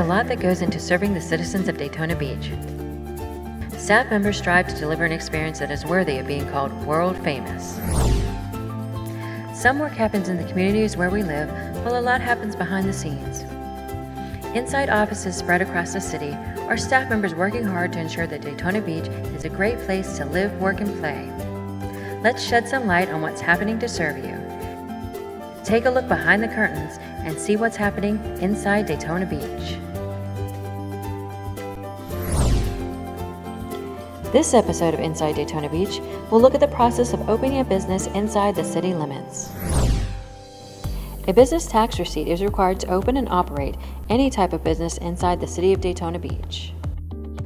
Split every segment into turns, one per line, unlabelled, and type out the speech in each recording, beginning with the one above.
lot that goes into serving the citizens of Daytona Beach. Staff members strive to deliver an experience that is worthy of being called world famous. Some work happens in the communities where we live, while a lot happens behind the scenes. Inside offices spread across the city are staff members working hard to ensure that Daytona Beach is a great place to live, work, and play. Let's shed some light on what's happening to serve you. Take a look behind the curtains and see what's happening inside Daytona Beach. This episode of Inside Daytona Beach will look at the process of opening a business inside the city limits. A business tax receipt is required to open and operate any type of business inside the city of Daytona Beach.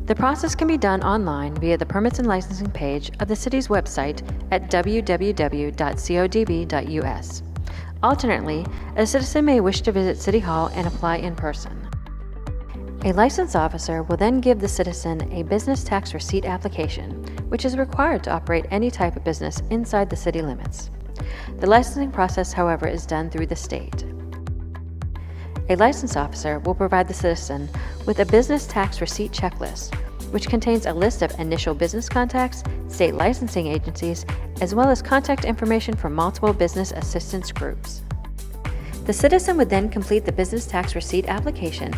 The process can be done online via the Permits and Licensing page of the city's website at www.codb.us. Alternately, a citizen may wish to visit City Hall and apply in person. A license officer will then give the citizen a business tax receipt application, which is required to operate any type of business inside the city limits. The licensing process, however, is done through the state. A license officer will provide the citizen with a business tax receipt checklist, which contains a list of initial business contacts, state licensing agencies, as well as contact information from multiple business assistance groups. The citizen would then complete the business tax receipt application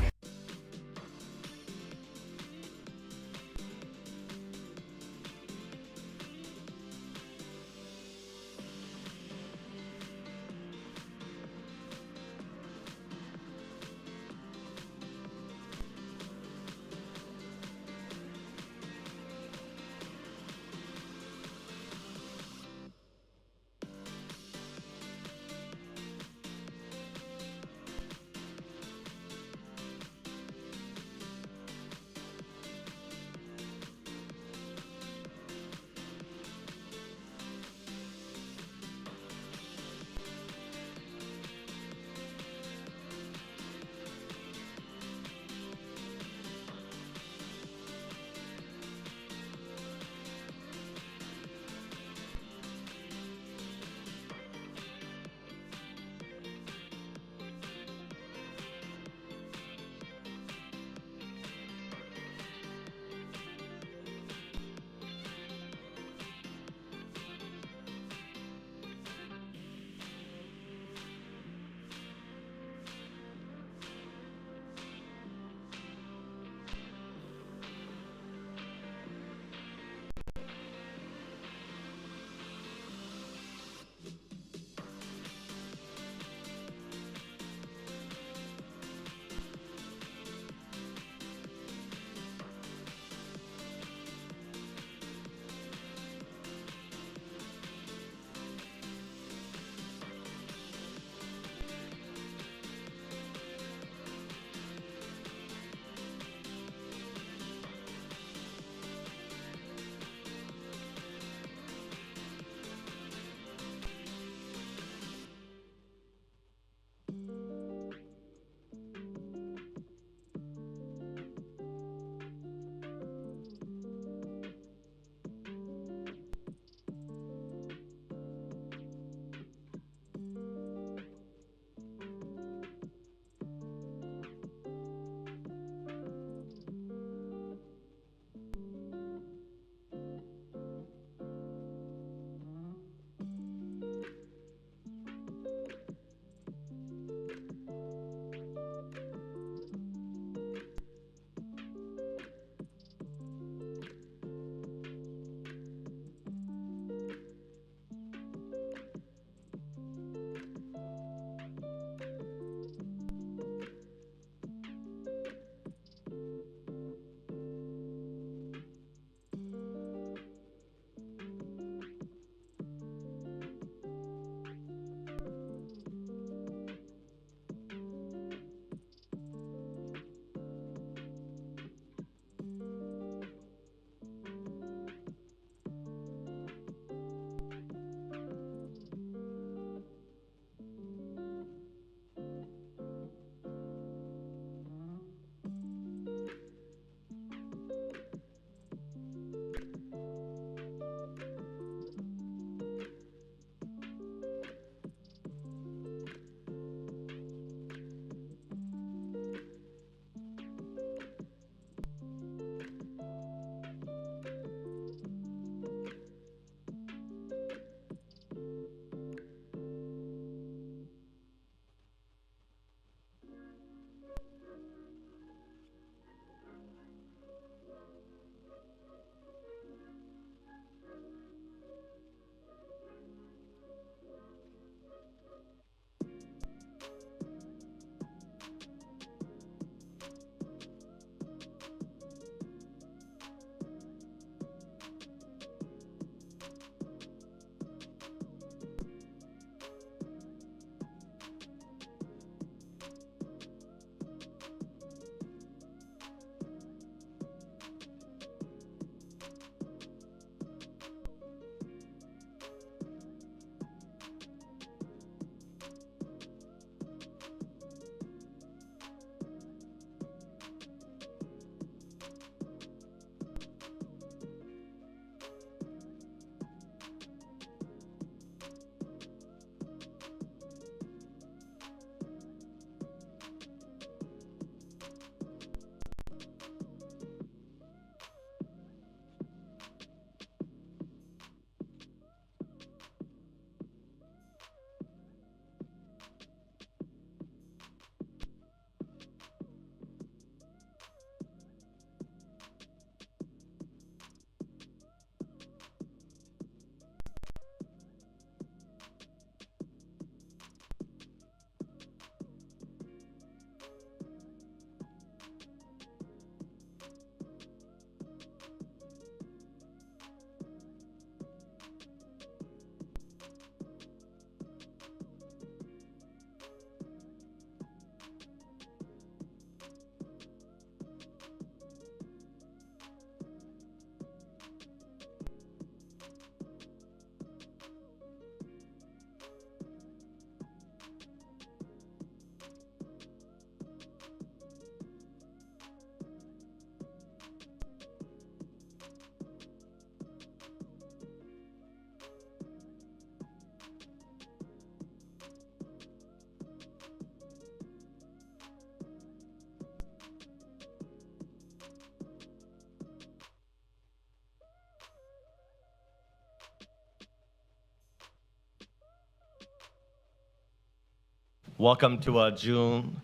Welcome to our June,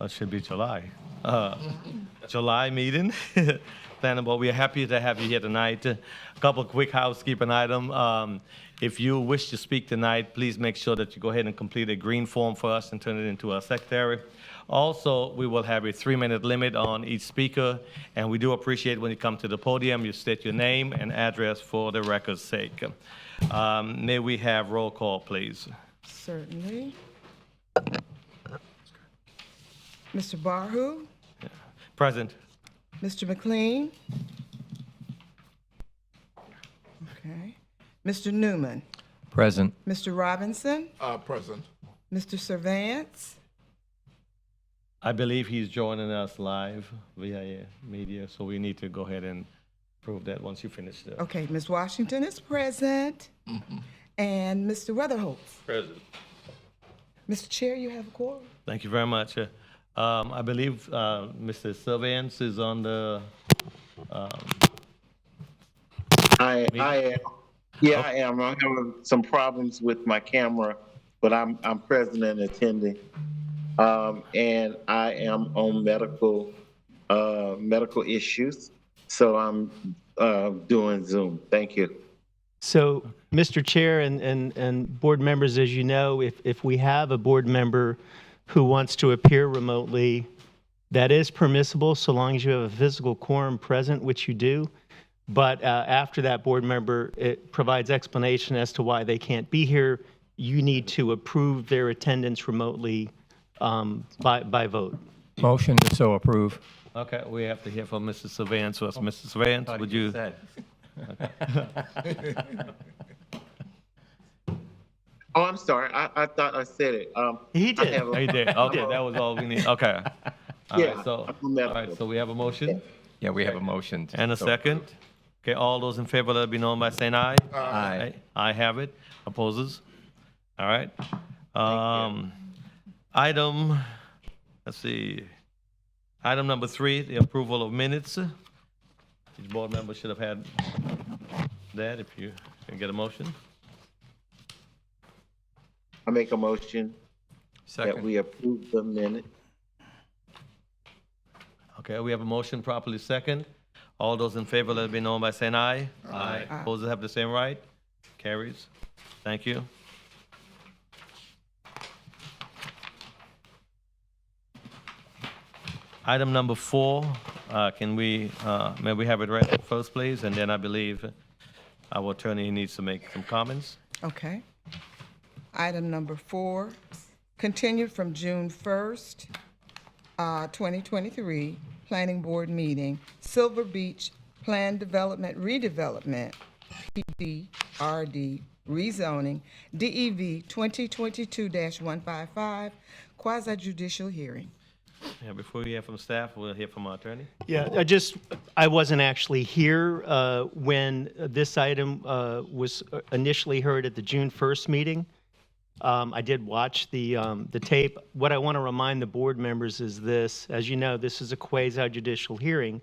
should be July, July meeting. Planning board, we are happy to have you here tonight. A couple of quick housekeeping item. If you wish to speak tonight, please make sure that you go ahead and complete a green form for us and turn it into our secretary. Also, we will have a 3-minute limit on each speaker, and we do appreciate when you come to the podium, you state your name and address for the record's sake. May we have roll call, please?
Certainly. Mr. Barhu,
Present.
Mr. McLean. Okay. Mr. Newman,
Present.
Mr. Robinson,
Present.
Mr. Servance.
I believe he's joining us live via media, so we need to go ahead and prove that once you finish the.
Okay, Ms. Washington is present. And Mr. Weatherholt.
Present.
Mr. Chair, you have a quorum.
Thank you very much. I believe Mr. Sylvans is on the.
I am. Yeah, I am. I'm having some problems with my camera, but I'm present and attending. And I am on medical issues, so I'm doing Zoom. Thank you.
So, Mr. Chair and board members, as you know, if we have a board member who wants to appear remotely, that is permissible so long as you have a physical quorum present, which you do. But after that board member, it provides explanation as to why they can't be here. You need to approve their attendance remotely by vote.
Motion to so approve.
Okay, we have to hear from Mr. Sylvans first. Mr. Sylvans, would you?
Oh, I'm sorry. I thought I said it.
He did.
He did. Okay, that was all we need. Okay. All
Yeah,
right, so,
I'm on medical.
all right, so we have a motion
Yeah, we have a motion.
and a second. Okay, all those in favor, let it be known by saying aye.
Aye.
I have it. Opposes? All right. Item, let's see. Item number 3, the approval of minutes. Each board member should have had that, if you can get a motion.
I make a motion that
Second.
we approve the minute.
Okay, we have a motion properly second. All those in favor, let it be known by saying aye. Aye. Opposed have the same right. Carries. Thank you. Item number 4, may we have it read first, please? And then I believe our attorney needs to make some comments.
Okay. Item number 4, continued from June 1st, 2023, Planning Board meeting, Silver Beach Plan Development Redevelopment, PDRD, rezoning, DEV 2022-155, quasi-judicial hearing.
Yeah, before we hear from staff, we'll hear from our attorney.
Yeah, I wasn't actually here when this item was initially heard at the June 1st meeting. I did watch the tape. What I want to remind the board members is this: as you know, this is a quasi-judicial hearing.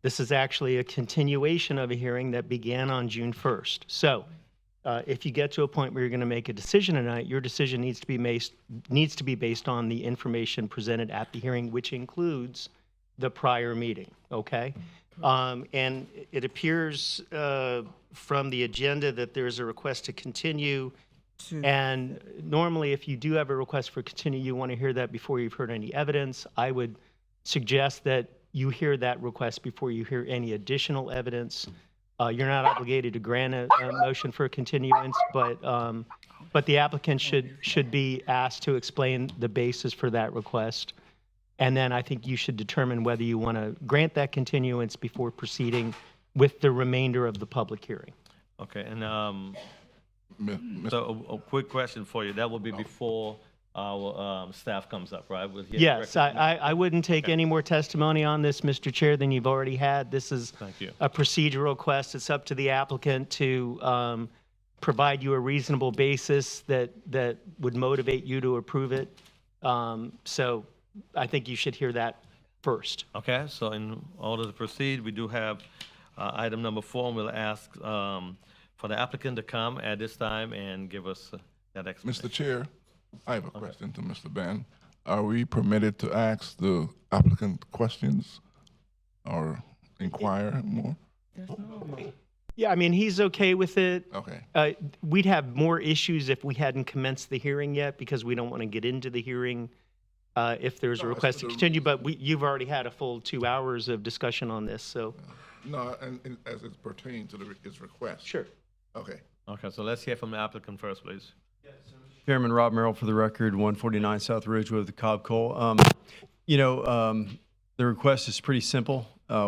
This is actually a continuation of a hearing that began on June 1st. So, if you get to a point where you're going to make a decision tonight, your decision needs to be based on the information presented at the hearing, which includes the prior meeting. Okay, and it appears from the agenda that there's a request to continue. And normally, if you do have a request for continue, you want to hear that before you've heard any evidence. I would suggest that you hear that request before you hear any additional evidence. You're not obligated to grant a motion for a continuance, but the applicant should be asked to explain the basis for that request. And then I think you should determine whether you want to grant that continuance before proceeding with the remainder of the public hearing.
Okay, and so a quick question for you. That will be before our staff comes up, right? We'll hear
Yes,
directly-
I wouldn't take any more testimony on this, Mr. Chair, than you've already had. This is
Thank you.
a procedural request. It's up to the applicant to provide you a reasonable basis that would motivate you to approve it. So I think you should hear that first.
Okay, so in order to proceed, we do have item number 4, and we'll ask for the applicant to come at this time and give us that explanation.
Mr. Chair, I have a question to Mr. Ben. Are we permitted to ask the applicant questions or inquire more?
Yeah, I mean, he's okay with it.
Okay.
We'd have more issues if we hadn't commenced the hearing yet, because we don't want to get into the hearing if there's a
No,
request
that's
to
the
continue, but you've already had a full 2 hours of discussion on this, so.
No, and as it pertains to his request.
Sure.
Okay.
Okay, so let's hear from the applicant first, please.
Chairman Rob Merrill for the record, 149 South Ridgewood with the Cobb Coal. The request is pretty simple.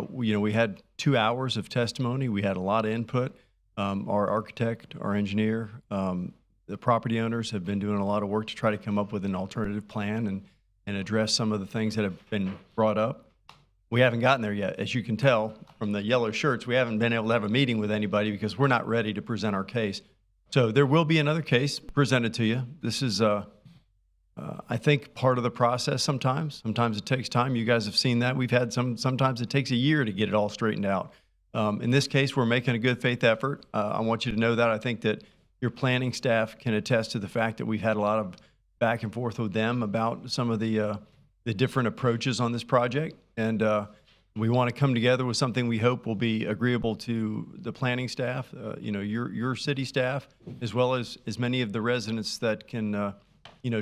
We had 2 hours of testimony. We had a lot of input. Our architect, our engineer, the property owners have been doing a lot of work to try to come up with an alternative plan and address some of the things that have been brought up. We haven't gotten there yet. As you can tell from the yellow shirts, we haven't been able to have a meeting with anybody because we're not ready to present our case. So there will be another case presented to you. This is, I think, part of the process sometimes. Sometimes it takes time. You guys have seen that. We've had sometimes it takes a year to get it all straightened out. In this case, we're making a good faith effort. I want you to know that. I think that your planning staff can attest to the fact that we've had a lot of back and forth with them about some of the different approaches on this project. And we want to come together with something we hope will be agreeable to the planning staff, your city staff, as well as many of the residents that can,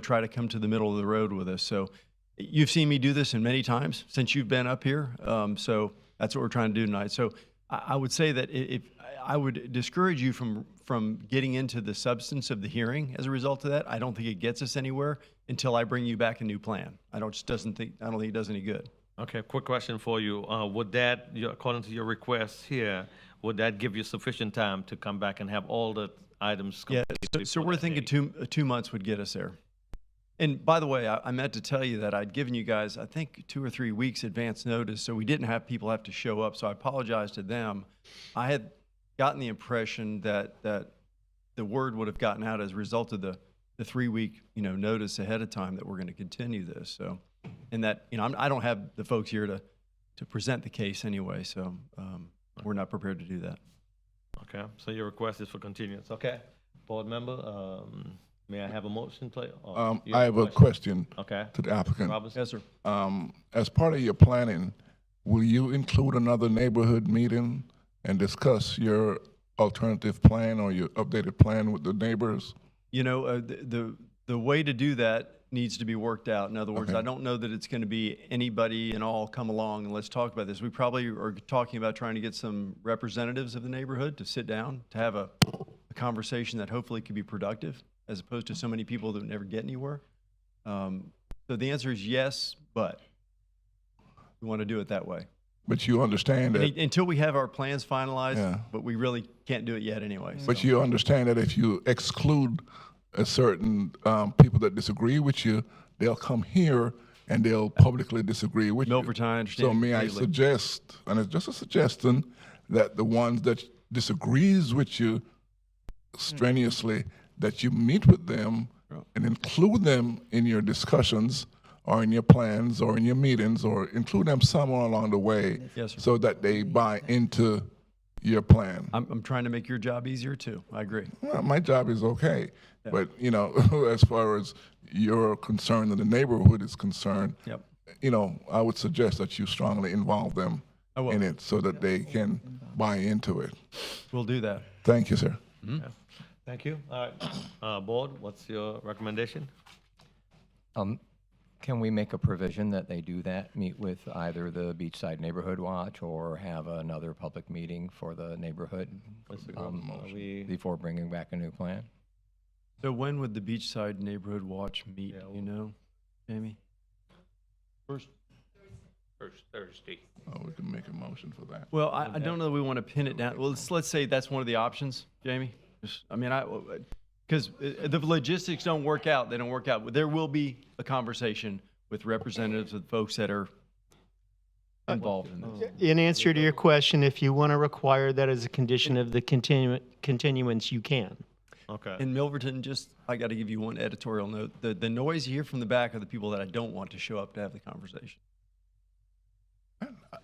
try to come to the middle of the road with us. So you've seen me do this in many times since you've been up here. So that's what we're trying to do tonight. So I would say that if I would discourage you from getting into the substance of the hearing as a result of that. I don't think it gets us anywhere until I bring you back a new plan. I don't think it does any good.
Okay, quick question for you. Would that, according to your request here, would that give you sufficient time to come back and have all the items
Yeah,
completed?
so
before
we're
that
thinking
date?
2 months would get us there. And by the way, I meant to tell you that I'd given you guys, I think, 2 or 3 weeks advance notice, so we didn't have people have to show up. So I apologize to them. I had gotten the impression that the word would have gotten out as a result of the 3-week notice ahead of time that we're going to continue this. So, and that I don't have the folks here to present the case anyway. So we're not prepared to do that.
Okay, so your request is for continuance. Okay, board member, may I have a motion, please?
I have a question
Okay.
to the applicant.
Robinson?
Yes, sir.
As part of your planning, will you include another neighborhood meeting and discuss your alternative plan or your updated plan with the neighbors?
The way to do that needs to be worked out. In other words,
Okay.
I don't know that it's going to be anybody and all come along and let's talk about this. We probably are talking about trying to get some representatives of the neighborhood to sit down, to have a conversation that hopefully could be productive, as opposed to so many people that never get anywhere. So the answer is yes, but we want to do it that way.
But you understand that.
Until we have our plans finalized,
Yeah.
but we really can't do it yet anyway.
But
so.
you understand that if you exclude a certain people that disagree with you, they'll come here and they'll publicly disagree with you.
Milford, I understand
So may I
completely.
suggest, and it's just a suggestion, that the ones that disagrees with you strenuously, that you meet with them and include them in your discussions or in your plans or in your meetings, or include them somewhere along the way.
Yes, sir.
So that they buy into your plan.
I'm trying to make your job easier too. I agree.
Well, my job is okay, but as far as you're concerned and the neighborhood is concerned,
Yep.
I would suggest that you strongly involve them
I will.
in it so that they can buy into it.
We'll do that.
Thank you, sir.
Thank you. All right, board, what's your recommendation?
Can we make a provision that they do that, meet with either the Beachside Neighborhood Watch or have another public meeting for the neighborhood
Are we-
before bringing back a new plan?
So when would the Beachside Neighborhood Watch meet?
Yeah,
You know, Jamie?
First Thursday.
Oh, we can make a motion for that.
Well, I don't know that we want to pin it down. Well, let's say that's one of the options, Jamie. Because the logistics don't work out, they don't work out. There will be a conversation with representatives of the folks that are involved in this.
In answer to your question, if you want to require that as a condition of the continuance, you can.
Okay.
In Milverton, I got to give you one editorial note. The noise you hear from the back are the people that I don't want to show up to have the conversation.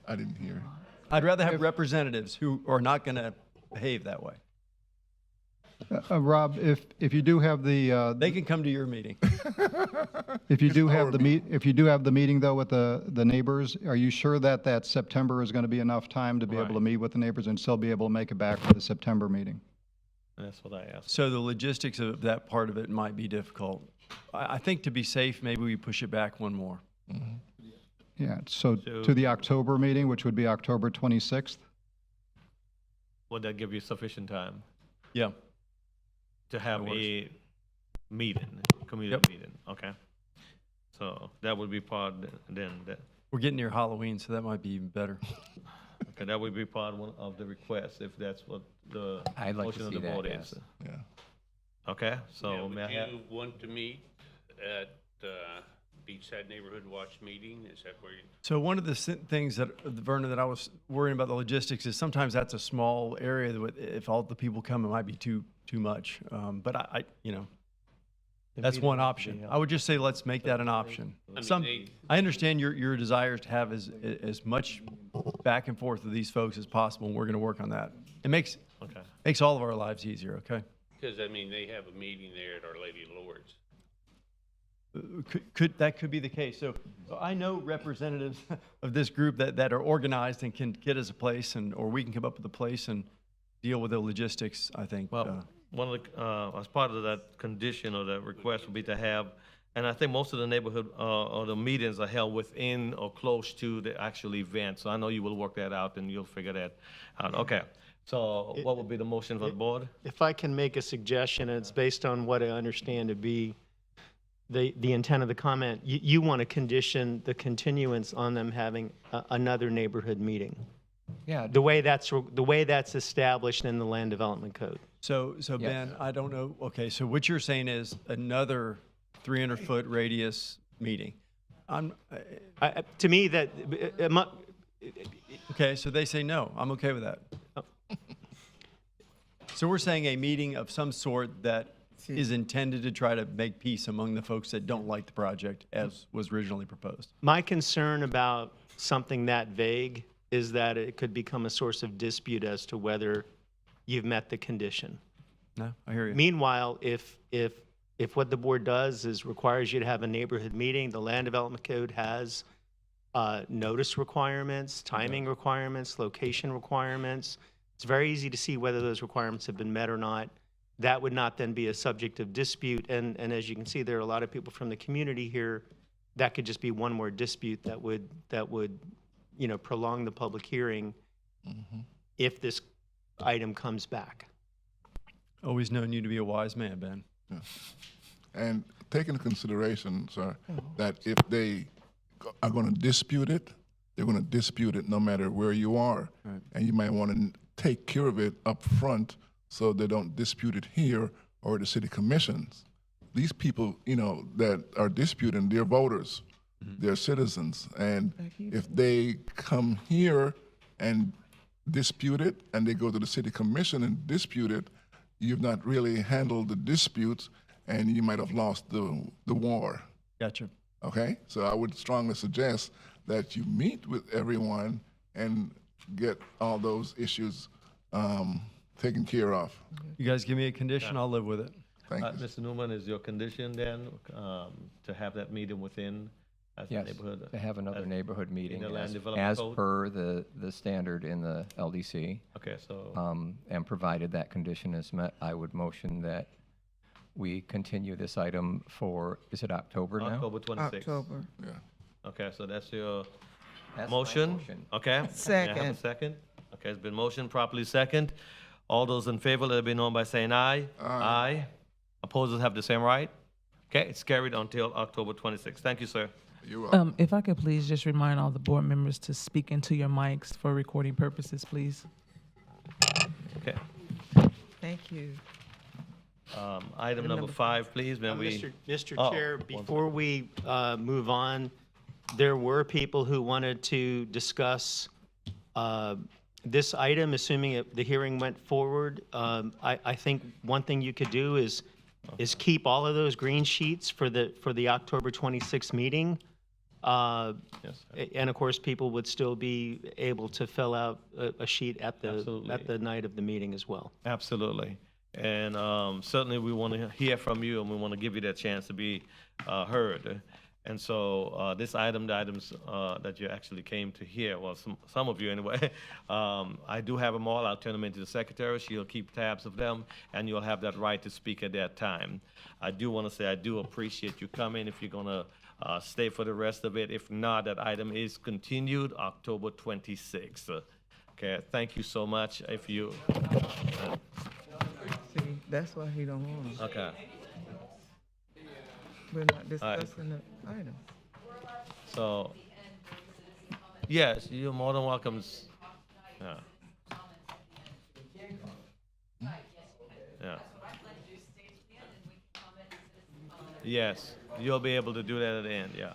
I didn't hear.
I'd rather have representatives who are not going to behave that way.
Rob, if you do have the,
They can come to your meeting.
if you do have the meeting though with the neighbors, are you sure that that September is going to be enough time to be able to
Right.
meet with the neighbors and still be able to make it back for the September meeting?
That's what I asked.
So the logistics of that part of it might be difficult. I think to be safe, maybe we push it back one more.
Yeah, so to the October meeting, which would be October 26th?
Would that give you sufficient time
Yeah.
to have
That works.
a meeting, community
Yep.
meeting? Okay. So that would be part then,
We're getting near Halloween, so that might be even better.
okay, that would be part of the request, if that's what the
I'd like to
motion of
see
the
that,
board
yes.
is.
Yeah.
Okay, so may I
Would
have?
you want to meet at Beachside Neighborhood Watch meeting? Is that where you?
So one of the things that, Vernon, that I was worrying about the logistics is sometimes that's a small area that if all the people come, it might be too much. But I that's one option. I would just say let's make that an option. I understand your desires to have as much back and forth with these folks as possible, and we're going to work on that. It makes all of our lives easier. Okay.
Because, I mean, they have a meeting there at Our Lady of Lourdes.
Could be the case. So I know representatives of this group that are organized and can get us a place, or we can come up with a place and deal with the logistics. I think.
Well, one of the, as part of that condition or that request would be to have, and I think most of the neighborhood, or the meetings are held within or close to the actual event. So I know you will work that out and you'll figure that out. Okay. So what would be the motion for the board?
If I can make a suggestion, and it's based on what I understand to be the intent of the comment, you want to condition the continuance on them having another neighborhood meeting,
Yeah,
the way that's established in the Land Development Code.
So Ben, I don't know. Okay, so what you're saying is another 300-foot radius meeting.
To me, that
Okay, so they say no. I'm okay with that. So we're saying a meeting of some sort that is intended to try to make peace among the folks that don't like the project as was originally proposed.
my concern about something that vague is that it could become a source of dispute as to whether you've met the condition.
No, I hear you.
Meanwhile, if what the board does is requires you to have a neighborhood meeting, the Land Development Code has notice requirements, timing requirements, location requirements. It's very easy to see whether those requirements have been met or not. That would not then be a subject of dispute. And as you can see, there are a lot of people from the community here. That could just be one more dispute that would prolong the public hearing if this item comes back.
Always known you to be a wise man, Ben.
And take into consideration, sir, that if they are going to dispute it, they're going to dispute it no matter where you are.
Right.
And you might want to take care of it up front so they don't dispute it here or the city commissions. These people, that are disputing, they're voters, they're citizens. And if they come here and dispute it and they go to the city commission and dispute it, you've not really handled the disputes and you might have lost the war.
Gotcha.
Okay? So I would strongly suggest that you meet with everyone and get all those issues taken care of.
You guys give me a condition, I'll live with it.
Thank you.
Mr. Newman, is your condition then to have that meeting within as a
yes,
neighborhood?
to have another neighborhood meeting
the land
as
development code?
per the standard in the LDC.
Okay, so,
And provided that condition is met, I would motion that we continue this item for, is it October now?
October 26th.
October.
Yeah.
Okay, so that's your
That's my
motion? Okay. May I have a
Second.
second? Okay, it's been motioned, properly second. All those in favor, let it be known by saying aye. Aye. Opposers have the same right? Okay, it's carried until October 26th. Thank you, sir.
You're welcome.
If I could please just remind all the board members to speak into your mics for recording purposes, please.
Okay.
Thank you.
Item number 5, please. May we?
Mr.
Oh,
Chair,
one
before we move on, there were people who wanted to discuss this item, assuming the hearing went forward. I think one thing you could do is keep all of those green sheets for the October 26th meeting.
Yes.
And of course, people would still be able to fill out a sheet at the
Absolutely.
night of the meeting as well.
Absolutely. And certainly we want to hear from you, and we want to give you that chance to be heard. And so this item, the items that you actually came to hear, well, some of you anyway, I do have them all. I'll turn them into the secretary. She'll keep tabs of them, and you'll have that right to speak at that time. I do want to say I do appreciate you coming. If you're going to stay for the rest of it. If not, that item is continued October 26th. Okay, thank you so much. If you,
See, that's why he don't want it.
okay,
We're not discussing the item.
so, yes, you're more than welcome. Yeah. Yeah. Yes, you'll be able to do that at the end, yeah.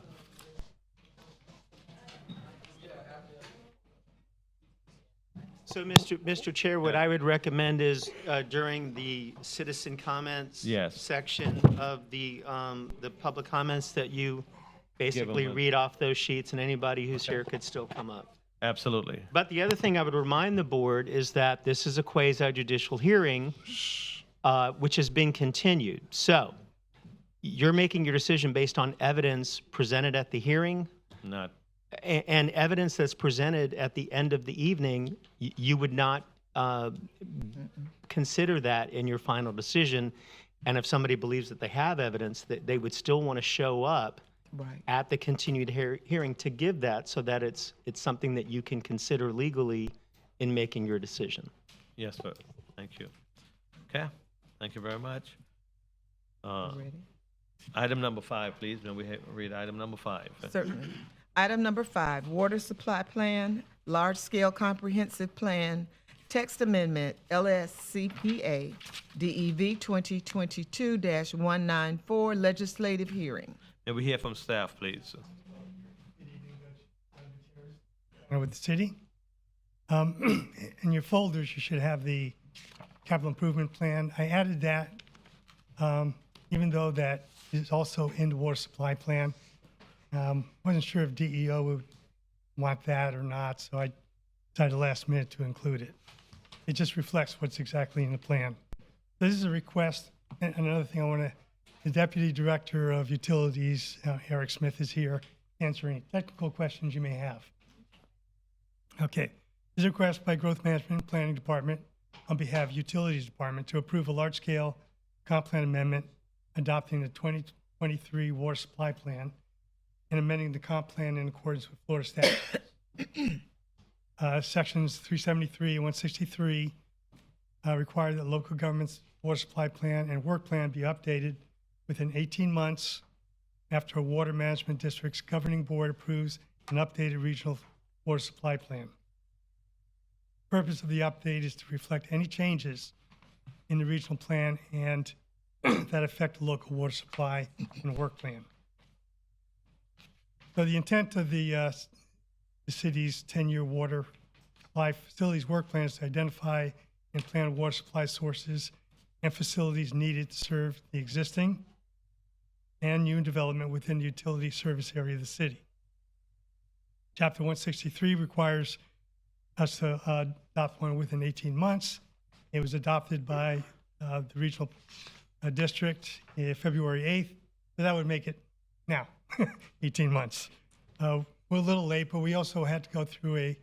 So, Mr. Chair, what I would recommend is during the citizen comments
Yes.
section of the public comments that you basically
a-
read off those sheets, and anybody who's here could still come up.
Absolutely.
But the other thing I would remind the board is that this is a quasi-judicial hearing, which has been continued. So you're making your decision based on evidence presented at the hearing,
Not,
and evidence that's presented at the end of the evening. You would not consider that in your final decision. And if somebody believes that they have evidence, that they would still want to show up
Right.
at the continued hearing to give that, so that it's something that you can consider legally in making your decision.
yes, sir. Thank you. Okay, thank you very much.
Ready?
Item number 5, please. May we read item number 5?
Certainly. Item number 5, Water Supply Plan, Large Scale Comprehensive Plan, Text Amendment, LSCPA, DEV 2022-194, Legislative Hearing.
May we hear from staff, please?
With the city. In your folders, you should have the capital improvement plan. I added that, even though that is also in the water supply plan. Wasn't sure if DEO would want that or not, so I decided last minute to include it. It just reflects what's exactly in the plan. This is a request, and another thing I want to, the Deputy Director of Utilities, Eric Smith, is here answering technical questions you may have. Okay, this is a request by Growth Management and Planning Department on behalf of Utilities Department to approve a large-scale comp plan amendment adopting the 2023 water supply plan and amending the comp plan in accordance with Florida statutes. Sections 373 and 163 require that local government's water supply plan and work plan be updated within 18 months after a water management district's governing board approves an updated regional water supply plan. The purpose of the update is to reflect any changes in the regional plan and that affect the local water supply and work plan. So the intent of the city's 10-year water supply facilities work plan is to identify and plan water supply sources and facilities needed to serve the existing and new development within the utility service area of the city. Chapter 163 requires us to adopt one within 18 months. It was adopted by the regional district February 8th, so that would make it now, 18 months. We're a little late, but we also had to go through a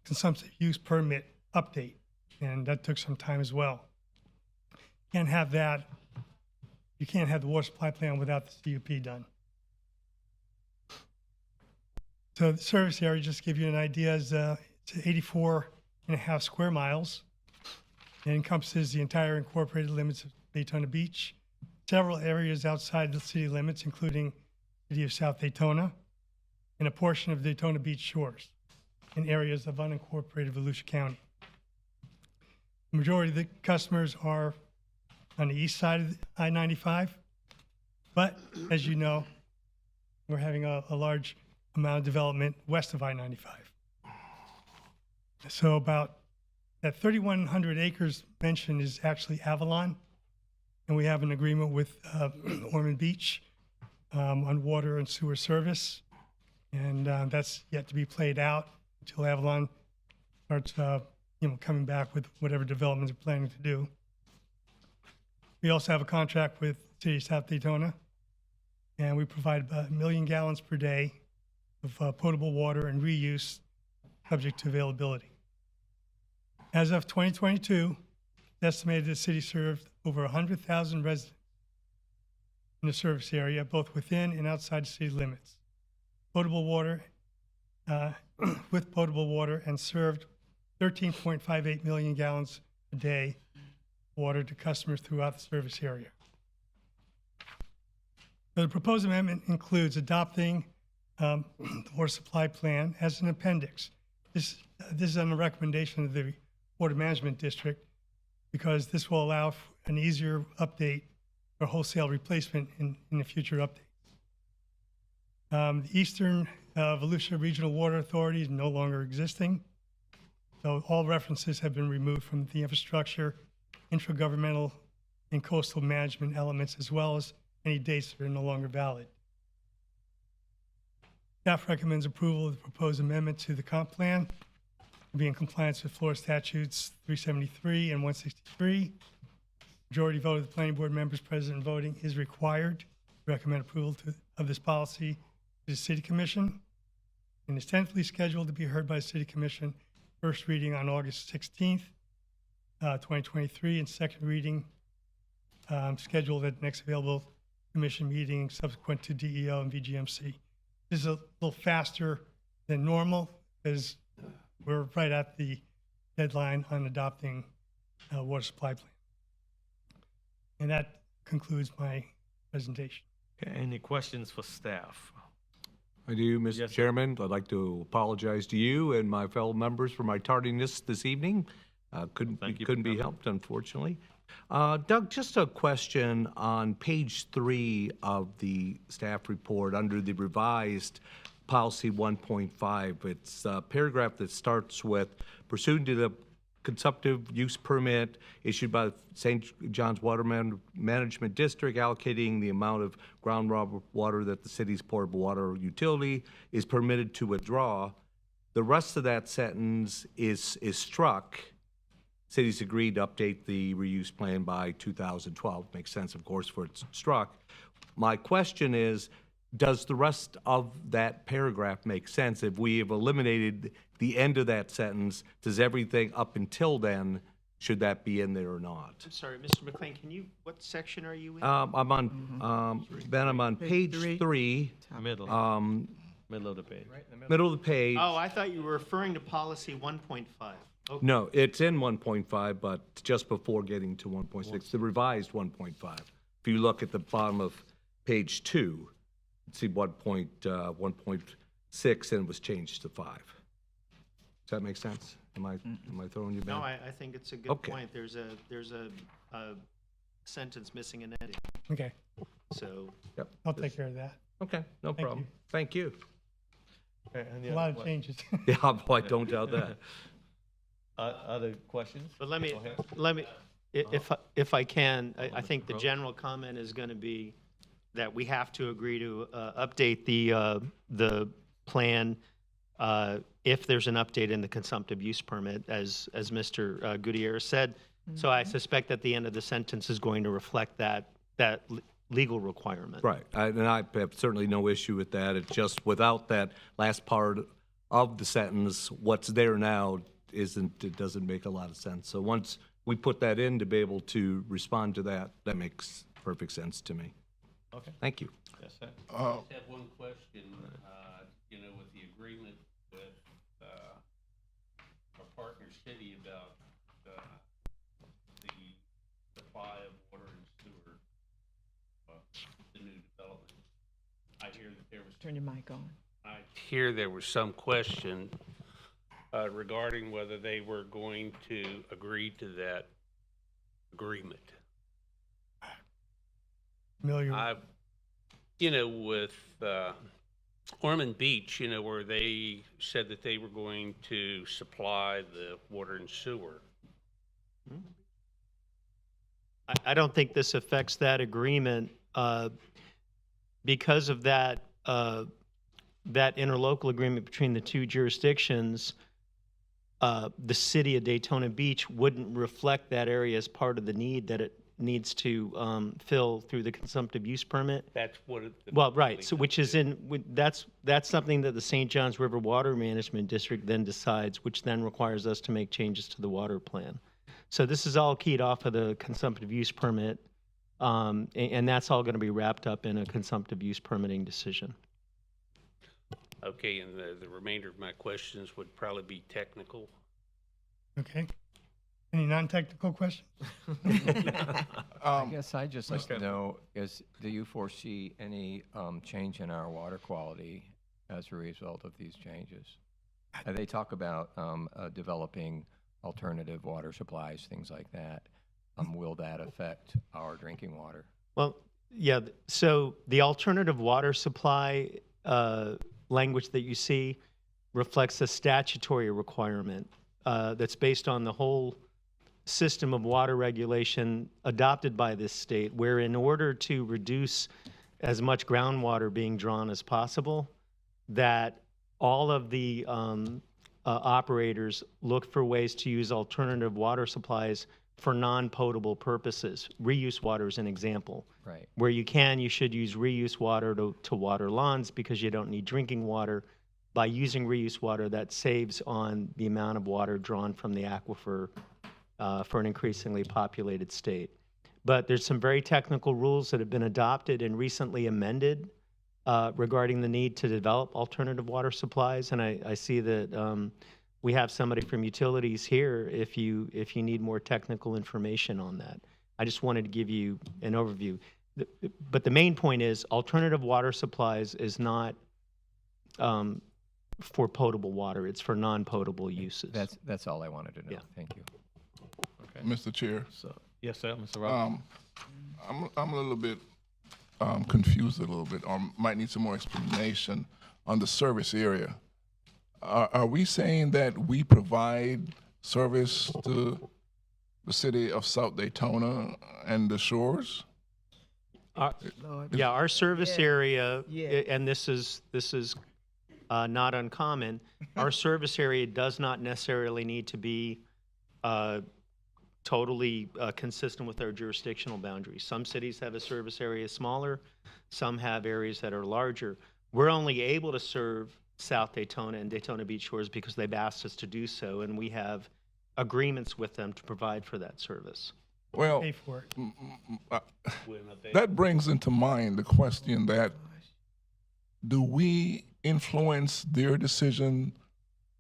consumptive use permit update, and that took some time as well. Can't have that. You can't have the water supply plan without the CUP done. So the service area, just to give you an idea, is it's 84.5 square miles. It encompasses the entire incorporated limits of Daytona Beach, several areas outside the city limits, including the city of South Daytona, and a portion of Daytona Beach shores, and areas of unincorporated Volusia County. The majority of the customers are on the east side of I-95, but as you know, we're having a large amount of development west of I-95. So about that 3,100 acres mentioned is actually Avalon, and we have an agreement with Ormond Beach on water and sewer service, and that's yet to be played out until Avalon starts coming back with whatever developments they're planning to do. We also have a contract with City of South Daytona, and we provide about 1 million gallons per day of potable water and reuse, subject to availability. As of 2022, it's estimated the city served over 100,000 residents in the service area, both within and outside the city limits. Potable water, with potable water, and served 13.58 million gallons a day of water to customers throughout the service area. So the proposed amendment includes adopting the water supply plan as an appendix. This is on the recommendation of the Water Management District, because this will allow for an easier update or wholesale replacement in the future updates. The Eastern Volusia Regional Water Authority is no longer existing, so all references have been removed from the infrastructure, intragovernmental, and coastal management elements, as well as any dates that are no longer valid. Staff recommends approval of the proposed amendment to the comp plan to be in compliance with Florida statutes 373 and 163. Majority vote of the planning board members present and voting is required to recommend approval of this policy to the City Commission, and is tentatively scheduled to be heard by the City Commission, first reading on August 16th, 2023, and second reading scheduled at the next available commission meeting subsequent to DEO and VGMC. This is a little faster than normal, as we're right at the deadline on adopting a water supply plan. And that concludes my presentation.
Okay, any questions for staff?
I do, Mr.
Yes, sir.
Chairman. I'd like to apologize to you and my fellow members for my tardiness this evening. Couldn't
Thank you
be
for coming.
helped, unfortunately. Doug, just a question on page 3 of the staff report under the revised policy 1.5. It's a paragraph that starts with, pursuant to the consumptive use permit issued by the St. John's Water Management District, allocating the amount of groundwater that the city's potable water utility is permitted to withdraw. The rest of that sentence is struck. Cities agreed to update the reuse plan by 2012. Makes sense, of course, for it's struck. My question is, does the rest of that paragraph make sense? If we have eliminated the end of that sentence, does everything up until then, should that be in there or not?
I'm sorry, Mr. McLean, what section are you in?
I'm on, Ben, I'm on page
Page
3,
Middle of the page.
middle of the page.
Oh, I thought you were referring to policy 1.5. Okay.
No, it's in 1.5, but just before getting to 1.6, the revised 1.5. If you look at the bottom of page 2, see 1.6, and it was changed to 5. Does that make sense? Am I throwing you back?
No, I think it's a good
Okay.
point. There's a sentence missing an edit,
Okay,
so.
Yep.
I'll take care of that.
Okay, no
Thank
problem.
you.
Thank you.
Okay, any
A
other
lot of
que-
changes.
Yeah, boy, I don't doubt that.
Other questions?
But let me,
Go ahead.
if I can, I think the general comment is going to be that we have to agree to update the plan if there's an update in the consumptive use permit, as Mr. Gutierrez said. So I suspect that the end of the sentence is going to reflect that legal requirement.
Right, and I have certainly no issue with that. It's just without that last part of the sentence, what's there now it doesn't make a lot of sense. So once we put that in to be able to respond to that, that makes perfect sense to me.
Okay.
Thank you.
Yes, sir.
I just have one question, with the agreement with our partner city about the supply of water and sewer, the new development. I hear that there was,
Turn your mic on.
I hear there was some question regarding whether they were going to agree to that agreement.
Familiar.
With Ormond Beach, where they said that they were going to supply the water and sewer.
I don't think this affects that agreement because of that interlocal agreement between the two jurisdictions. the city of Daytona Beach wouldn't reflect that area as part of the need that it needs to fill through the consumptive use permit.
That's what it.
Well, right, so which is that's something that the St. Johns River Water Management District then decides, which then requires us to make changes to the water plan. So this is all keyed off of the consumptive use permit, and that's all going to be wrapped up in a consumptive use permitting decision.
Okay, and the remainder of my questions would probably be technical.
Okay. Any non-technical questions?
I guess I'd just like to know, do you foresee any change in our water quality as a result of these changes? They talk about developing alternative water supplies, things like that. Will that affect our drinking water?
Well, yeah, so the alternative water supply language that you see reflects a statutory requirement that's based on the whole system of water regulation adopted by this state, where in order to reduce as much groundwater being drawn as possible, that all of the operators look for ways to use alternative water supplies for non-potable purposes. Reuse water is an example.
Right.
Where you can, you should use reuse water to water lawns because you don't need drinking water. By using reuse water, that saves on the amount of water drawn from the aquifer for an increasingly populated state. But there's some very technical rules that have been adopted and recently amended regarding the need to develop alternative water supplies. And I see that we have somebody from utilities here if you need more technical information on that. I just wanted to give you an overview. But the main point is alternative water supplies is not for potable water. It's for non-potable uses.
That's all I wanted to know.
Yeah.
Thank you.
Mr. Chair,
So, yes, sir, Mr. Roberts.
I'm a little bit confused a little bit, or might need some more explanation on the service area. Are we saying that we provide service to the city of South Daytona and the shores?
Yeah, our service area,
Yeah.
and this is not uncommon. Our service area does not necessarily need to be totally consistent with our jurisdictional boundaries. Some cities have a service area smaller, some have areas that are larger. We're only able to serve South Daytona and Daytona Beach shores because they've asked us to do so, and we have agreements with them to provide for that service.
Well,
Pay for it.
that brings into mind the question that do we influence their decision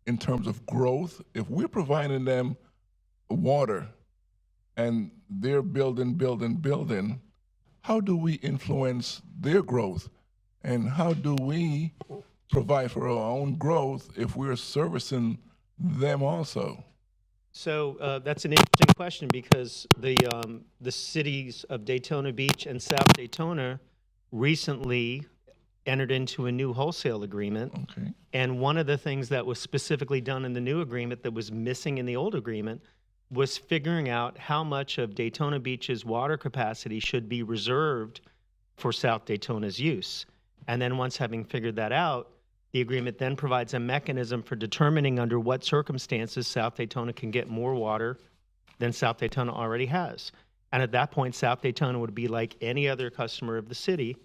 in terms of growth? If we're providing them water and they're building, how do we influence their growth? And how do we provide for our own growth if we're servicing them also?
So that's an interesting question because the cities of Daytona Beach and South Daytona recently entered into a new wholesale agreement.
Okay.
And one of the things that was specifically done in the new agreement that was missing in the old agreement was figuring out how much of Daytona Beach's water capacity should be reserved for South Daytona's use. And then once having figured that out, the agreement then provides a mechanism for determining under what circumstances South Daytona can get more water than South Daytona already has. And at that point, South Daytona would be like any other customer of the city.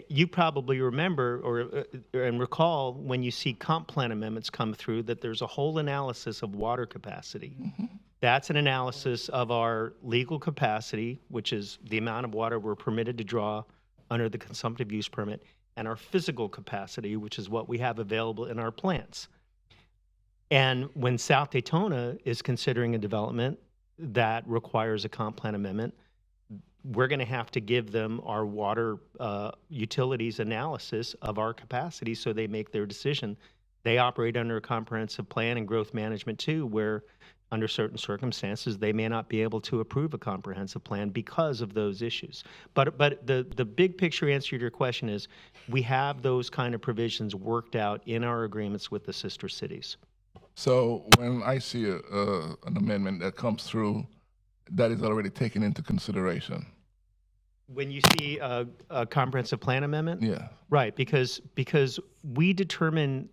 You probably remember and recall when you see comp plan amendments come through that there's a whole analysis of water capacity. Mm-hmm. That's an analysis of our legal capacity, which is the amount of water we're permitted to draw under the consumptive use permit, and our physical capacity, which is what we have available in our plants. And when South Daytona is considering a development that requires a comp plan amendment, we're going to have to give them our water utilities analysis of our capacity so they make their decision. They operate under a comprehensive plan and growth management too, where under certain circumstances, they may not be able to approve a comprehensive plan because of those issues. But the big picture answer to your question is we have those kind of provisions worked out in our agreements with the sister cities.
So when I see an amendment that comes through, that is already taken into consideration.
When you see a comprehensive plan amendment?
Yeah.
Right, because we determine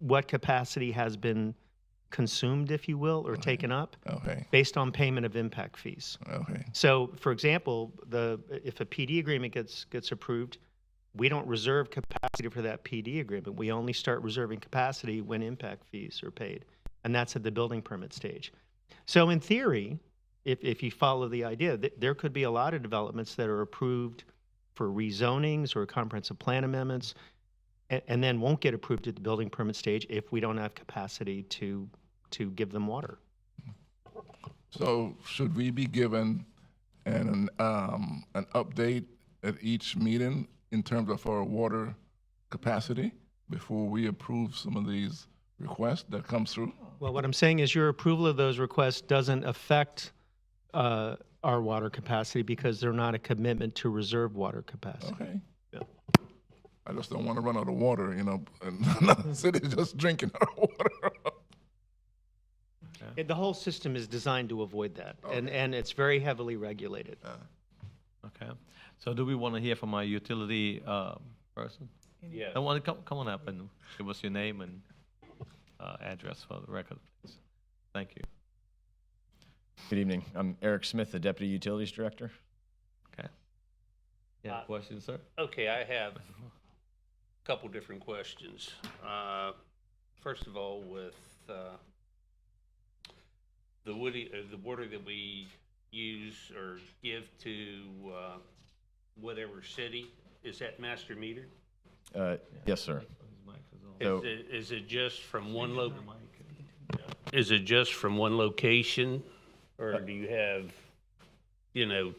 what capacity has been consumed, if you will, or taken up
Okay,
based on payment of impact fees.
okay,
So, for example, if a PD agreement gets approved, we don't reserve capacity for that PD agreement. We only start reserving capacity when impact fees are paid, and that's at the building permit stage. So, in theory, if you follow the idea, there could be a lot of developments that are approved for rezonings or comprehensive plan amendments, and then won't get approved at the building permit stage if we don't have capacity to give them water.
so should we be given an update at each meeting in terms of our water capacity before we approve some of these requests that comes through?
Well, what I'm saying is your approval of those requests doesn't affect our water capacity because they're not a commitment to reserve water capacity.
Okay.
Yeah.
I just don't want to run out of water, and the city's just drinking our water.
The whole system is designed to avoid that, and it's very heavily regulated.
Okay. So do we want to hear from our utility person?
Yeah.
I want to come on up and give us your name and address for the record, please. Thank you.
Good evening. I'm Eric Smith, the Deputy Utilities Director.
Okay. Yeah, questions, sir?
Okay, I have a couple different questions. First of all, with the water that we use or give to whatever city, is that master metered?
Yes, sir.
Is it just from one Is it just from one location, or do you have,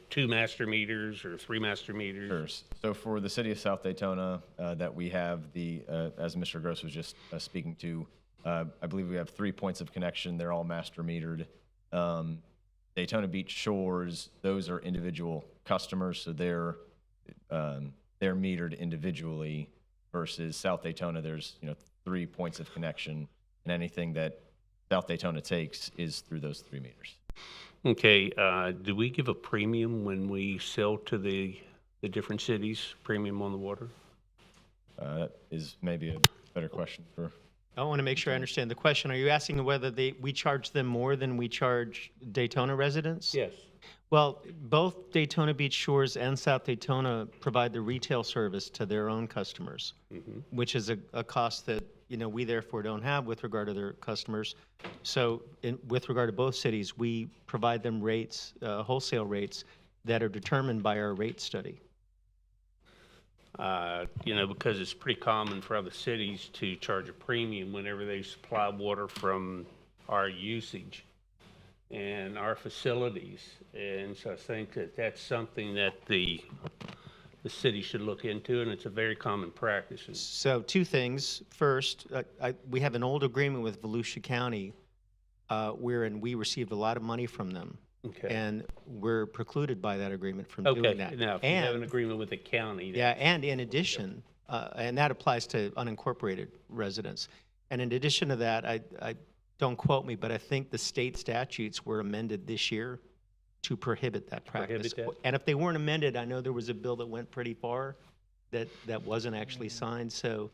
2 master meters or 3 master meters?
Sure. So for the city of South Daytona, that we have as Mr. Gross was just speaking to, I believe we have 3 points of connection. They're all master metered. Daytona Beach Shores, those are individual customers, so they're metered individually. Versus South Daytona, there's 3 points of connection, and anything that South Daytona takes is through those 3 meters.
Okay, do we give a premium when we sell to the different cities, premium on the water?
That is maybe a better question for.
I want to make sure I understand the question. Are you asking whether we charge them more than we charge Daytona residents?
Yes.
Well, both Daytona Beach Shores and South Daytona provide the retail service to their own customers, which is a cost that, we therefore don't have with regard to their customers. So with regard to both cities, we provide them rates, wholesale rates that are determined by our rate study.
Because it's pretty common for other cities to charge a premium whenever they supply water from our usage and our facilities. And so I think that that's something that the city should look into, and it's a very common practice.
So 2 things. First, we have an old agreement with Volusia County wherein we received a lot of money from them.
Okay.
And we're precluded by that agreement from doing that.
Now, if you have an agreement with the county.
Yeah, and in addition, and that applies to unincorporated residents. And in addition to that, I don't quote me, but I think the state statutes were amended this year to prohibit that practice. And if they weren't amended, I know there was a bill that went pretty far that wasn't actually signed. So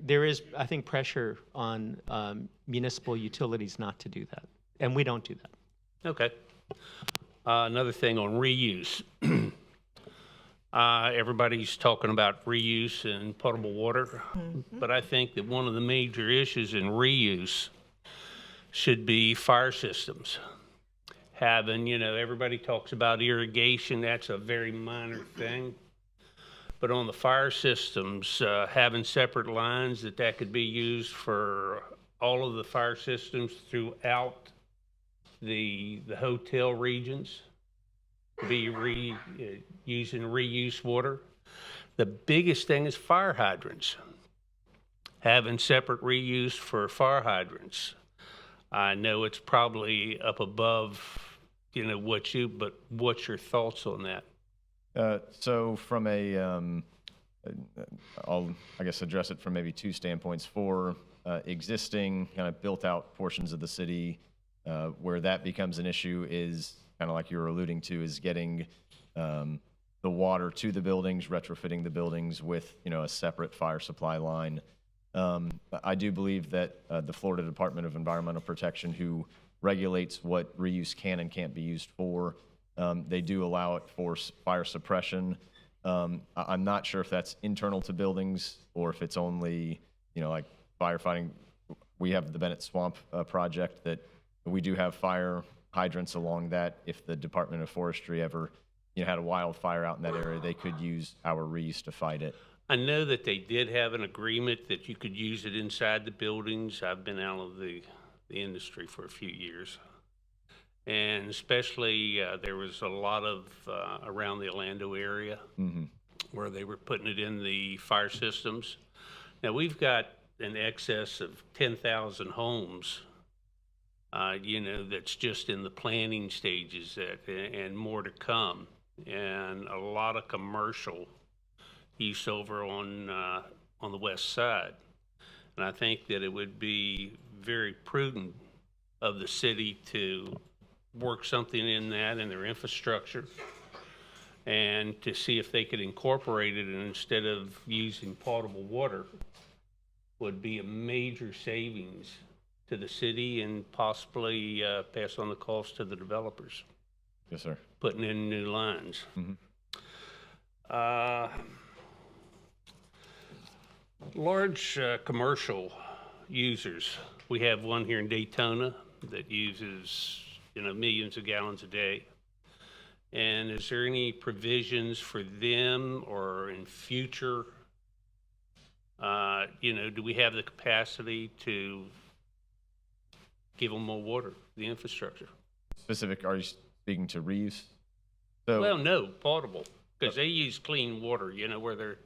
there is, I think, pressure on municipal utilities not to do that. And we don't do that.
Okay. Another thing on reuse. Everybody's talking about reuse in potable water, but I think that one of the major issues in reuse should be fire systems. Having, everybody talks about irrigation, that's a very minor thing. But on the fire systems, having separate lines that could be used for all of the fire systems throughout the hotel regions, to be using reuse water. The biggest thing is fire hydrants. Having separate reuse for fire hydrants. I know it's probably up above, but what's your thoughts on that?
So from I'll, address it from maybe 2 standpoints. For existing kind of built-out portions of the city, where that becomes an issue is kind of like you were alluding to, is getting the water to the buildings, retrofitting the buildings with, a separate fire supply line. I do believe that the Florida Department of Environmental Protection, who regulates what reuse can and can't be used for, they do allow it for fire suppression. I'm not sure if that's internal to buildings or if it's only, like firefighting. We have the Bennett Swamp project that we do have fire hydrants along that. If the Department of Forestry ever, had a wildfire out in that area, they could use our reuse to fight it.
I know that they did have an agreement that you could use it inside the buildings. I've been out of the industry for a few years. And especially there was a lot of around the Orlando area where they were putting it in the fire systems. Now we've got an excess of 10,000 homes, that's just in the planning stages and more to come. And a lot of commercial use over on the west side. And I think that it would be very prudent of the city to work something in that in their infrastructure and to see if they could incorporate it, and instead of using potable water would be a major savings to the city and possibly pass on the cost to the developers.
Yes, sir.
Putting in new lines. Large commercial users. We have one here in Daytona that uses, millions of gallons a day. And is there any provisions for them or in future? Do we have the capacity to give them more water, the infrastructure?
Are you speaking to reuse?
Well, no, potable, because they use clean water, where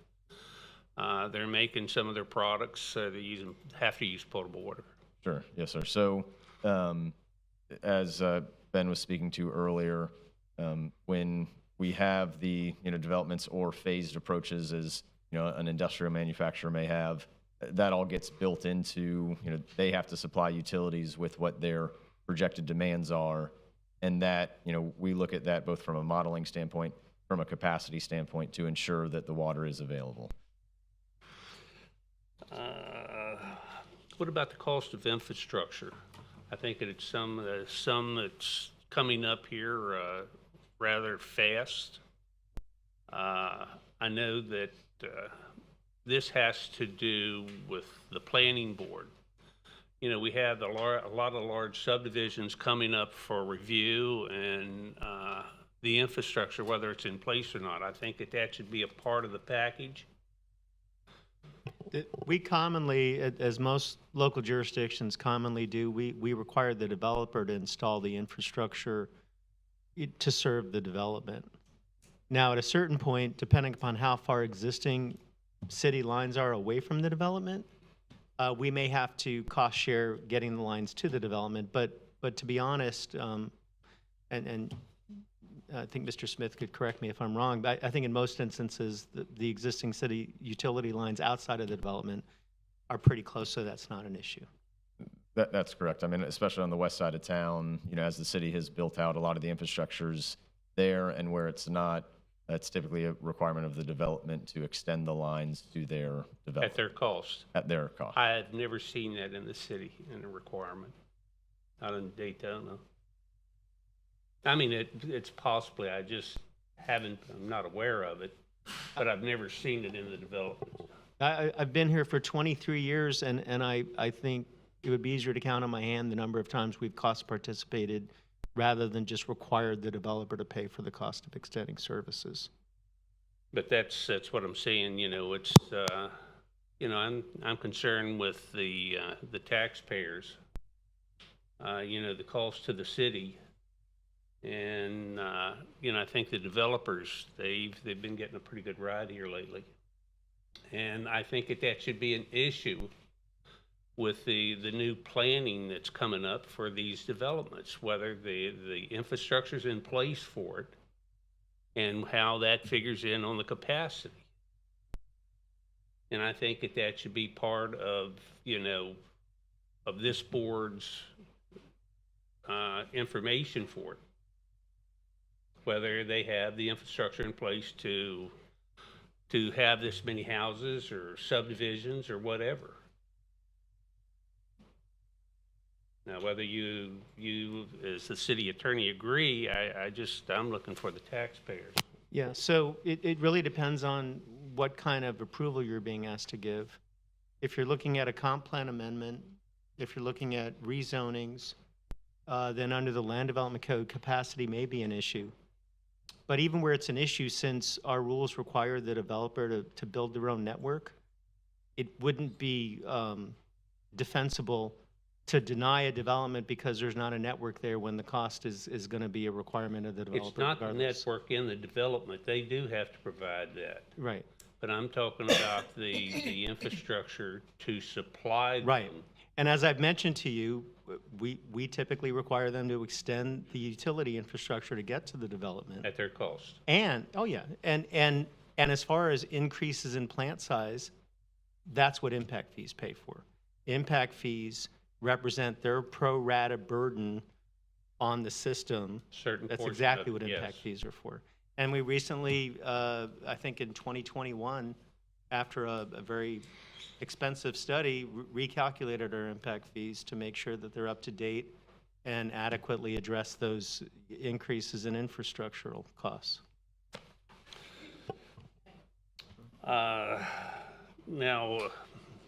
they're making some of their products, they have to use potable water.
Sure, yes, sir. So, as Ben was speaking to earlier, when we have the developments or phased approaches, as an industrial manufacturer may have, that all gets built into they have to supply utilities with what their projected demands are, and that we look at that both from a modeling standpoint, from a capacity standpoint, to ensure that the water is available.
What about the cost of infrastructure? I think it's some that's coming up here rather fast. I know that this has to do with the planning board. We have a lot of large subdivisions coming up for review, and the infrastructure, whether it's in place or not, I think that should be a part of the package.
We commonly, as most local jurisdictions commonly do, we require the developer to install the infrastructure to serve the development. Now, at a certain point, depending upon how far existing city lines are away from the development, we may have to cost share getting the lines to the development. But to be honest, and I think Mr. Smith could correct me if I'm wrong, but I think in most instances, the existing city utility lines outside of the development are pretty close, so that's not an issue.
That's correct. I mean, especially on the west side of town, as the city has built out a lot of the infrastructures there, and where it's not, that's typically a requirement of the development to extend the lines to their development.
At their cost.
At their cost.
I have never seen that in the city in a requirement, not in Daytona. I mean, it's possibly, I just I'm not aware of it, but I've never seen it in the development.
I've been here for 23 years, and I think it would be easier to count on my hand the number of times we've cost participated rather than just required the developer to pay for the cost of extending services.
But that's what I'm saying. It's I'm concerned with the taxpayers. The cost to the city, and I think the developers they've been getting a pretty good ride here lately, and I think that should be an issue with the new planning that's coming up for these developments, whether the infrastructure's in place for it and how that figures in on the capacity. And I think that should be part of, of this board's information for it, whether they have the infrastructure in place to have this many houses or subdivisions or whatever. Now, whether you as the city attorney agree, I'm looking for the taxpayers.
Yeah, so it really depends on what kind of approval you're being asked to give. If you're looking at a comp plan amendment, if you're looking at rezonings, then under the Land Development Code, capacity may be an issue. But even where it's an issue, since our rules require the developer to build their own network, it wouldn't be defensible to deny a development because there's not a network there when the cost is going to be a requirement of the developer.
It's not the
regardless.
network in the development. They do have to provide that.
Right.
But I'm talking about the infrastructure to supply them.
Right. And as I've mentioned to you, we typically require them to extend the utility infrastructure to get to the development.
At their cost.
And, oh yeah, and as far as increases in plant size, that's what impact fees pay for. Impact fees represent their pro rata burden on the system.
Certain
That's
portion
exactly
of
what
it,
impact
yes.
fees are for. And we recently, I think in 2021, after a very expensive study, recalculated our impact fees to make sure that they're up to date and adequately address those increases in infrastructural costs.
Now,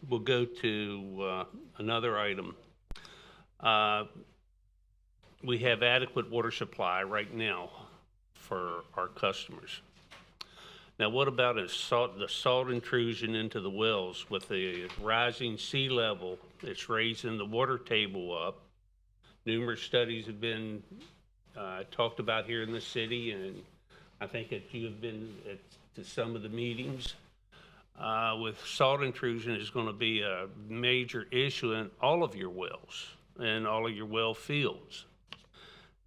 we'll go to another item. We have adequate water supply right now for our customers. Now, what about the salt intrusion into the wells with the rising sea level? It's raising the water table up. Numerous studies have been talked about here in the city, and I think that you have been to some of the meetings. With salt intrusion is going to be a major issue in all of your wells and all of your well fields.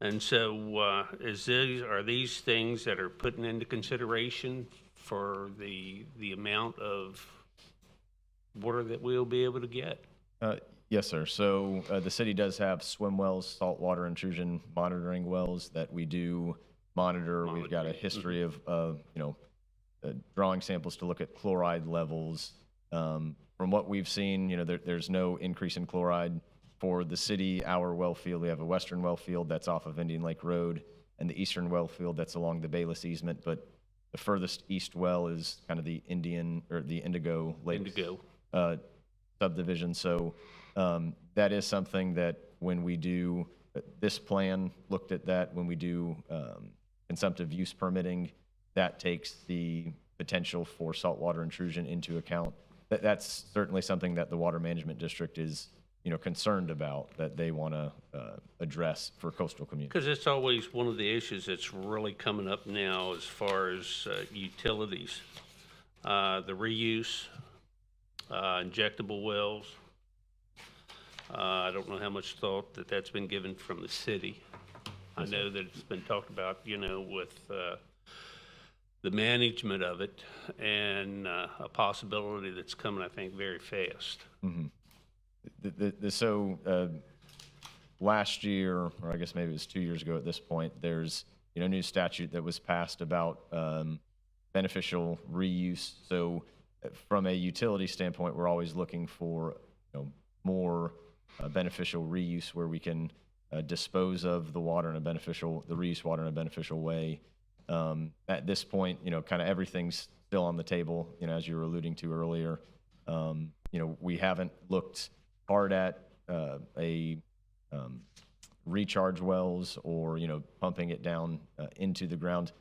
And so are these things that are putting into consideration for the amount of water that we'll be able to get?
Yes, sir. So the city does have swim wells, saltwater intrusion monitoring wells that we do monitor. We've got a history of drawing samples to look at chloride levels. From what we've seen, there's no increase in chloride for the city. Our well field, we have a western well field that's off of Indian Lake Road, and the eastern well field that's along the Bayless easement. But the furthest east well is kind of the Indigo Lake subdivision. So that is something that when we do this plan, looked at that when we do consumptive use permitting, that takes the potential for saltwater intrusion into account. That's certainly something that the Water Management District is, concerned about, that they want to address for coastal communities.
Because it's always one of the issues that's really coming up now as far as utilities. The reuse, injectable wells. I don't know how much thought that's been given from the city. I know that it's been talked about, with the management of it, and a possibility that's coming, I think, very fast.
Mm-hmm. Last year, or I guess maybe it was 2 years ago at this point, there's a new statute that was passed about beneficial reuse. So from a utility standpoint, we're always looking for more beneficial reuse where we can dispose of the reuse water in a beneficial way. At this point, kind of everything's still on the table, as you were alluding to earlier. We haven't looked hard at recharge wells or, pumping it down into the ground.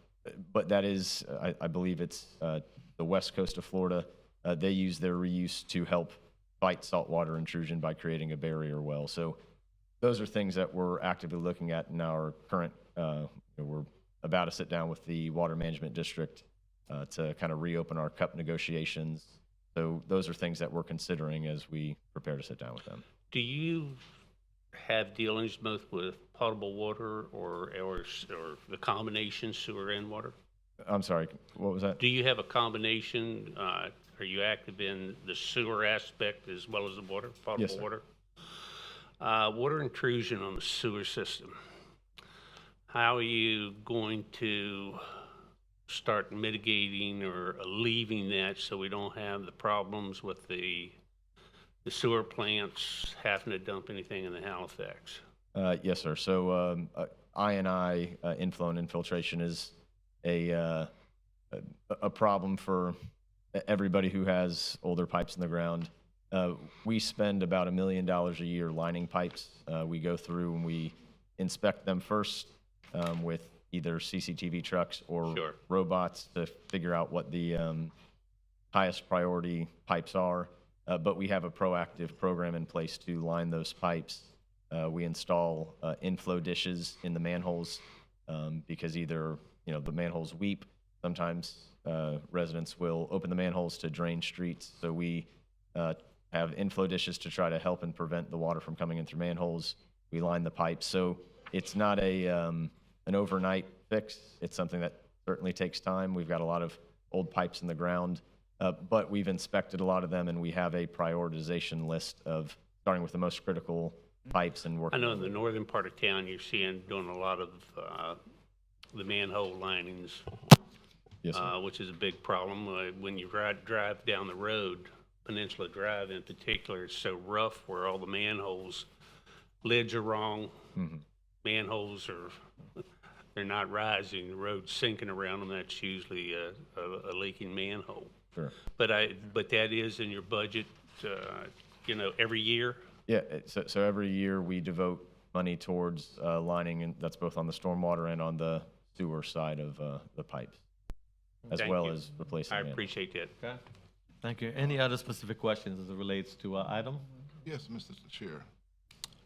But that is, I believe it's the west coast of Florida. They use their reuse to help fight saltwater intrusion by creating a barrier well. So those are things that we're actively looking at in our current, we're about to sit down with the Water Management District to kind of reopen our CUP negotiations. So those are things that we're considering as we prepare to sit down with them.
Do you have dealings both with potable water or the combination sewer and water?
I'm sorry, what was that?
Do you have a combination? Are you active in the sewer aspect as well as the water, potable
Yes, sir.
water? Water intrusion on the sewer system. How are you going to start mitigating or alleviating that so we don't have the problems with the the sewer plants having to dump anything in the Halifax?
Yes, sir. So I&I inflow and infiltration is a problem for everybody who has older pipes in the ground. We spend about $1 million a year lining pipes. We go through and we inspect them first with either CCTV trucks or
Sure.
robots to figure out what the highest priority pipes are. But we have a proactive program in place to line those pipes. We install inflow dishes in the manholes because either the manholes weep. Sometimes residents will open the manholes to drain streets. So we have inflow dishes to try to help and prevent the water from coming in through manholes. We line the pipes. So it's not an overnight fix. It's something that certainly takes time. We've got a lot of old pipes in the ground, but we've inspected a lot of them, and we have a prioritization list of starting with the most critical pipes and
I
working.
know in the northern part of town, you're seeing doing a lot of the manhole linings,
Yes, sir.
which is a big problem. When you drive down the road, Peninsula Drive in particular, it's so rough where all the manholes, lids are wrong, manholes they're not rising, the road's sinking around them. That's usually a leaking manhole.
Sure.
But that is in your budget, every year?
Yeah, so every year we devote money towards lining, and that's both on the stormwater and on the sewer side of the pipes, as
Thank
well
you.
as replacing.
I
manholes.
appreciate that.
Okay. Thank you. Any other specific questions as it relates to our item?
Yes, Mr. Chair.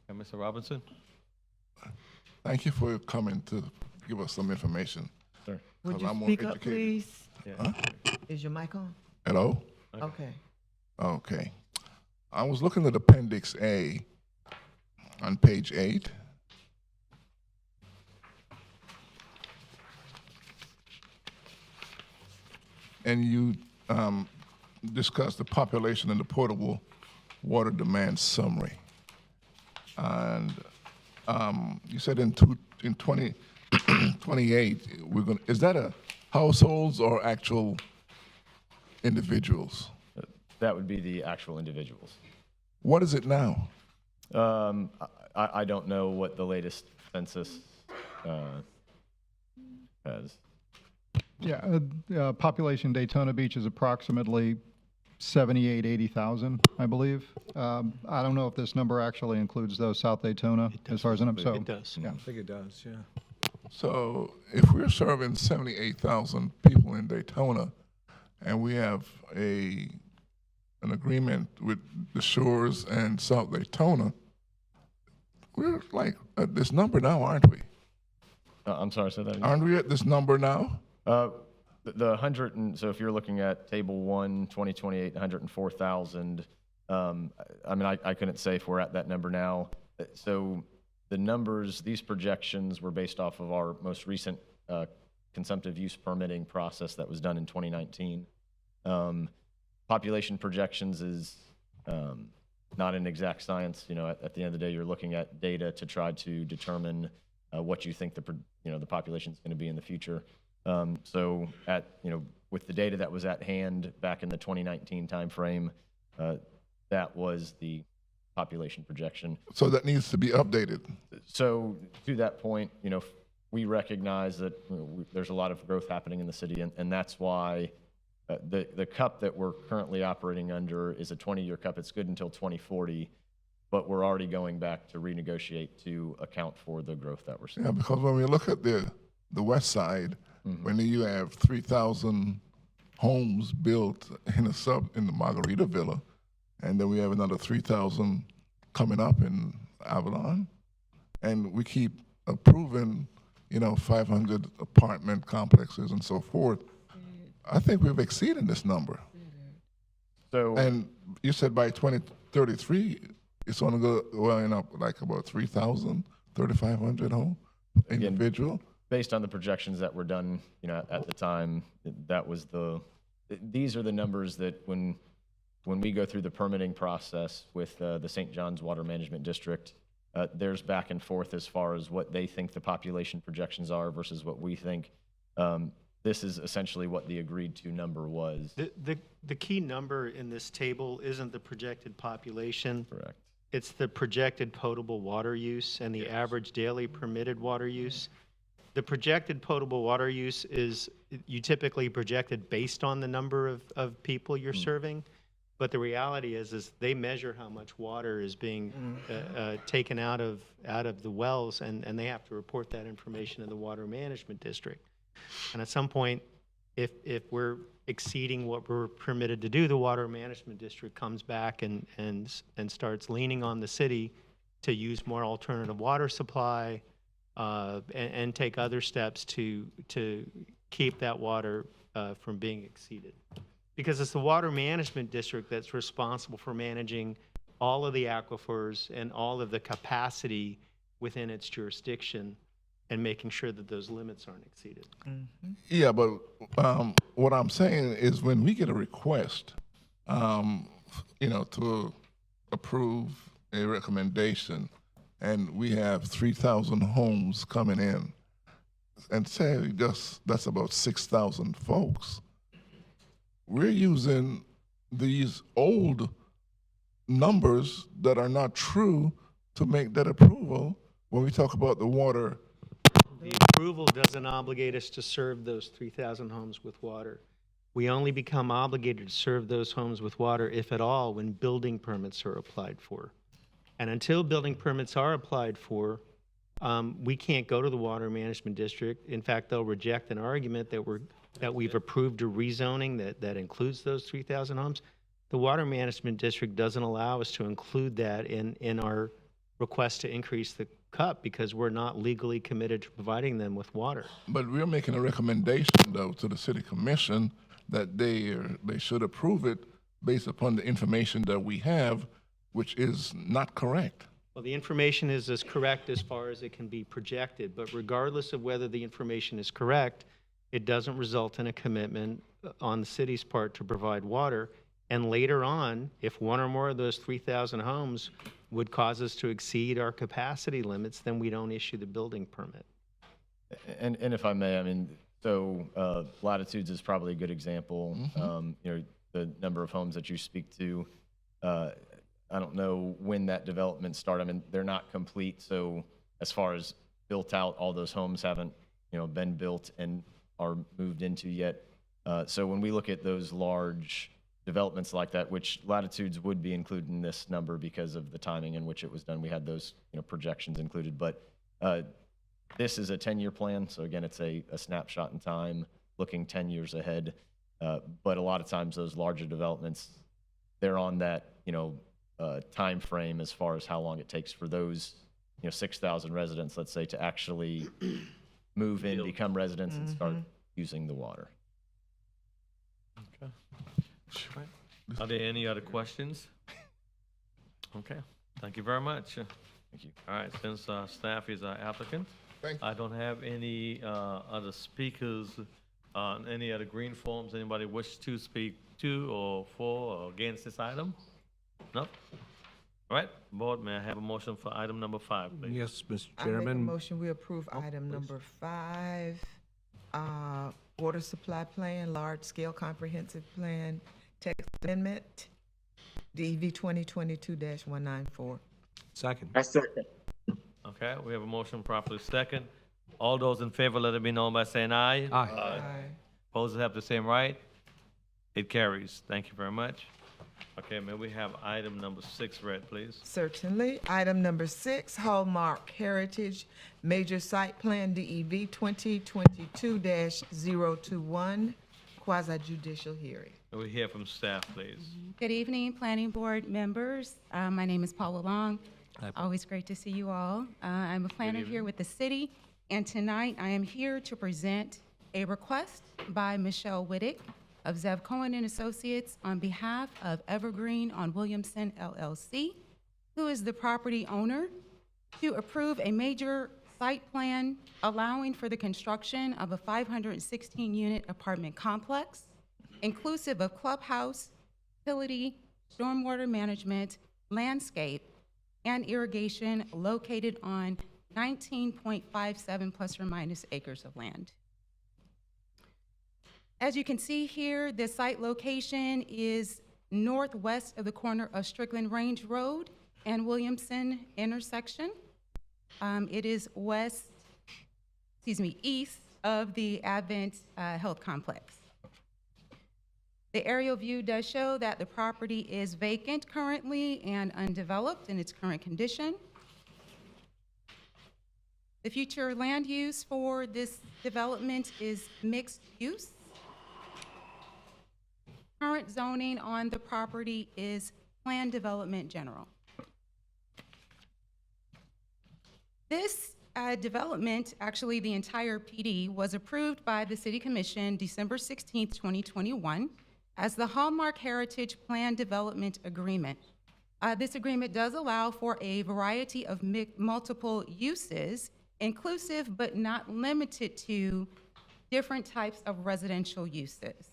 Okay, Mr. Robinson?
Thank you for coming to give us some information.
Sure.
Would
'Cause
you
I'm more
speak up,
educated.
please?
Yeah.
Is your mic on?
Hello?
Okay.
Okay. I was looking at Appendix A on page 8. And you discussed the population and the portable water demand summary. And you said in 2028, is that a households or actual individuals?
That would be the actual individuals.
What is it now?
I don't know what the latest census has.
Yeah, population Daytona Beach is approximately 80,000, I believe. I don't know if this number actually includes those South Daytona as far as I know. So,
It does.
yeah.
I think it does, yeah.
So if we're serving 78,000 people in Daytona, and we have an agreement with the Shores and South Daytona, we're like at this number now, aren't we?
I'm sorry, say that again.
Aren't we at this number now?
The 100, and so if you're looking at Table 1, 2028, 104,000, I mean, I couldn't say if we're at that number now. So the numbers, these projections were based off of our most recent consumptive use permitting process that was done in 2019. Population projections is not an exact science. At the end of the day, you're looking at data to try to determine what you think the population is going to be in the future. So with the data that was at hand back in the 2019 timeframe, that was the population projection.
So that needs to be updated.
So to that point, we recognize that there's a lot of growth happening in the city, and that's why the cup that we're currently operating under is a 20-year cup. It's good until 2040, but we're already going back to renegotiate to account for the growth that we're seeing.
Yeah, because when we look at the west side, when you have 3,000 homes built in the Margarita Villa, and then we have another 3,000 coming up in Avalon, and we keep approving, 500 apartment complexes and so forth. I think we've exceeded this number.
So,
And you said by 2033, it's only going up like about 3,000, 3,500 home individual.
based on the projections that were done, at the time, these are the numbers that when we go through the permitting process with the St. John's Water Management District, there's back and forth as far as what they think the population projections are versus what we think. this is essentially what the agreed to number was.
The key number in this table isn't the projected population.
Correct.
It's the projected potable water use and the average daily permitted water use. The projected potable water use is, you typically project it based on the number of people you're serving. But the reality is they measure how much water is being taken out of the wells, and they have to report that information to the Water Management District. And at some point, if we're exceeding what we're permitted to do, the Water Management District comes back and starts leaning on the city to use more alternative water supply and take other steps to keep that water from being exceeded. Because it's the Water Management District that's responsible for managing all of the aquifers and all of the capacity within its jurisdiction and making sure that those limits aren't exceeded.
Yeah, but what I'm saying is when we get a request, to approve a recommendation, and we have 3,000 homes coming in, and say that's about 6,000 folks, we're using these old numbers that are not true to make that approval when we talk about the water.
The approval doesn't obligate us to serve those 3,000 homes with water. We only become obligated to serve those homes with water, if at all, when building permits are applied for. And until building permits are applied for, we can't go to the Water Management District. In fact, they'll reject an argument that we've approved a rezoning that includes those 3,000 homes. The Water Management District doesn't allow us to include that in our request to increase the cup because we're not legally committed to providing them with water.
But we're making a recommendation, though, to the city commission that they should approve it based upon the information that we have, which is not correct.
Well, the information is as correct as far as it can be projected, but regardless of whether the information is correct, it doesn't result in a commitment on the city's part to provide water. And later on, if one or more of those 3,000 homes would cause us to exceed our capacity limits, then we don't issue the building permit.
And if I may, I mean, so Latitudes is probably a good example. The number of homes that you speak to, I don't know when that development started. I mean, they're not complete. So as far as built out, all those homes haven't, been built and are moved into yet. So when we look at those large developments like that, which Latitudes would be included in this number because of the timing in which it was done, we had those projections included. But this is a 10-year plan. So again, it's a snapshot in time, looking 10 years ahead. But a lot of times those larger developments, they're on that time frame as far as how long it takes for those 6,000 residents, let's say, to actually move in, become residents, and start using the water.
Okay. Are there any other questions? Okay. Thank you very much.
Thank you.
All right. Since staff is our applicant,
Thank you.
I don't have any other speakers on any other green forms. Anybody wish to speak to or for or against this item? No? All right. Board, may I have a motion for item number 5, please?
Yes, Mr.
I make a
Chairman.
motion, we approve item number 5, water supply plan, large-scale comprehensive plan, text amendment, DEV 2022-194.
Second.
I second.
Okay. We have a motion properly second. All those in favor, let it be known by saying aye.
Aye.
Aye.
Opposed have the same right. It carries. Thank you very much. Okay, may we have item number 6 read, please?
Certainly. Item number 6, Hallmark Heritage Major Site Plan, DEV 2022-021, quasi-judicial hearing.
May we hear from staff, please?
Good evening, Planning Board members. My name is Paula Long. Always great to see you all. I'm a planner here with the city, and tonight I am here to present a request by Michelle Wittick of Zev Cohen and Associates on behalf of Evergreen on Williamson LLC, who is the property owner, to approve a major site plan allowing for the construction of a 516-unit apartment complex, inclusive of clubhouse, utility, stormwater management, landscape, and irrigation located on 19.57 plus or minus acres of land. As you can see here, the site location is northwest of the corner of Strickland Range Road and Williamson intersection. It is east of the Advent Health Complex. The aerial view does show that the property is vacant currently and undeveloped in its current condition. The future land use for this development is mixed use. Current zoning on the property is planned development general. This development, actually the entire PD, was approved by the City Commission December 16th, 2021 as the Hallmark Heritage Plan Development Agreement. This agreement does allow for a variety of multiple uses, inclusive but not limited to different types of residential uses.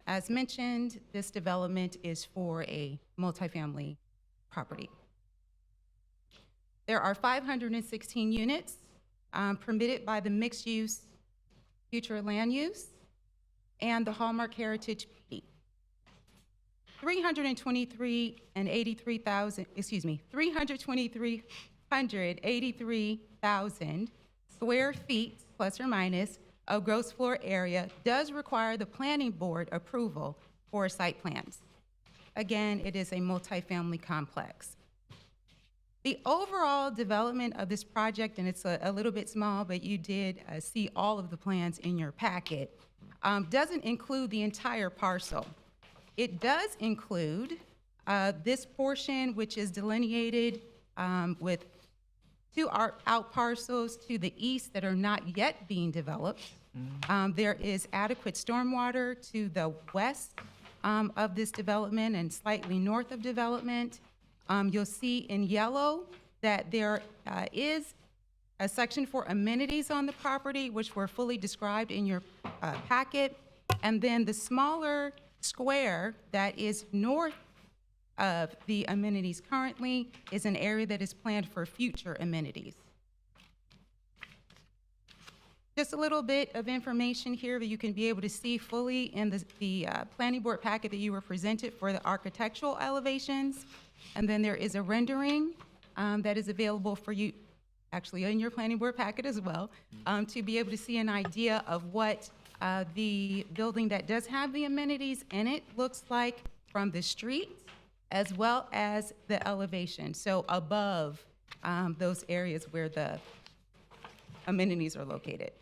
As mentioned, this development is for a multifamily property. There are 516 units permitted by the mixed-use future land use and the Hallmark Heritage PD. 323,000 square feet, plus or minus, of gross floor area does require the planning board approval for site plans. Again, it is a multifamily complex. The overall development of this project, and it's a little bit small, but you did see all of the plans in your packet, doesn't include the entire parcel. It does include this portion, which is delineated with two out parcels to the east that are not yet being developed. There is adequate stormwater to the west of this development and slightly north of development. You'll see in yellow that there is a section for amenities on the property, which were fully described in your packet. And then the smaller square that is north of the amenities currently is an area that is planned for future amenities. Just a little bit of information here that you can be able to see fully in the planning board packet that you were presented for the architectural elevations. And then there is a rendering that is available for you, actually in your planning board packet as well, to be able to see an idea of what the building that does have the amenities in it looks like from the street, as well as the elevation, so above those areas where the amenities are located.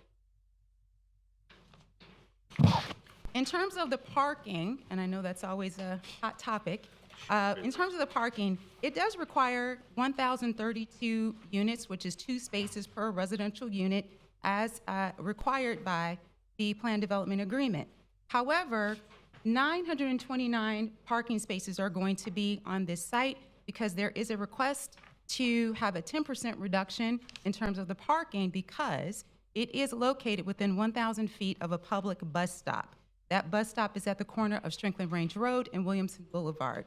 In terms of the parking, and I know that's always a hot topic, in terms of the parking, it does require 1,032 units, which is 2 spaces per residential unit, as required by the Plan Development Agreement. However, 929 parking spaces are going to be on this site because there is a request to have a 10% reduction in terms of the parking because it is located within 1,000 feet of a public bus stop. That bus stop is at the corner of Strickland Range Road and Williamson Boulevard.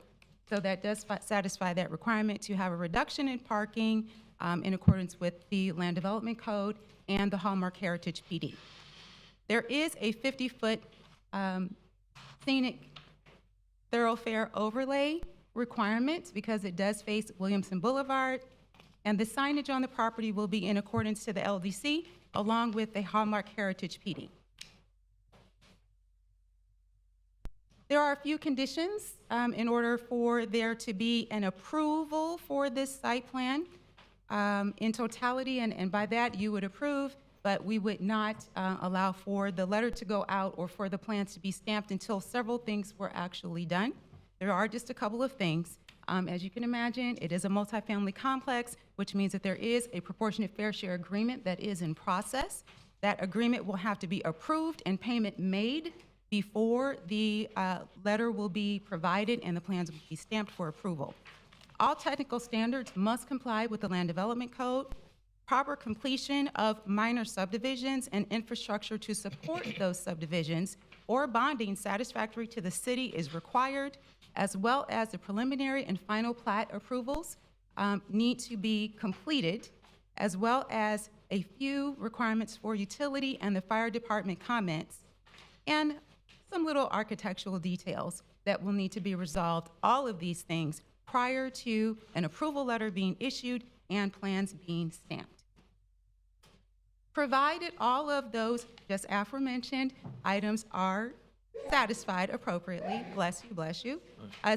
So that does satisfy that requirement to have a reduction in parking in accordance with the Land Development Code and the Hallmark Heritage PD. There is a 50-foot scenic thoroughfare overlay requirement because it does face Williamson Boulevard, and the signage on the property will be in accordance to the LDC along with the Hallmark Heritage PD. There are a few conditions in order for there to be an approval for this site plan in totality, and by that you would approve, but we would not allow for the letter to go out or for the plans to be stamped until several things were actually done. There are just a couple of things. As you can imagine, it is a multifamily complex, which means that there is a proportionate fair share agreement that is in process. That agreement will have to be approved and payment made before the letter will be provided and the plans will be stamped for approval. All technical standards must comply with the Land Development Code. Proper completion of minor subdivisions and infrastructure to support those subdivisions or bonding satisfactory to the city is required, as well as the preliminary and final plat approvals need to be completed, as well as a few requirements for utility and the fire department comments. And some little architectural details that will need to be resolved. All of these things prior to an approval letter being issued and plans being stamped. Provided all of those just aforementioned items are satisfied appropriately, bless you,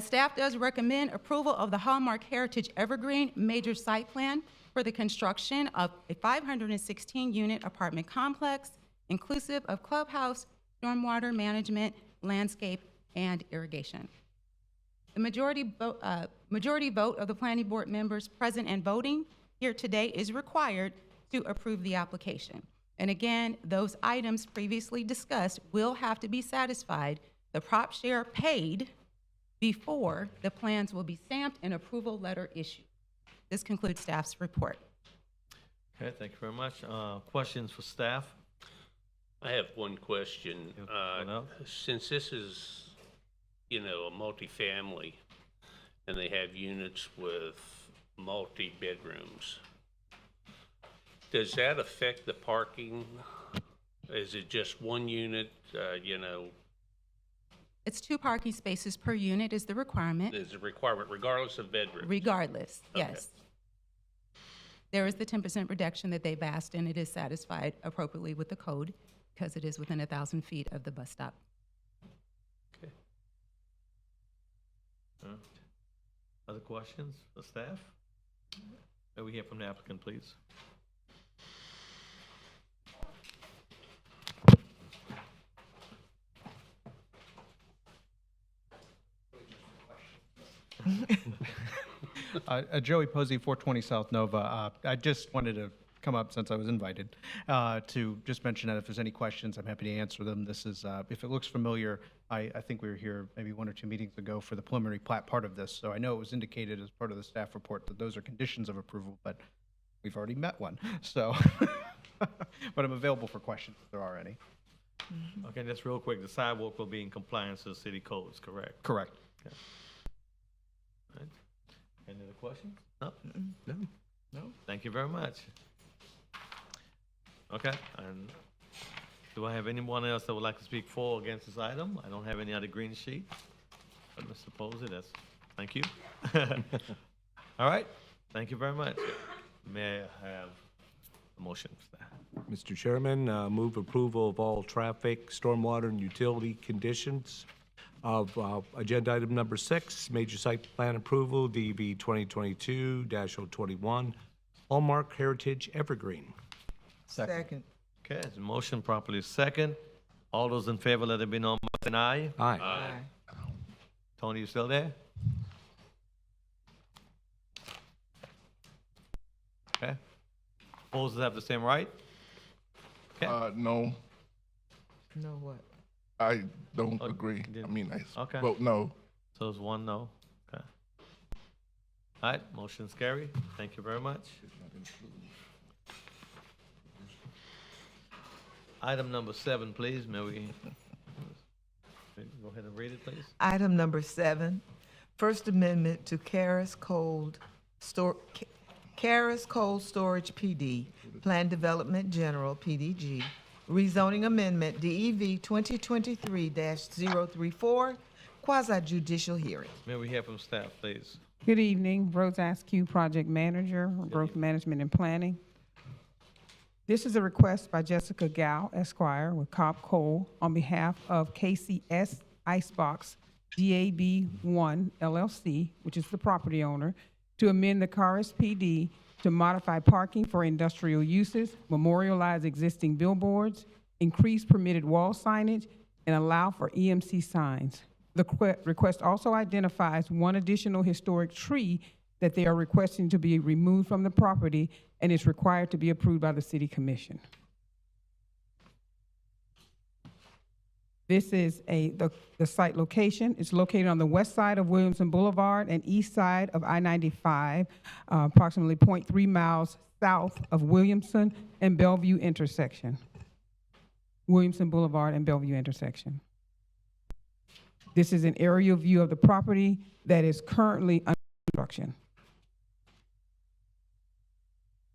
staff does recommend approval of the Hallmark Heritage Evergreen Major Site Plan for the construction of a 516-unit apartment complex, inclusive of clubhouse, stormwater management, landscape, and irrigation. The majority vote of the planning board members present and voting here today is required to approve the application. And again, those items previously discussed will have to be satisfied, the prop share paid before the plans will be stamped and approval letter issued. This concludes staff's report.
Okay, thank you very much. Questions for staff?
I have one question.
one else?
Since this is, a multifamily, and they have units with multi-bedrooms, does that affect the parking? Is it just one unit,
It's 2 parking spaces per unit is the requirement.
is a requirement regardless of bedroom?
Regardless,
Okay.
yes. There is the 10% reduction that they've asked, and it is satisfied appropriately with the code because it is within 1,000 feet of the bus stop.
Okay.
Other questions for staff? May we hear from the applicant, please?
Joey Posey, 420 South Nova. I just wanted to come up since I was invited to just mention that if there's any questions, I'm happy to answer them. This is, if it looks familiar, I think we were here maybe 1 or 2 meetings ago for the preliminary plat part of this. So I know it was indicated as part of the staff report that those are conditions of approval, but we've already met one. So, but I'm available for questions if there are any.
Okay, just real quick, the sidewalk will be in compliance with city codes, correct?
Correct.
Okay. All right. Any other questions? No?
No.
Thank you very much. Okay, and do I have anyone else that would like to speak for or against this item? I don't have any other green sheet. But Mr. Posey, thank you. All right, thank you very much. May I have a motion for that?
Mr. Chairman, move approval of all traffic, stormwater, and utility conditions of agenda item number 6, major site plan approval, DB 2022-021, Hallmark Heritage Evergreen.
Second.
Okay, it's a motion properly second. All those in favor, let it be known by saying aye.
Aye.
Tony, you still there? Okay. Opposers have the same right?
No,
No what?
I don't agree. I mean, I
Okay.
vote no.
So it's 1 no. Okay. All right, motion's carried. Thank you very much. Item number 7, please. May we go ahead and read it, please?
Item number 7, First Amendment to Caris Cold Storage PD, Plan Development General, PDG, rezoning amendment, DEV 2023-034, quasi judicial hearing.
May we hear from staff, please?
Good evening, Rose Askew, Project Manager, Growth Management and Planning. This is a request by Jessica Gow, Esquire, with Cobb Cole, on behalf of KCS Icebox GAB1 LLC, which is the property owner, to amend the CARIS PD to modify parking for industrial uses, memorialize existing billboards, increase permitted wall signage, and allow for EMC signs. The request also identifies 1 additional historic tree that they are requesting to be removed from the property and is required to be approved by the City Commission. This is the site location. It's located on the west side of Williamson Boulevard and east side of I-95, approximately 0.3 miles south of Williamson and Bellevue intersection. Williamson Boulevard and Bellevue intersection. This is an aerial view of the property that is currently under construction.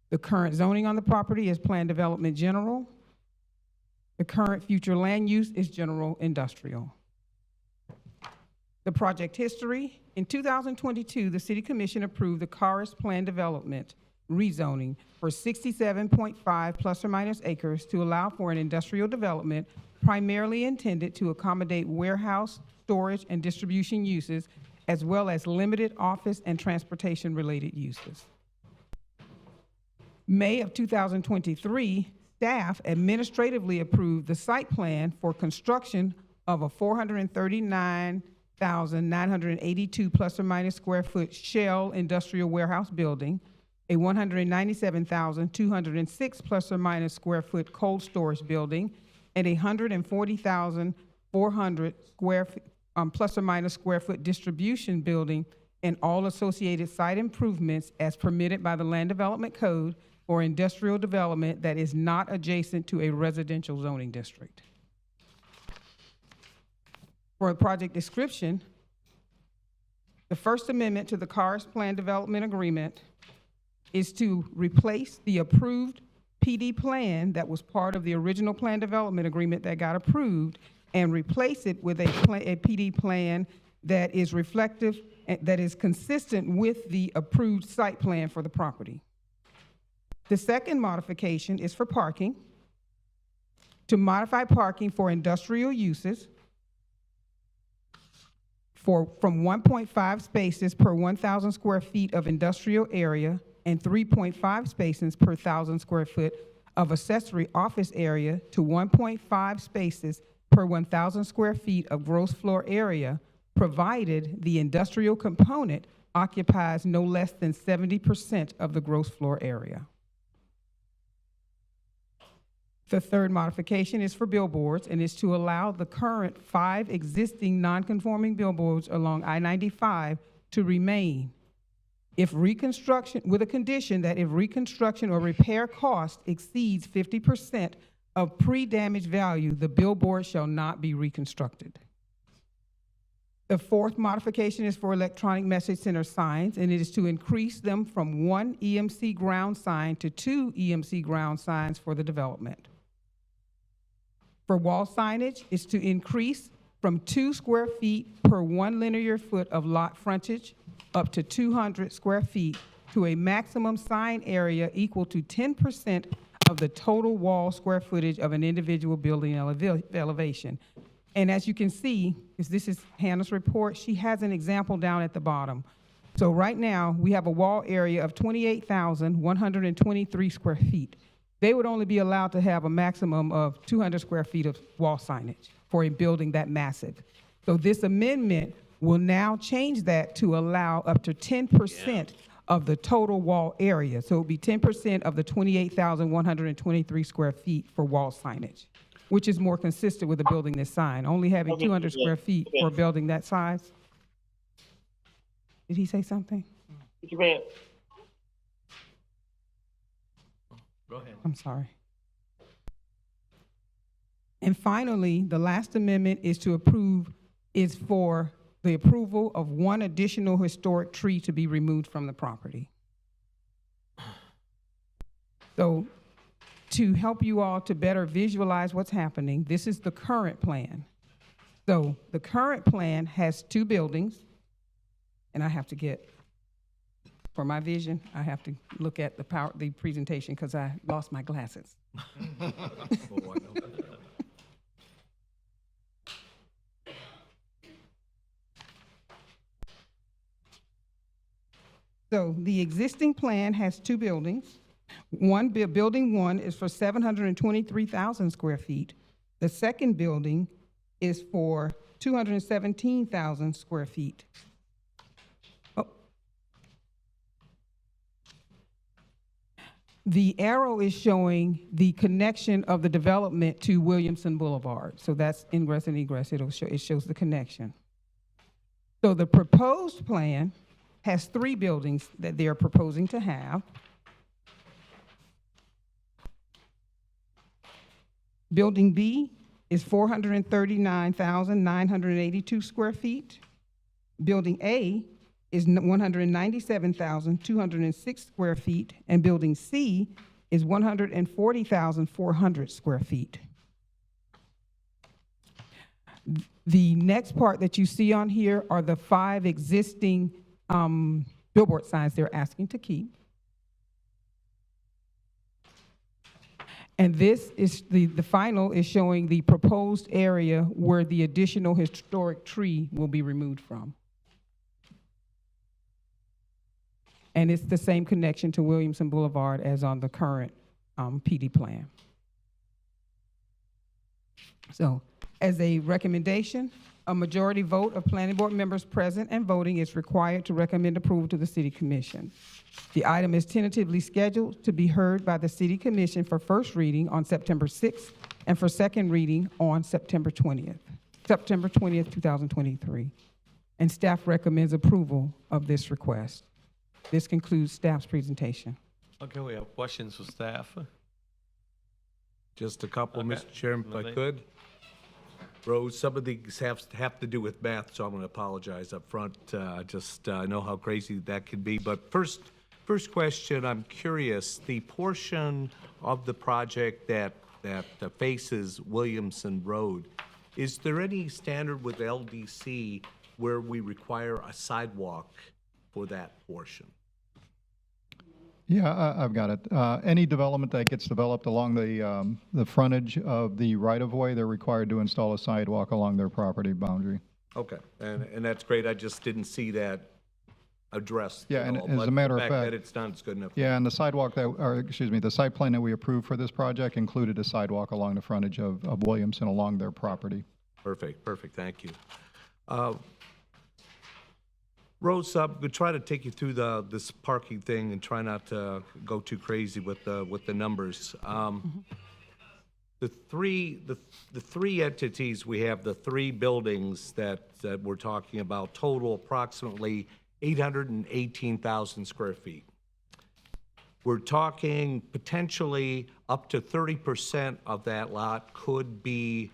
The current zoning on the property is Plan Development General. The current future land use is general industrial. The project history: in 2022, the City Commission approved the Karis Plan Development rezoning for 67.5 plus or minus acres to allow for an industrial development primarily intended to accommodate warehouse, storage, and distribution uses, as well as limited office and transportation-related uses. May of 2023, staff administratively approved the site plan for construction of a 439,982 plus or minus square foot shell industrial warehouse building, a 197,206 plus or minus square foot cold storage building, and a 140,400 plus or minus square foot distribution building, and all associated site improvements as permitted by the Land Development Code or industrial development that is not adjacent to a residential zoning district. For a project description, the First Amendment to the Karis Plan Development Agreement is to replace the approved PD plan that was part of the original plan development agreement that got approved, and replace it with a PD plan that is reflective, that is consistent with the approved site plan for the property. The second modification is for parking, to modify parking for industrial uses from 1.5 spaces per 1,000 square feet of industrial area and 3.5 spaces per 1,000 square foot of accessory office area to 1.5 spaces per 1,000 square feet of gross floor area, provided the industrial component occupies no less than 70% of the gross floor area. The third modification is for billboards, and is to allow the current 5 existing non-conforming billboards along I-95 to remain if reconstruction, with a condition that if reconstruction or repair cost exceeds 50% of pre-damage value, the billboard shall not be reconstructed. The fourth modification is for electronic message center signs, and it is to increase them from 1 EMC ground sign to 2 EMC ground signs for the development. For wall signage, is to increase from 2 square feet per 1 linear foot of lot frontage up to 200 square feet to a maximum sign area equal to 10% of the total wall square footage of an individual building elevation. And as you can see, because this is Hannah's report, she has an example down at the bottom. So right now, we have a wall area of 28,123 square feet. They would only be allowed to have a maximum of 200 square feet of wall signage for a building that massive. So this amendment will now change that to allow up to 10% of the total wall area. So it will be 10% of the 28,123 square feet for wall signage, which is more consistent with a building this size. Only having 200 square feet for a building that size. Did he say something?
Go ahead.
I'm sorry. And finally, the last amendment is for the approval of 1 additional historic tree to be removed from the property. So to help you all to better visualize what's happening, this is the current plan. So the current plan has 2 buildings, and I have to get, for my vision, I have to look at the presentation because I lost my glasses. So the existing plan has 2 buildings. Building 1 is for 723,000 square feet. The second building is for 217,000 square feet. Oh. The arrow is showing the connection of the development to Williamson Boulevard. So that's ingress and egress. It shows the connection. So the proposed plan has 3 buildings that they are proposing to have. Building B is 439,982 square feet. Building A is 197,206 square feet, and Building C is 140,400 square feet. The next part that you see on here are the 5 existing billboard signs they're asking to keep. And this is, the final is showing the proposed area where the additional historic tree will be removed from. And it's the same connection to Williamson Boulevard as on the current PD plan. So, as a recommendation, a majority vote of planning board members present and voting is required to recommend approval to the City Commission. The item is tentatively scheduled to be heard by the City Commission for first reading on September 6th and for second reading on September 20th, 2023. And staff recommends approval of this request. This concludes staff's presentation.
Okay, we have questions for staff.
Just a couple,
Okay.
Mr. Chairman, if I could. Rose, some of these have to do with math, so I'm going to apologize up front. I know how crazy that can be. But first question, I'm curious, the portion of the project that faces Williamson Road, is there any standard with LDC where we require a sidewalk for that portion?
Yeah, I've got it. Any development that gets developed along the frontage of the right-of-way, they're required to install a sidewalk along their property boundary.
Okay, and that's great. I just didn't see that addressed.
Yeah,
at
and
all,
as
but
a matter
the
of
fact
fact-
that it's done, it's good enough.
Yeah, and the sidewalk that, or excuse me, the site plan that we approved for this project included a sidewalk along the frontage of Williamson along their property.
Perfect, thank you. Rose, I'm going to try to take you through this parking thing and try not to go too crazy with the numbers. The three entities we have, the 3 buildings that we're talking about, total approximately 818,000 square feet. We're talking potentially up to 30% of that lot could be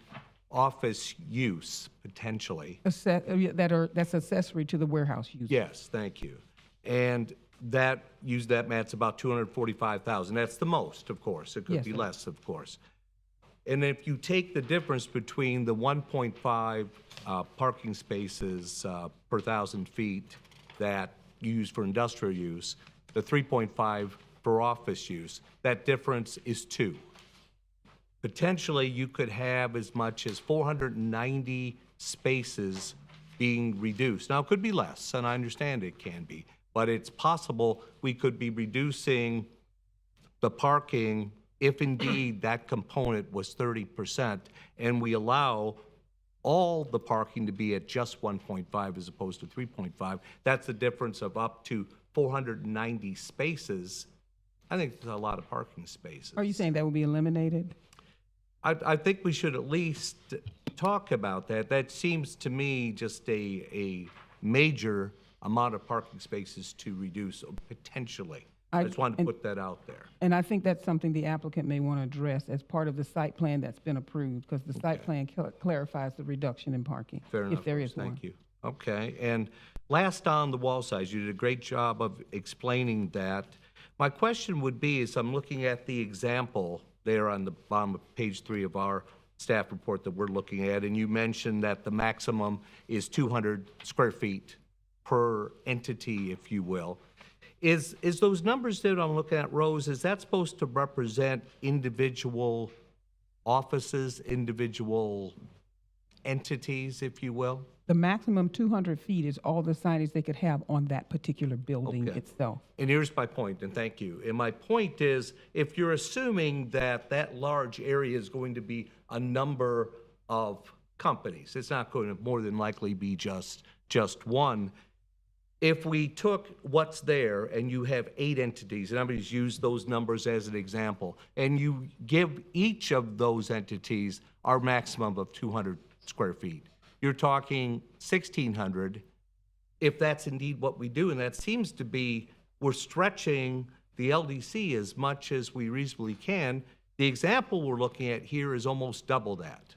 office use, potentially.
That's accessory to the warehouse use.
Yes, thank you. And that, use that, Matt's about 245,000. That's the most, of course. It could
Yes,
be
sir.
less, of course. And if you take the difference between the 1.5 parking spaces per 1,000 feet that you use for industrial use, the 3.5 for office use, that difference is 2. Potentially, you could have as much as 490 spaces being reduced. Now, it could be less, and I understand it can be, but it's possible we could be reducing the parking if indeed that component was 30%, and we allow all the parking to be at just 1.5 as opposed to 3.5. That's a difference of up to 490 spaces. I think there's a lot of parking spaces.
Are you saying that will be eliminated?
I think we should at least talk about that. That seems to me just a major amount of parking spaces to reduce, potentially. I just wanted to put that out there.
And I think that's something the applicant may want to address as part of the site plan that's been approved, because the site plan clarifies the reduction in parking.
Fair enough.
If there is one.
Thank you. Okay, and last on the wall size, you did a great job of explaining that. My question would be, as I'm looking at the example there on the bottom of page 3 of our staff report that we're looking at, and you mentioned that the maximum is 200 square feet per entity, if you will. Is those numbers that I'm looking at, Rose, is that supposed to represent individual offices, individual entities, if you will?
The maximum 200 feet is all the signage they could have on that particular building
Okay.
itself.
And here's my point, and thank you. And my point is, if you're assuming that that large area is going to be a number of companies, it's not going to more than likely be just one. If we took what's there and you have 8 entities, and I'm going to use those numbers as an example, and you give each of those entities our maximum of 200 square feet, you're talking 1,600, if that's indeed what we do, and that seems to be, we're stretching the LDC as much as we reasonably can. The example we're looking at here is almost double that.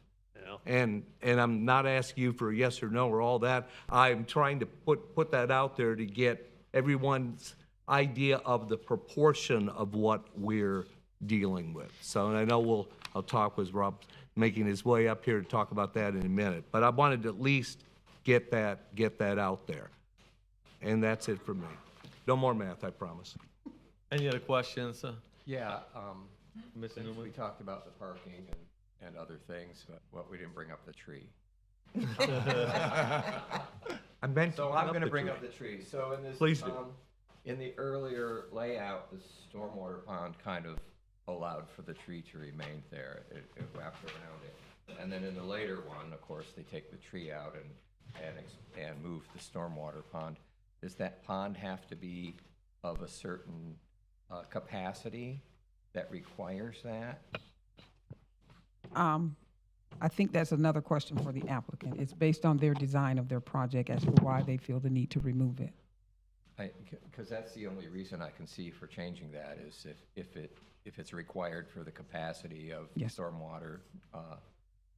And I'm not asking you for a yes or no or all that. I'm trying to put that out there to get everyone's idea of the proportion of what we're dealing with. So, and I know I'll talk with Rob making his way up here to talk about that in a minute. But I wanted to at least get that out there. And that's it for me. No more math, I promise.
Any other questions?
Yeah,
Mr.
since
Newman?
we talked about the parking and other things, but we didn't bring up the tree.
I meant to
So
bring
I'm
up
going to
the
bring
tree.
up the tree. So in this,
Please do.
in the earlier layout, the stormwater pond kind of allowed for the tree to remain there. It wrapped around it. And then in the later one, of course, they take the tree out and move the stormwater pond. Does that pond have to be of a certain capacity that requires that?
I think that's another question for the applicant. It's based on their design of their project as to why they feel the need to remove it.
Because that's the only reason I can see for changing that is if it's required for the capacity of
Yes.
stormwater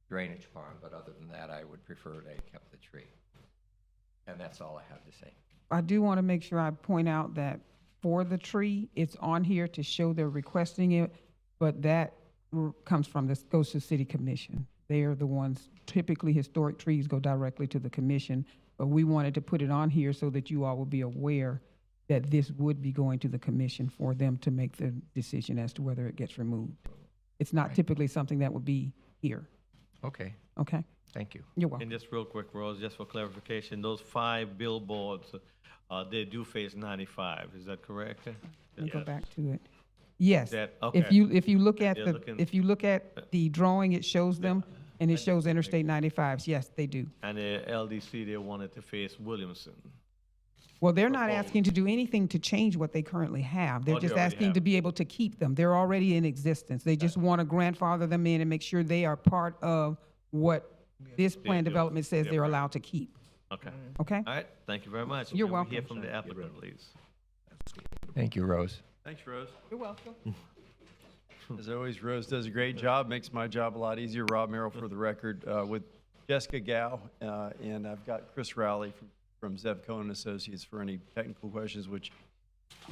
drainage pond. But other than that, I would prefer they kept the tree. And that's all I have to say.
I do want to make sure I point out that for the tree, it's on here to show they're requesting it, but that comes from this, goes to city commission. They are the ones, typically historic trees go directly to the commission, but we wanted to put it on here so that you all would be aware that this would be going to the commission for them to make the decision as to whether it gets removed. It's not typically something that would be here,
Okay,
okay?
thank you.
You're welcome.
And just real quick, Rose, just for clarification, those 5 billboards, they do face 95, is that correct?
Let me go
Yes.
back to it. Yes.
That-
If
okay.
you look at
They're
the,
looking-
if you look at the drawing, it shows them, and it shows Interstate 95s. Yes, they do.
And the LDC, they wanted to face Williamson.
Well, they're not asking to do anything to change what they currently have. They're
Oh, they
just
already
asking
have
to
it.
be able to keep them. They're already in existence. They just want to grandfather them in and make sure they are part of what this plan
do.
development says
Yeah,
they're
right.
allowed to keep.
Okay.
Okay?
All right, thank you very much.
You're
Can we hear
welcome.
from the applicant, please?
Thank you, Rose.
Thanks, Rose.
You're welcome.
As always, Rose does a great job, makes my job a lot easier. Rob Merrill for the record, with Jessica Gao, and I've got Chris Rowley from Zev Cohen Associates for any technical questions, which,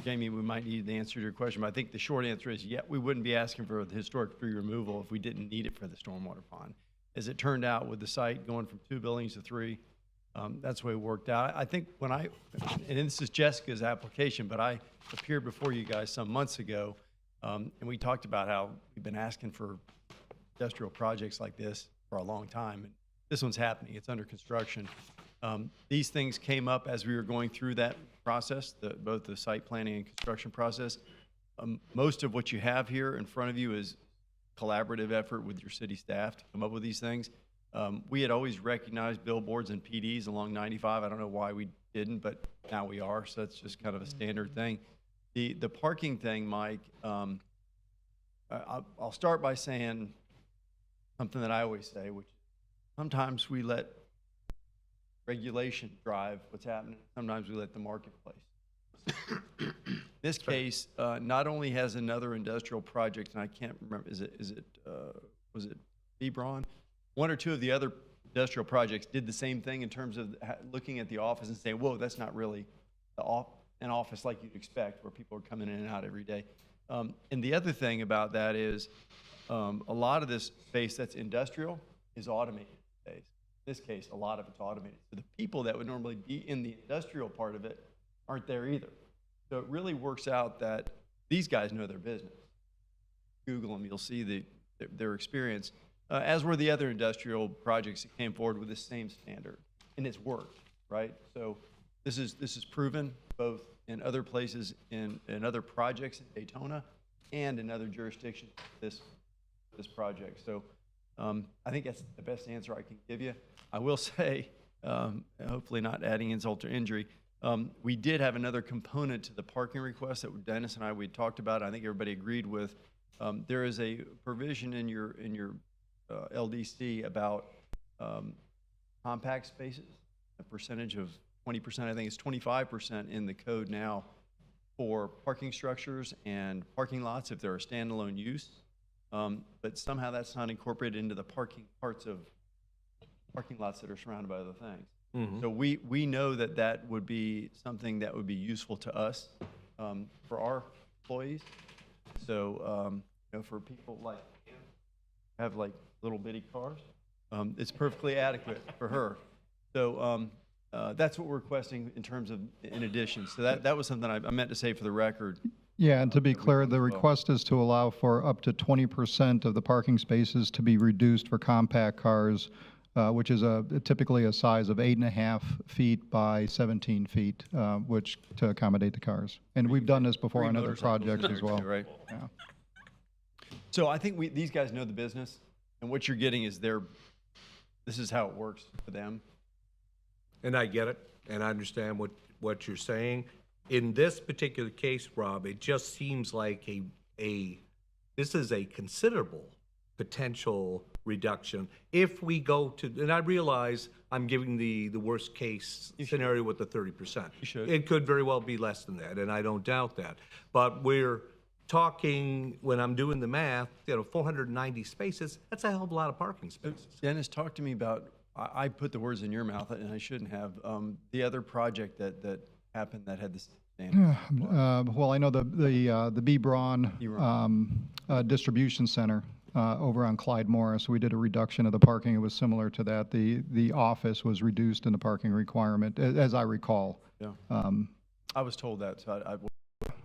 Jamie, we might need the answer to your question, but I think the short answer is, yeah, we wouldn't be asking for the historic tree removal if we didn't need it for the stormwater pond. As it turned out, with the site going from 2 buildings to 3, that's the way it worked out. I think when and this is Jessica's application, but I appeared before you guys some months ago, and we talked about how we've been asking for industrial projects like this for a long time. And this one's happening. It's under construction. These things came up as we were going through that process, both the site planning and construction process. Most of what you have here in front of you is collaborative effort with your city staff to come up with these things. We had always recognized billboards and PDs along 95. I don't know why we didn't, but now we are, so that's just kind of a standard thing. The parking thing, Mike, I'll start by saying something that I always say, which sometimes we let regulation drive what's happening. Sometimes we let the marketplace. In this case, not only has another industrial project, and I can't remember, was it Hebron? One or two of the other industrial projects did the same thing in terms of looking at the office and saying, whoa, that's not really an office like you'd expect where people are coming in and out every day. And the other thing about that is a lot of this space that's industrial is automated these days. In this case, a lot of it's automated. So the people that would normally be in the industrial part of it aren't there either. So it really works out that these guys know their business. Google them, you'll see their experience, as were the other industrial projects that came forward with the same standard. And it's worked, right? So this is proven both in other places, in other projects in Daytona and in other jurisdictions, this project. So I think that's the best answer I can give you. I will say, hopefully not adding insult to injury, we did have another component to the parking request that Dennis and we talked about. I think everybody agreed with. There is a provision in your LDC about compact spaces, a percentage of 20%. I think it's 25% in the code now for parking structures and parking lots if they're a standalone use. But somehow that's not incorporated into the parking parts of parking lots that are surrounded by other things.
Mm-hmm.
So we know that would be something that would be useful to us for our employees. So for people like have like little bitty cars. It's perfectly adequate for her. So that's what we're requesting in terms of in addition. So that was something I meant to say for the record.
Yeah, and to be clear, the request is to allow for up to 20% of the parking spaces to be reduced for compact cars, which is typically a size of 8.5 feet by 17 feet, which to accommodate the cars. And we've done this before on other projects as well.
Right.
Yeah.
So I think these guys know the business, and what you're getting is this is how it works for them.
And I get it, and I understand what you're saying. In this particular case, Rob, it just seems like this is a considerable potential reduction if we go to, and I realize I'm giving the worst case scenario with the 30%.
You should.
It could very well be less than that, and I don't doubt that. But we're talking, when I'm doing the math, 490 spaces, that's a hell of a lot of parking spaces.
Dennis, talk to me about, I put the words in your mouth, and I shouldn't have, the other project that happened that had this standard.
Well, I know the B. Braun distribution center over on Clyde Morris, we did a reduction of the parking. It was similar to that. The office was reduced in the parking requirement, as I recall.
Yeah. I was told that, so I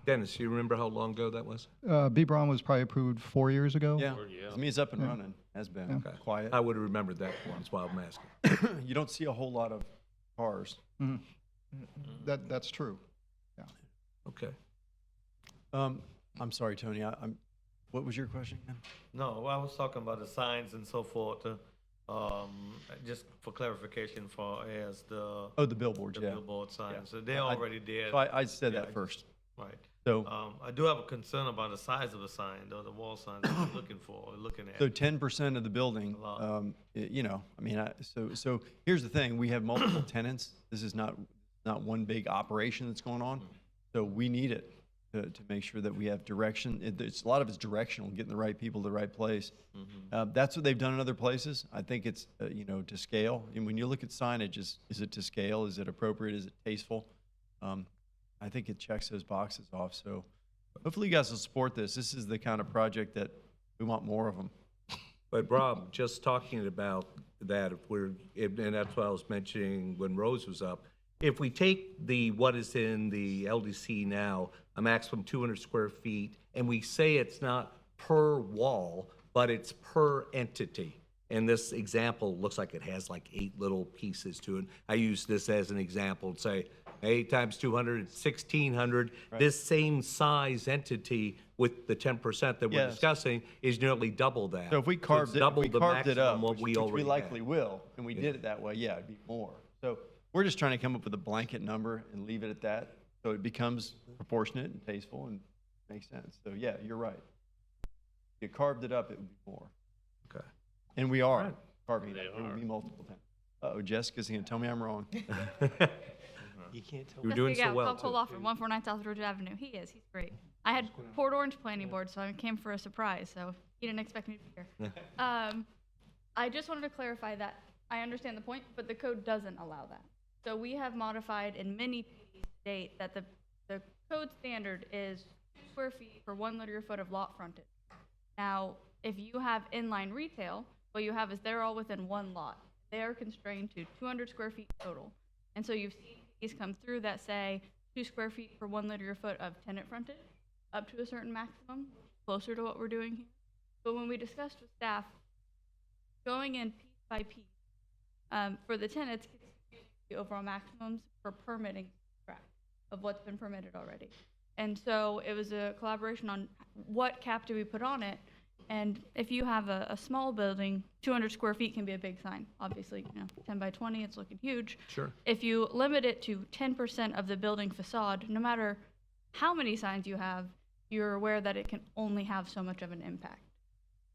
Dennis, you remember how long ago that was?
B. Braun was probably approved 4 years ago.
Yeah, I mean, it's up and running, has been quiet.
I would have remembered that once while I'm asking.
You don't see a whole lot of cars.
Mhm. That's true. Yeah.
Okay.
I'm sorry, Tony, what was your question again?
No, I was talking about the signs and so forth. Just for clarification, as the
Oh, the billboards,
the
yeah.
billboard signs.
Yeah.
So they're already there.
So I said that first.
Right.
So,
I do have a concern about the size of the sign, or the wall signs that you're looking at.
so 10% of the building, you know, I mean, so here's the thing, we have multiple tenants. This is not one big operation that's going on. So we need it to make sure that we have direction. A lot of it's directional, getting the right people to the right place. That's what they've done in other places. I think it's, you know, to scale. And when you look at signage, is it to scale? Is it appropriate? Is it tasteful? I think it checks those boxes off. So hopefully you guys will support this. This is the kind of project that we want more of them.
But Rob, just talking about that, and that's what I was mentioning when Rose was up, if we take what is in the LDC now, a maximum 200 square feet, and we say it's not per wall, but it's per entity. And this example looks like it has like 8 little pieces to it. I use this as an example to say 8 times 200, 1,600.
Right.
This same size entity with the 10% that we're
Yes.
discussing is nearly double that.
So if we
it's
carved it,
double
we
the
carved it
maximum
up,
what
which
we
we
already
likely
have.
will, and we did it that way, yeah, it'd be more. So we're just trying to come up with a blanket number and leave it at that, so it becomes proportionate and tasteful and makes sense. So yeah, you're right. If you carved it up, it would be more.
Okay.
And we are
Right.
carving it up. There will be multiple times. Uh-oh, Jessica's gonna tell me I'm wrong.
You can't tell.
You're doing so well,
Paul Lawford, 149 South Georgia Avenue. He's great. I had Port Orange Planning Board, so I came for a surprise, so he didn't expect me to be here. I just wanted to clarify that I understand the point, but the code doesn't allow that. So we have modified in many state that the code standard is 2 square feet for 1 linear foot of lot frontage. Now, if you have inline retail, what you have is they're all within one lot. They are constrained to 200 square feet total. And so you've seen these come through that say 2 square feet per 1 linear foot of tenant frontage, up to a certain maximum, closer to what we're doing here. But when we discussed with staff, going in piece by piece, for the tenants, the overall maximums for permitting track of what's been permitted already. And so it was a collaboration on what cap do we put on it. And if you have a small building, 200 square feet can be a big sign. Obviously, 10 by 20, it's looking huge.
Sure.
If you limit it to 10% of the building facade, no matter how many signs you have, you're aware that it can only have so much of an impact.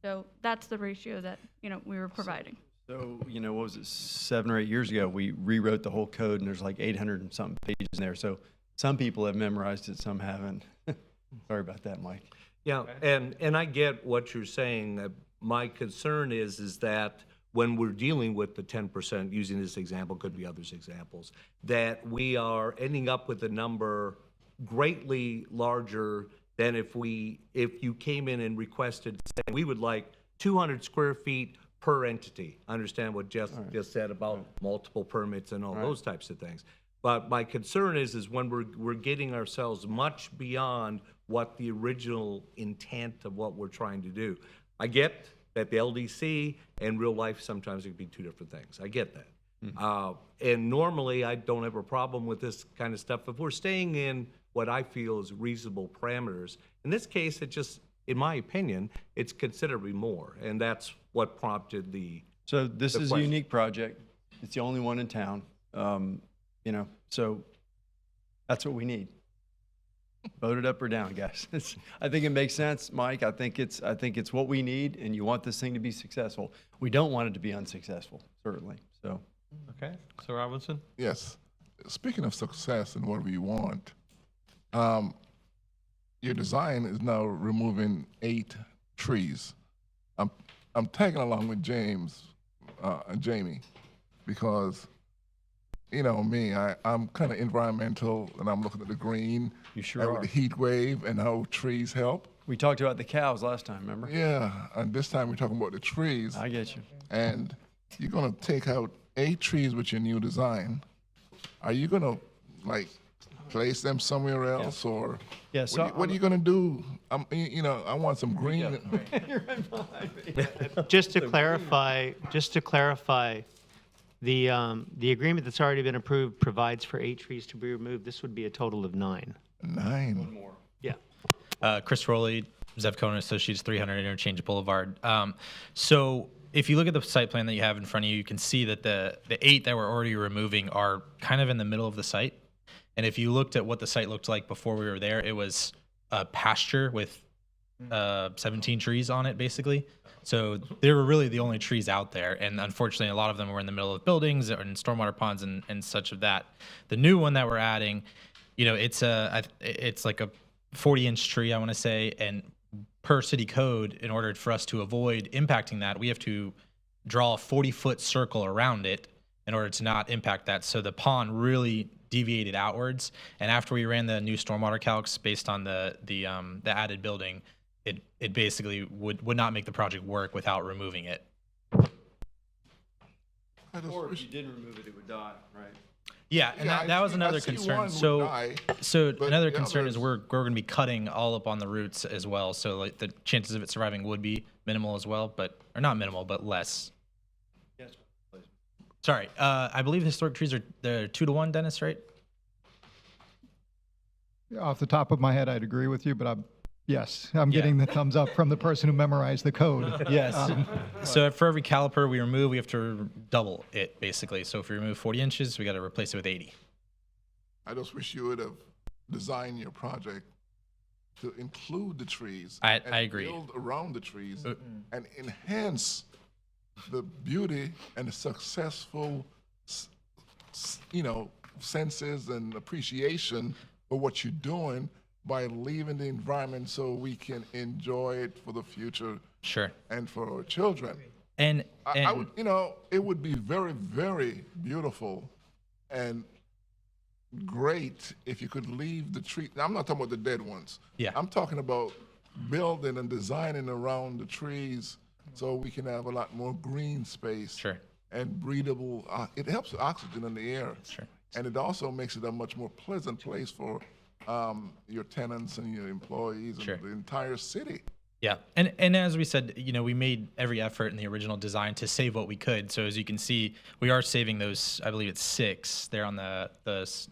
So that's the ratio that, we were providing.
So, what was it, 7 or 8 years ago, we rewrote the whole code, and there's like 800 and something pages in there. So some people have memorized it, some haven't. Sorry about that, Mike.
Yeah, and I get what you're saying. My concern is that when we're dealing with the 10%, using this example, could be others examples, that we are ending up with a number greatly larger than if you came in and requested, say, we would like 200 square feet per entity. I understand what Jess just said about multiple permits and all those types of things. But my concern is when we're getting ourselves much beyond what the original intent of what we're trying to do. I get that the LDC and real life sometimes it can be two different things. I get that. And normally I don't have a problem with this kind of stuff if we're staying in what I feel is reasonable parameters. In this case, it just, in my opinion, it's considerably more, and that's what prompted the.
So this
the
is a
question.
unique project. It's the only one in town. So that's what we need. Vote it up or down, guys. I think it makes sense, Mike. I think it's what we need, and you want this thing to be successful. We don't want it to be unsuccessful, certainly. So.
Okay, Sir Robinson?
Yes. Speaking of success and what we want, your design is now removing 8 trees. I'm tagging along with James and Jamie because, you know me, I'm kind of environmental, and I'm looking at the green.
You sure
and
are.
with the heat wave and how trees help.
We talked about the cows last time, remember?
Yeah, and this time we're talking about the trees.
I get you.
And you're gonna take out 8 trees with your new design. Are you gonna like place them somewhere else, or
Yeah, so
what are you gonna do? I want some green.
Just to clarify, the agreement that's already been approved provides for 8 trees to be removed. This would be a total of 9.
9.
Yeah.
Chris Rowley, Zevcona Associates, 300 Interchange Boulevard. So if you look at the site plan that you have in front of you, you can see that the 8 that we're already removing are kind of in the middle of the site. And if you looked at what the site looked like before we were there, it was a pasture with 17 trees on it, basically. So they were really the only trees out there. And unfortunately, a lot of them were in the middle of buildings or in stormwater ponds and such of that. The new one that we're adding, it's like a 40-inch tree, I want to say. And per city code, in order for us to avoid impacting that, we have to draw a 40-foot circle around it in order to not impact that. So the pond really deviated outwards. And after we ran the new stormwater calcs based on the added building, it basically would not make the project work without removing it.
Or if you didn't remove it, it would die, right?
Yeah, and that was another concern. So another concern is we're going to be cutting all up on the roots as well. So like the chances of it surviving would be minimal as well, or not minimal, but less.
Yes.
Sorry, I believe historic trees they're 2 to 1, Dennis, right?
Off the top of my head, I'd agree with you, but I'm getting the thumbs up from the person who memorized the code.
Yes. So for every caliper we remove, we have to double it, basically. So if we remove 40 inches, we got to replace it with 80.
I just wish you would have designed your project to include the trees.
I agree.
Build around the trees and enhance the beauty and the successful, senses and appreciation for what you're doing by leaving the environment so we can enjoy it for the future.
Sure.
And for our children.
And
I would, it would be very, very beautiful and great if you could leave the tree. Now, I'm not talking about the dead ones.
Yeah.
I'm talking about building and designing around the trees so we can have a lot more green space.
Sure.
And breathable. It helps with oxygen in the air.
Sure.
And it also makes it a much more pleasant place for your tenants and your employees and the entire city.
Yeah, and as we said, we made every effort in the original design to save what we could. So as you can see, we are saving those, I believe it's 6 there on the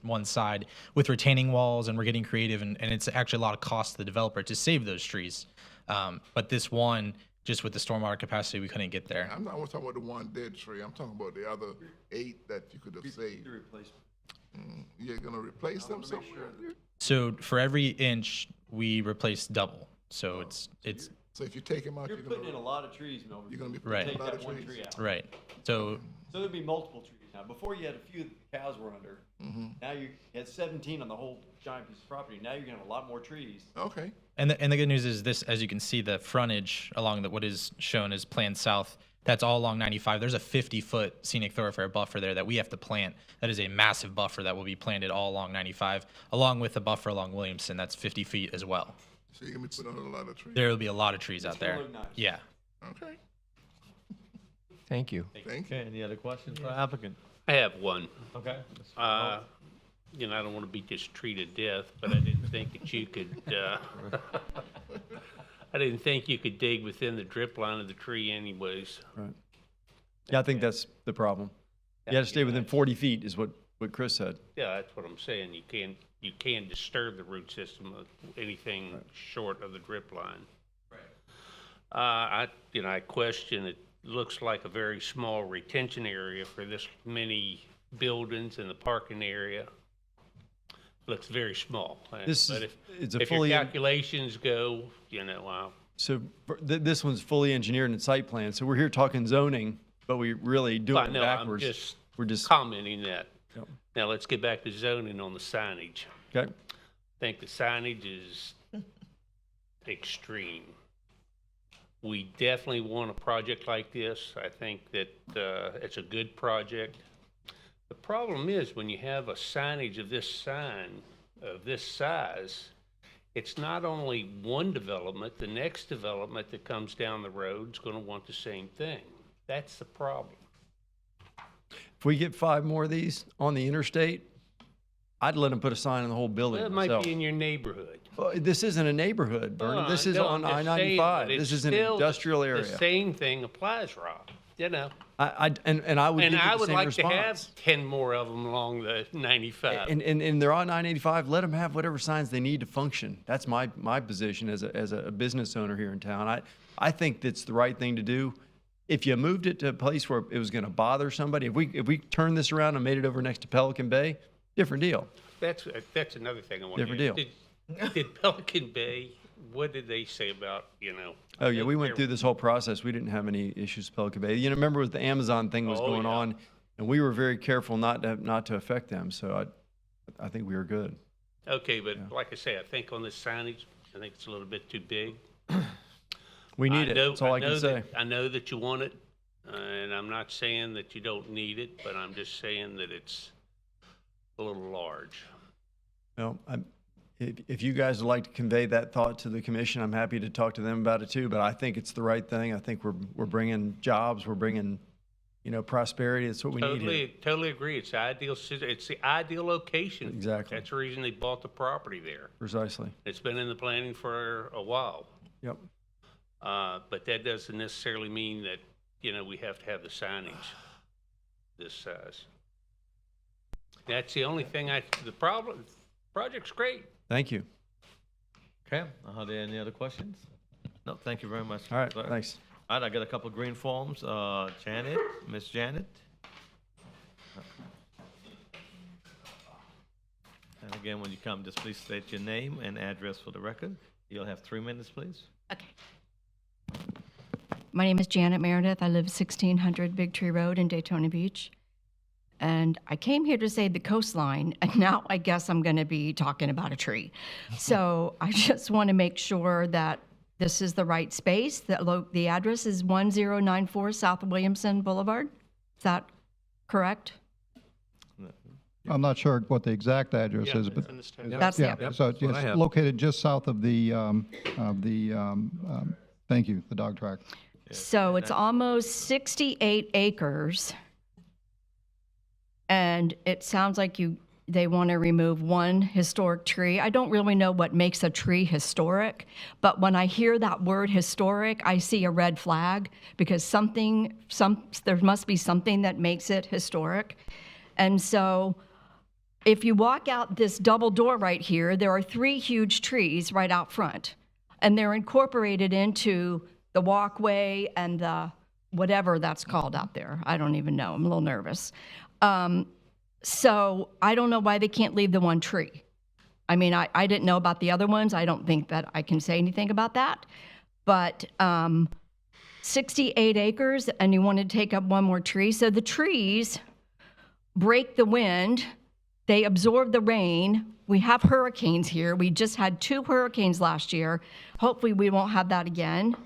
one side with retaining walls, and we're getting creative, and it's actually a lot of cost to the developer to save those trees. But this one, just with the stormwater capacity, we couldn't get there.
I'm not talking about the one dead tree. I'm talking about the other 8 that you could have saved. You're going to replace them somewhere?
So for every inch, we replace double. So it's.
So if you take them out,
you're putting in a lot of trees, Melvin.
You're going to be
Right.
putting a lot of
Take that one
trees.
tree out.
Right. So
there'd be multiple trees now. Before you had a few that the cows were under. Now you had 17 on the whole giant piece of property. Now you're going to have a lot more trees.
Okay.
And the good news is this, as you can see, the frontage along what is shown as planned south, that's all along 95. There's a 50-foot scenic thoroughfare buffer there that we have to plant. That is a massive buffer that will be planted all along 95, along with the buffer along Williamson. That's 50 feet as well.
So you're going to be putting out a lot of trees?
There will be a lot of trees out there.
look nice.
Yeah.
Okay.
Thank you.
Okay, any other questions for applicant?
I have one.
Okay.
You know, I don't want to beat this tree to death, but I didn't think that you could, I didn't think you could dig within the drip line of the tree anyways.
Right. Yeah, I think that's the problem. You got to stay within 40 feet is what Chris said.
Yeah, that's what I'm saying. You can't disturb the root system of anything short of the drip line. Right. I question, it looks like a very small retention area for this many buildings in the parking area. Looks very small.
It's a
if
fully
your calculations go, you know,
So this one's fully engineered in site plan. So we're here talking zoning, but we really do
I
it
know,
backwards.
we're just commenting that.
Yep.
Now let's get back to zoning on the signage.
Okay.
I think the signage is extreme. We definitely want a project like this. I think that it's a good project. The problem is when you have a signage of this size, it's not only one development, the next development that comes down the road is going to want the same thing. That's the problem.
If we get 5 more of these on the interstate, I'd let them put a sign in the whole building.
Well, it might
myself.
be in your neighborhood.
Well, this isn't a neighborhood, Bernie. This is on
I'm just saying,
I-95.
but it's
This is an
still
industrial area.
The same thing applies, Rob. You know.
I would give you
I
the
would
same
like
response.
to have 10 more of them along the 95.
And they're on 985. Let them have whatever signs they need to function. That's my position as a business owner here in town. I think that's the right thing to do. If you moved it to a place where it was going to bother somebody, if we turned this around and made it over next to Pelican Bay, different deal.
That's another thing I want
Different
to
deal.
Did Pelican Bay, what did they say about, you know?
Oh yeah, we went through this whole process. We didn't have any issues with Pelican Bay. You know, remember with the Amazon thing was going on, and we were very careful not to affect them. So I think we were good.
Okay, but like I say, I think on this signage, I think it's a little bit too big.
We need it. That's all I can say.
I know that you want it, and I'm not saying that you don't need it, but I'm just saying that it's a little large.
Well, if you guys would like to convey that thought to the commission, I'm happy to talk to them about it too. But I think it's the right thing. I think we're bringing jobs. We're bringing, prosperity. It's what we need here.
Totally agree. It's the ideal location.
Exactly.
That's the reason they bought the property there.
Precisely.
It's been in the planning for a while.
Yep.
But that doesn't necessarily mean that, we have to have the signage this size. That's the only thing project's great.
Thank you.
Okay, are there any other questions? No, thank you very much.
All right,
sir.
thanks.
All right, I got a couple of green forms. Janet, Miss Janet. And again, when you come, just please state your name and address for the record. You'll have 3 minutes, please.
Okay. My name is Janet Meredith. I live 1600 Big Tree Road in Daytona Beach. And I came here to save the coastline, and now I guess I'm going to be talking about a tree. So I just want to make sure that this is the right space. The address is 1094 South Williamson Boulevard. Is that correct?
I'm not sure what the exact address
Yeah,
is, but
That's the address.
so
what I
it's
have.
located just south of the thank you, the dog track.
So it's almost 68 acres. And it sounds like they want to remove one historic tree. I don't really know what makes a tree historic, but when I hear that word historic, I see a red flag because there must be something that makes it historic. And so if you walk out this double door right here, there are 3 huge trees right out front, and they're incorporated into the walkway and the whatever that's called out there. I don't even know. I'm a little nervous. So I don't know why they can't leave the one tree. I mean, I didn't know about the other ones. I don't think that I can say anything about that. But 68 acres, and you want to take up one more tree. So the trees break the wind. They absorb the rain. We have hurricanes here. We just had 2 hurricanes last year. Hopefully we won't have that again,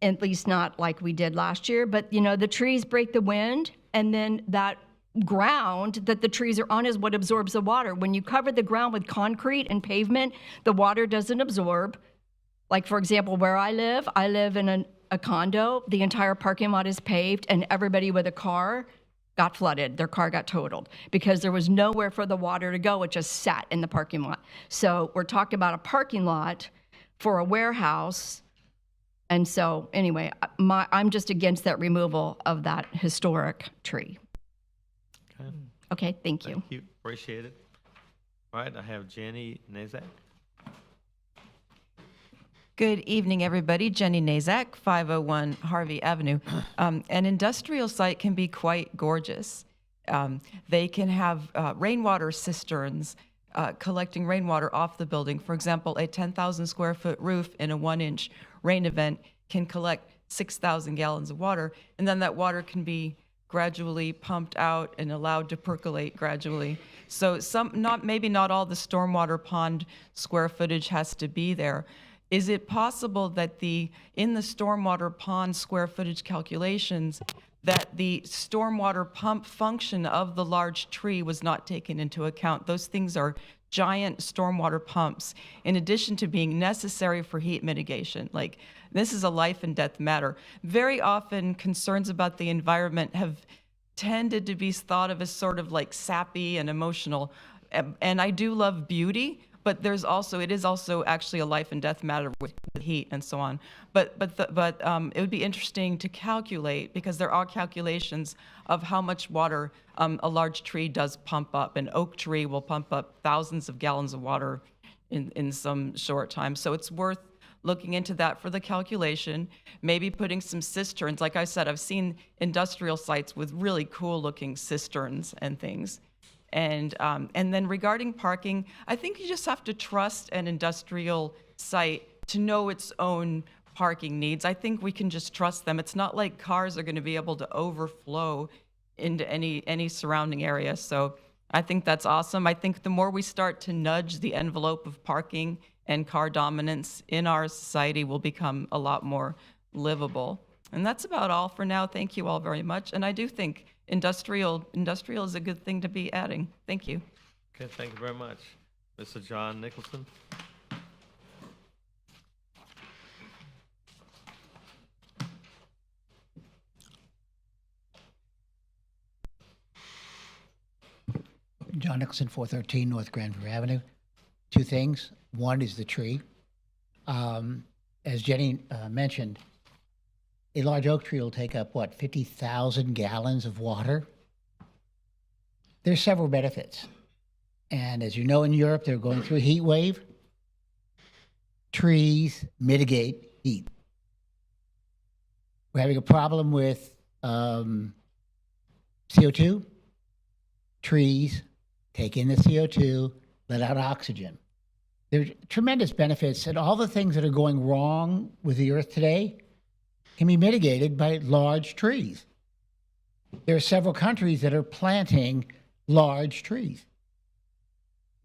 at least not like we did last year. But, the trees break the wind, and then that ground that the trees are on is what absorbs the water. When you cover the ground with concrete and pavement, the water doesn't absorb. Like, for example, where I live in a condo. The entire parking lot is paved, and everybody with a car got flooded. Their car got totaled because there was nowhere for the water to go. It just sat in the parking lot. So we're talking about a parking lot for a warehouse. And so, anyway, I'm just against that removal of that historic tree.
Okay.
Okay, thank you.
Thank you. Appreciate it. All right, I have Jenny Nazak.
Good evening, everybody. Jenny Nazak, 501 Harvey Avenue. An industrial site can be quite gorgeous. They can have rainwater cisterns collecting rainwater off the building. For example, a 10,000 square foot roof in a 1-inch rain event can collect 6,000 gallons of water, and then that water can be gradually pumped out and allowed to percolate gradually. So maybe not all the stormwater pond square footage has to be there. Is it possible that in the stormwater pond square footage calculations, that the stormwater pump function of the large tree was not taken into account? Those things are giant stormwater pumps, in addition to being necessary for heat mitigation. Like, this is a life and death matter. Very often, concerns about the environment have tended to be thought of as sort of like sappy and emotional. And I do love beauty, but it is also actually a life and death matter with heat and so on. But it would be interesting to calculate, because there are calculations of how much water a large tree does pump up. An oak tree will pump up thousands of gallons of water in some short time. So it's worth looking into that for the calculation, maybe putting some cisterns. Like I said, I've seen industrial sites with really cool looking cisterns and things. And then regarding parking, I think you just have to trust an industrial site to know its own parking needs. I think we can just trust them. It's not like cars are going to be able to overflow into any surrounding area. So I think that's awesome. I think the more we start to nudge the envelope of parking and car dominance in our society, will become a lot more livable. And that's about all for now. Thank you all very much. And I do think industrial is a good thing to be adding. Thank you.
Okay, thank you very much. Mr. John Nicholson.
John Nicholson, 413 North Granville Avenue. Two things. One is the tree. As Jenny mentioned, a large oak tree will take up, 50,000 gallons of water? There's several benefits. And as you know, in Europe, they're going through a heat wave. Trees mitigate heat. We're having a problem with CO2. Trees take in the CO2, let out oxygen. There's tremendous benefits, and all the things that are going wrong with the earth today can be mitigated by large trees. There are several countries that are planting large trees.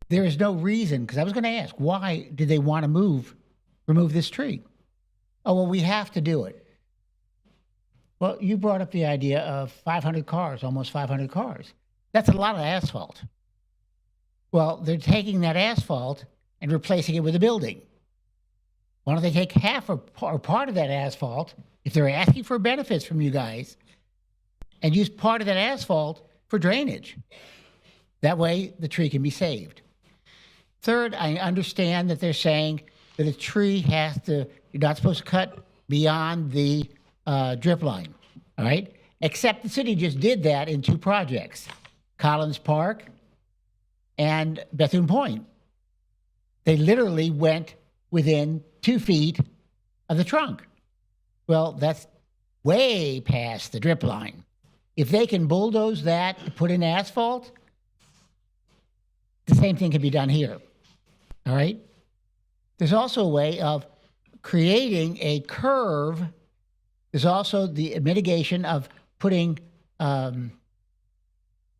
There is no reason, because I was going to ask, why did they want to remove this tree? Oh, well, we have to do it. Well, you brought up the idea of 500 cars, almost 500 cars. That's a lot of asphalt. Well, they're taking that asphalt and replacing it with a building. Why don't they take half or part of that asphalt, if they're asking for benefits from you guys, and use part of that asphalt for drainage? That way, the tree can be saved. Third, I understand that they're saying that a tree you're not supposed to cut beyond the drip line, all right? Except the city just did that in 2 projects, Collins Park and Bethune Point. They literally went within 2 feet of the trunk. Well, that's way past the drip line. If they can bulldoze that and put in asphalt, the same thing can be done here, all right? There's also a way of creating a curve. There's also the mitigation of putting,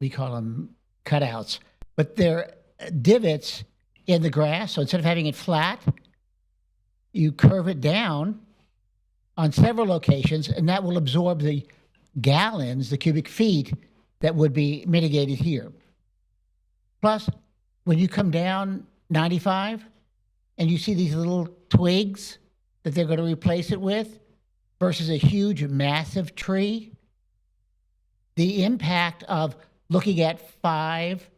we call them cutouts, but they're divots in the grass. So instead of having it flat, you curve it down on several locations, and that will absorb the gallons, the cubic feet, that would be mitigated here. Plus, when you come down 95 and you see these little twigs that they're going to replace it with versus a huge, massive tree, the impact of looking at 5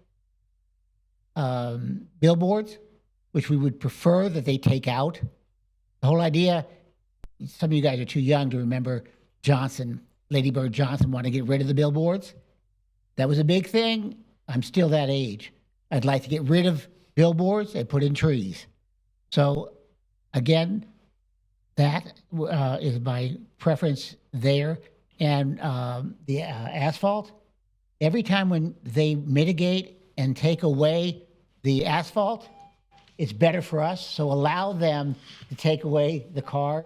billboards, which we would prefer that they take out. The whole idea, some of you guys are too young to remember Johnson, Lady Bird Johnson wanted to get rid of the billboards. That was a big thing. I'm still that age. I'd like to get rid of billboards and put in trees. So again, that is my preference there. And the asphalt, every time when they mitigate and take away the asphalt, it's better for us. So allow them to take away the car.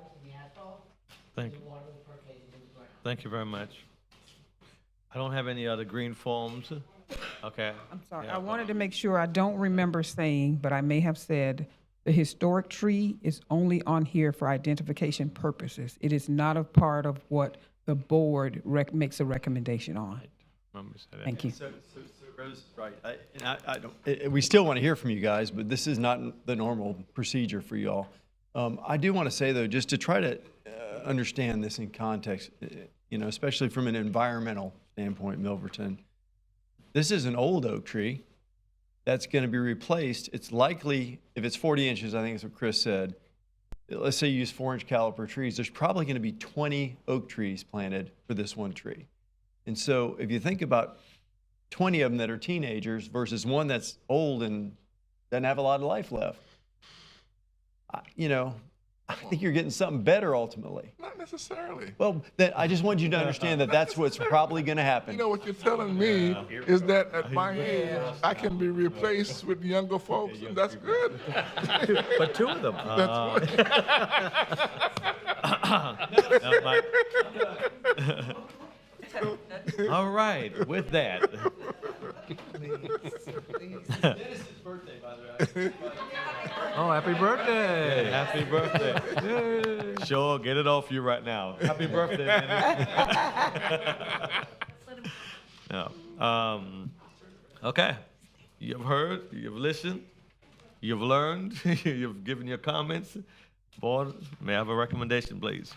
Thank you. Thank you very much. I don't have any other green forms. Okay.
I'm sorry,
Yeah.
I wanted to make sure, I don't remember saying, but I may have said, the historic tree is only on here for identification purposes. It is not a part of what the board makes a recommendation on.
Remember to say that.
Thank you.
So Rose, right, I don't, we still want to hear from you guys, but this is not the normal procedure for y'all. I do want to say, though, just to try to understand this in context, especially from an environmental standpoint, Milverton, this is an old oak tree that's going to be replaced. It's likely, if it's 40 inches, I think that's what Chris said, let's say you use 4-inch caliper trees, there's probably going to be 20 oak trees planted for this one tree. And so if you think about 20 of them that are teenagers versus one that's old and doesn't have a lot of life left, I think you're getting something better ultimately.
Not necessarily.
Well, I just want you to understand that that's what's probably going to happen.
You know, what you're telling me is that at my age, I can be replaced with younger folks, and that's good.
But 2 of them. All right, with that.
Oh, happy birthday.
Happy birthday. Sure, get it off you right now. Happy birthday, Dennis. No. Okay. You've heard, you've listened, you've learned, you've given your comments. Board, may I have a recommendation, please?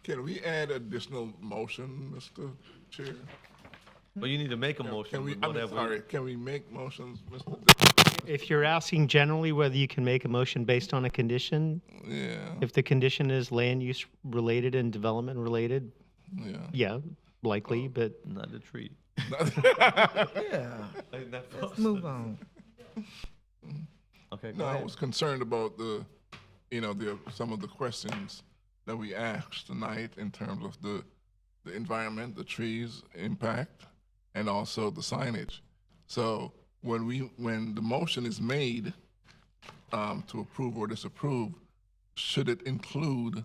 Can we add additional motion, Mr. Chair?
Well, you need to make a motion.
Can we,
with
I'm
whatever-
sorry, can we make motions, Mr.
If you're asking generally whether you can make a motion based on a condition,
Yeah,
if the condition is land use related and development related,
yeah.
yeah, likely, but
Not the tree.
Yeah.
Ain't that
Let's
fast?
move on.
Okay, go
No, I
ahead.
was concerned about some of the questions that we asked tonight in terms of the environment, the trees impact, and also the signage. So when the motion is made to approve or disapprove, should it include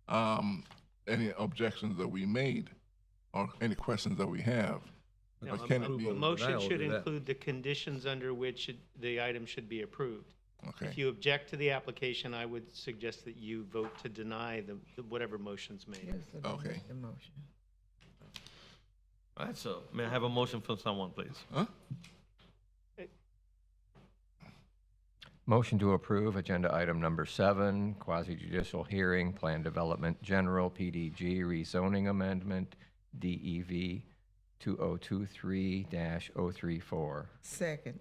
any objections that we made or any questions that we have? Or can it be?
the motion
I'll
should
do that.
include the conditions under which the item should be approved.
Okay.
If you object to the application, I would suggest that you vote to deny whatever motion's made.
Yes, so don't
Okay.
make the motion.
All right, so may I have a motion from someone, please?
Huh?
Motion to approve agenda item number 7, quasi judicial hearing, plan development general, PDG rezoning amendment, DEV 2023-034.
Second.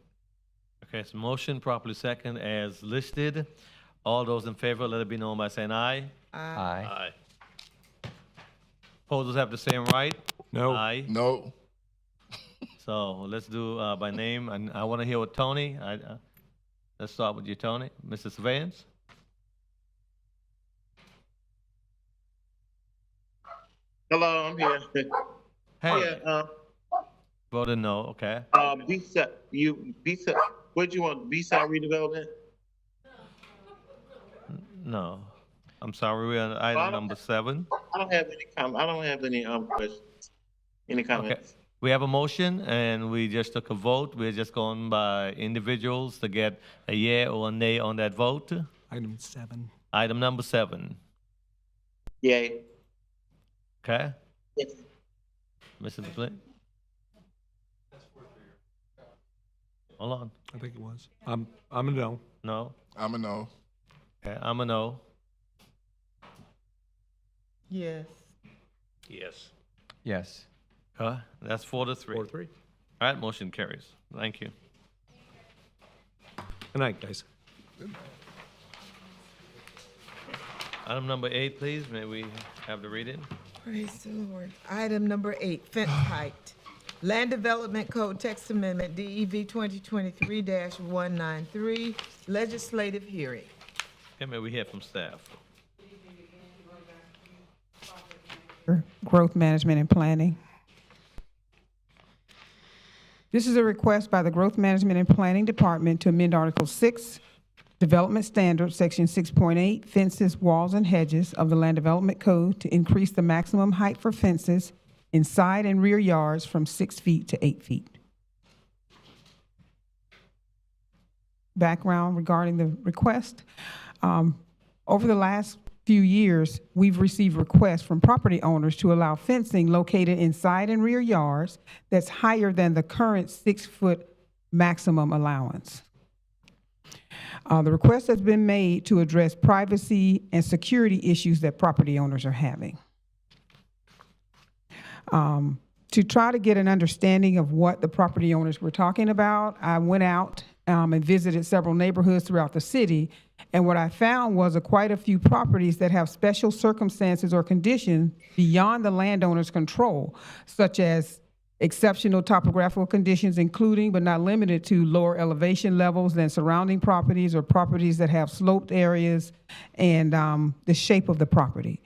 Okay, so motion properly second as listed. All those in favor, let it be known by saying aye.
Aye.
Opposers have the same right?
No.
Aye.
No.
So let's do by name, and I want to hear what Tony, let's start with you, Tony. Mr. Surveillance?
Hello, I'm here.
Hey,
Yeah,
voted no, okay.
B-side, what'd you want, B-side redevelopment?
No. I'm sorry, we're on item number 7.
I don't have any questions, any comments.
We have a motion, and we just took a vote. We're just going by individuals to get a yea or a nay on that vote.
Item 7.
Item number 7,
Yay.
okay?
Yes.
Mr. DeFlint? Hold on.
I think it was. I'm a no.
No?
I'm a no.
Okay, I'm a no.
Yes.
Yes.
Yes.
That's 4-3.
4-3.
All right, motion carries. Thank you.
Good night, guys.
Item number 8, please. May we have the reading?
Praise the Lord. Item number 8, fence height. Land Development Code Text Amendment, DEV 2023-193, legislative hearing.
Okay, may we hear from staff?
Growth Management and Planning. This is a request by the Growth Management and Planning Department to amend Article 6, Development Standards, Section 6.8, Fences, Walls, and Hedges of the Land Development Code to increase the maximum height for fences in side and rear yards from 6 feet to 8 feet. Background regarding the request. Over the last few years, we've received requests from property owners to allow fencing located in side and rear yards that's higher than the current 6-foot maximum allowance. The request has been made to address privacy and security issues that property owners are having. To try to get an understanding of what the property owners were talking about, I went out and visited several neighborhoods throughout the city. And what I found was quite a few properties that have special circumstances or conditions beyond the landowner's control, such as exceptional topographical conditions, including but not limited to lower elevation levels than surrounding properties or properties that have sloped areas and the shape of the property.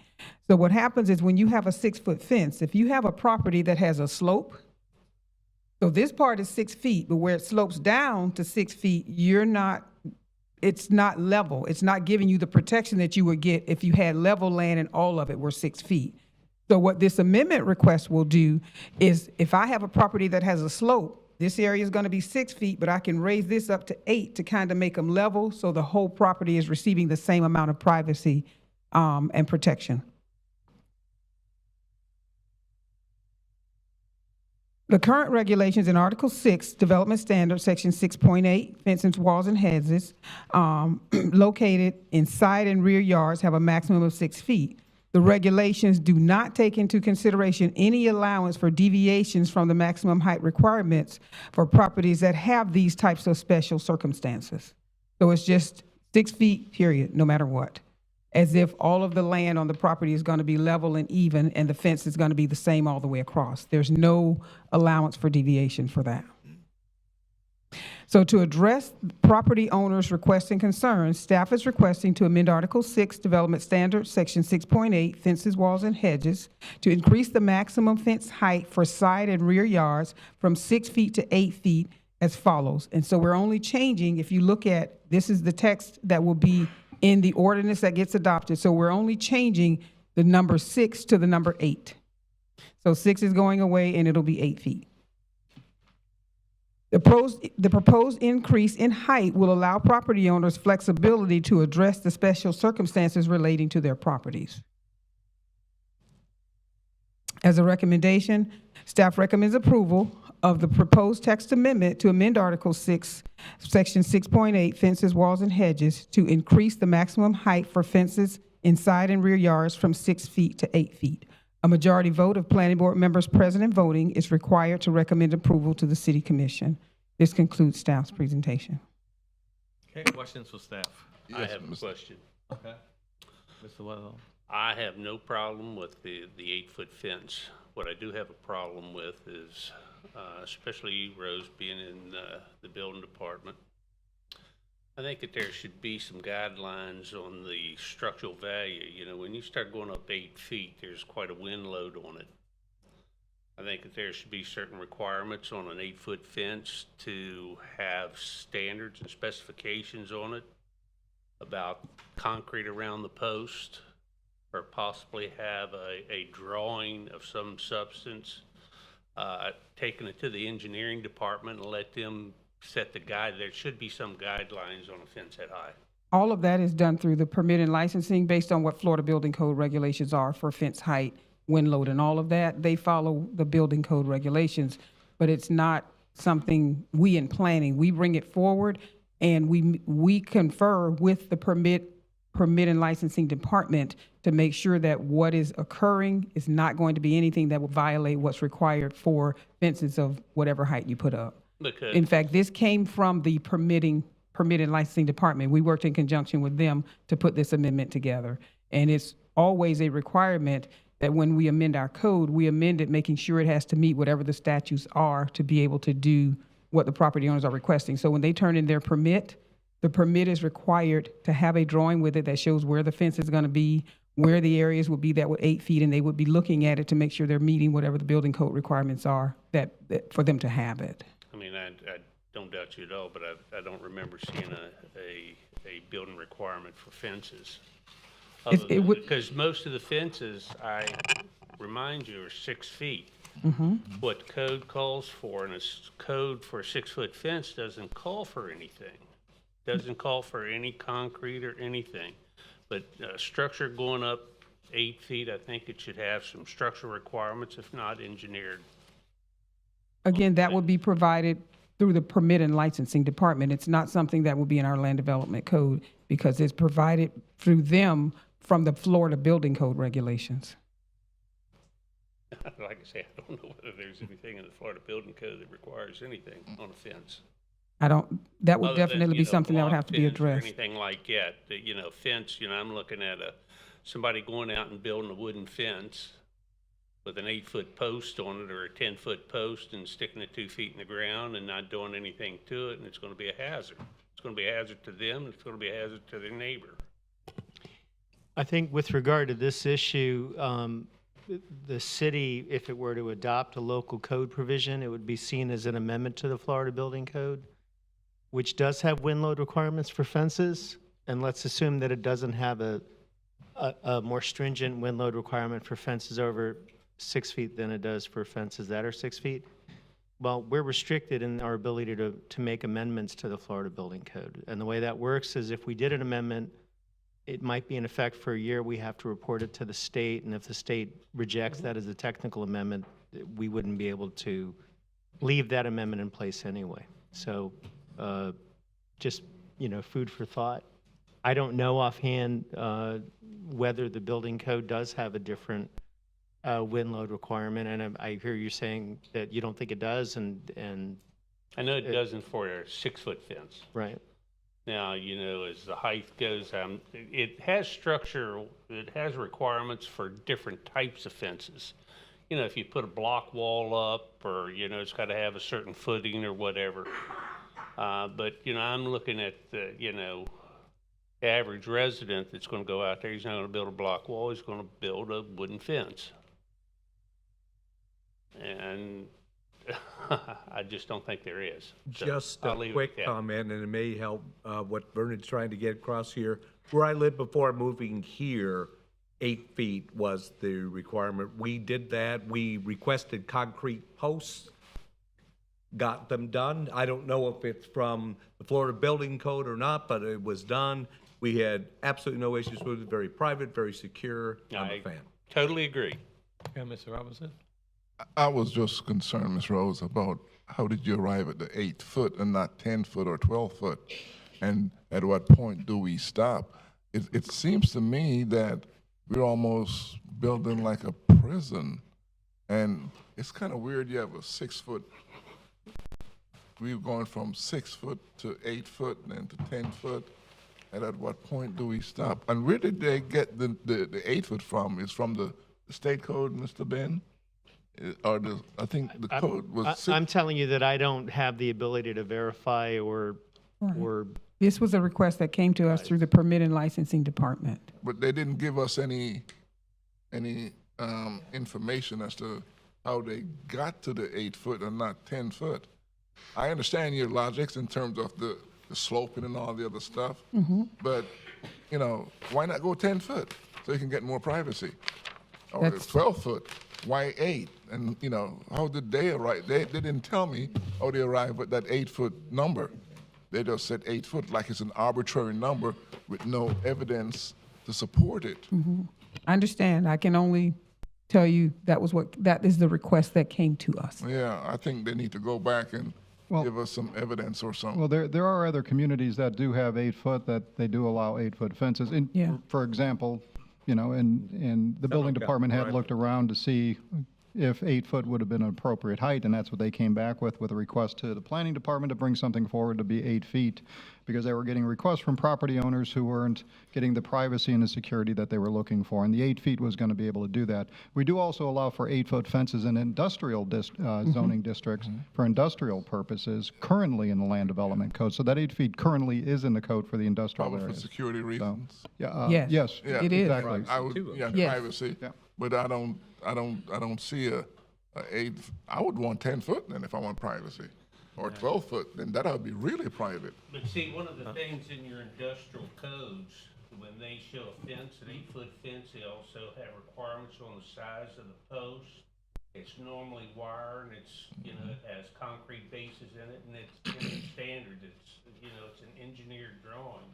So what happens is when you have a 6-foot fence, if you have a property that has a slope, so this part is 6 feet, but where it slopes down to 6 feet, it's not level. It's not giving you the protection that you would get if you had level land and all of it were 6 feet. So what this amendment request will do is if I have a property that has a slope, this area is going to be 6 feet, but I can raise this up to 8 to kind of make them level so the whole property is receiving the same amount of privacy and protection. The current regulations in Article 6, Development Standards, Section 6.8, fences, walls, and hedges, located in side and rear yards have a maximum of 6 feet. The regulations do not take into consideration any allowance for deviations from the maximum height requirements for properties that have these types of special circumstances. So it's just 6 feet, period, no matter what. As if all of the land on the property is going to be level and even, and the fence is going to be the same all the way across. There's no allowance for deviation for that. So to address property owners' requests and concerns, staff is requesting to amend Article 6, Development Standards, Section 6.8, Fences, Walls, and Hedges, to increase the maximum fence height for side and rear yards from 6 feet to 8 feet as follows. And so we're only changing, if you look at, this is the text that will be in the ordinance that gets adopted. So we're only changing the number 6 to the number 8. So 6 is going away and it'll be 8 feet. The proposed increase in height will allow property owners flexibility to address the special circumstances relating to their properties. As a recommendation, staff recommends approval of the proposed text amendment to amend Article 6, Section 6.8, Fences, Walls, and Hedges to increase the maximum height for fences in side and rear yards from 6 feet to 8 feet. A majority vote of planning board members present and voting is required to recommend approval to the City Commission. This concludes staff's presentation.
Okay, questions for staff?
I have a question.
Okay. Mr. Weatherall.
I have no problem with the 8-foot fence. What I do have a problem with is, especially Rose being in the building department, I think that there should be some guidelines on the structural value. You know, when you start going up 8 feet, there's quite a wind load on it. I think that there should be certain requirements on an 8-foot fence to have standards and specifications on it about concrete around the post, or possibly have a drawing of some substance, taking it to the engineering department and let them set the guide. There should be some guidelines on a fence that high.
All of that is done through the permit and licensing based on what Florida Building Code regulations are for fence height, wind load, and all of that. They follow the building code regulations, but it's not something we in planning. We bring it forward and we confer with the permit and licensing department to make sure that what is occurring is not going to be anything that would violate what's required for fences of whatever height you put up.
Because
In fact, this came from the permitting licensing department. We worked in conjunction with them to put this amendment together. And it's always a requirement that when we amend our code, we amend it making sure it has to meet whatever the statutes are to be able to do what the property owners are requesting. So when they turn in their permit, the permit is required to have a drawing with it that shows where the fence is going to be, where the areas would be that would 8 feet, and they would be looking at it to make sure they're meeting whatever the building code requirements are that for them to have it.
I mean, I don't doubt you at all, but I don't remember seeing a building requirement for fences. Because most of the fences, I remind you, are 6 feet. What code calls for, and a code for a 6-foot fence doesn't call for anything. Doesn't call for any concrete or anything. But structure going up 8 feet, I think it should have some structural requirements, if not engineered.
Again, that would be provided through the permit and licensing department. It's not something that will be in our land development code because it's provided through them from the Florida Building Code regulations.
Like I say, I don't know whether there's anything in the Florida Building Code that requires anything on a fence.
That would
Other than,
definitely
you
be
know,
something that would
block
have to be
fence or
addressed.
Anything like that, fence, I'm looking at somebody going out and building a wooden fence with an 8-foot post on it or a 10-foot post and sticking it 2 feet in the ground and not doing anything to it, and it's going to be a hazard. It's going to be a hazard to them, and it's going to be a hazard to their neighbor.
I think with regard to this issue, the city, if it were to adopt a local code provision, it would be seen as an amendment to the Florida Building Code, which does have wind load requirements for fences. And let's assume that it doesn't have a more stringent wind load requirement for fences over 6 feet than it does for fences that are 6 feet. Well, we're restricted in our ability to make amendments to the Florida Building Code. And the way that works is if we did an amendment, it might be in effect for a year. We have to report it to the state. And if the state rejects that as a technical amendment, we wouldn't be able to leave that amendment in place anyway. So just, food for thought. I don't know offhand whether the building code does have a different wind load requirement. And I hear you saying that you don't think it does. And
I know it doesn't for a 6-foot fence.
Right.
Now, as the height goes, it has structure, it has requirements for different types of fences. If you put a block wall up or, it's got to have a certain footing or whatever. But, I'm looking at the, average resident that's going to go out there. He's not going to build a block wall. He's going to build a wooden fence. And I just don't think there is. So
Just
I'll
a
leave it
quick
at that.
comment, and it may help what Vernon's trying to get across here. Where I lived before moving here, 8 feet was the requirement. We did that. We requested concrete posts, got them done. I don't know if it's from the Florida Building Code or not, but it was done. We had absolutely no issues with it. Very private, very secure. I'm a fan.
Totally agree.
Yeah, Mr. Robinson?
I was just concerned, Ms. Rose, about how did you arrive at the 8 foot and not 10 foot or 12 foot? And at what point do we stop? It seems to me that we're almost building like a prison. And it's kind of weird you have a 6 foot. We're going from 6 foot to 8 foot and then to 10 foot. And at what point do we stop? And where did they get the 8 foot from? Is from the state code, Mr. Ben? Or I think the code was.
I'm telling you that I don't have the ability to verify or
This was a request that came to us through the permit and licensing department.
But they didn't give us any information as to how they got to the 8 foot and not 10 foot. I understand your logics in terms of the sloping and all the other stuff, but why not go 10 foot so you can get more privacy? Or 12 foot, why 8? And how did they arrive? They didn't tell me how they arrived at that 8 foot number. They just said 8 foot like it's an arbitrary number with no evidence to support it.
I understand. I can only tell you that is the request that came to us.
Yeah, I think they need to go back and give us some evidence or something.
Well, there are other communities that do have 8 foot, that they do allow 8 foot fences. For example, you know, and the building department had looked around to see if 8 foot would have been an appropriate height, and that's what they came back with a request to the planning department to bring something forward to be 8 feet, because they were getting requests from property owners who weren't getting the privacy and the security that they were looking for, and the 8 feet was going to be able to do that. We do also allow for 8-foot fences in industrial zoning districts for industrial purposes currently in the land development code, so that 8 feet currently is in the code for the industrial
Probably for
areas.
security reasons.
Yes,
Yeah,
it is.
exactly. I would, yeah,
Yes.
privacy. But I don't see a 8. I would want 10 foot then if I want privacy, or 12 foot. Then that would be really private.
But see, one of the things in your industrial codes, when they show a fence, an 8-foot fence, they also have requirements on the size of the post. It's normally wire, and it's, you know, it has concrete bases in it, and it's in the standard. It's, you know, it's an engineered drawing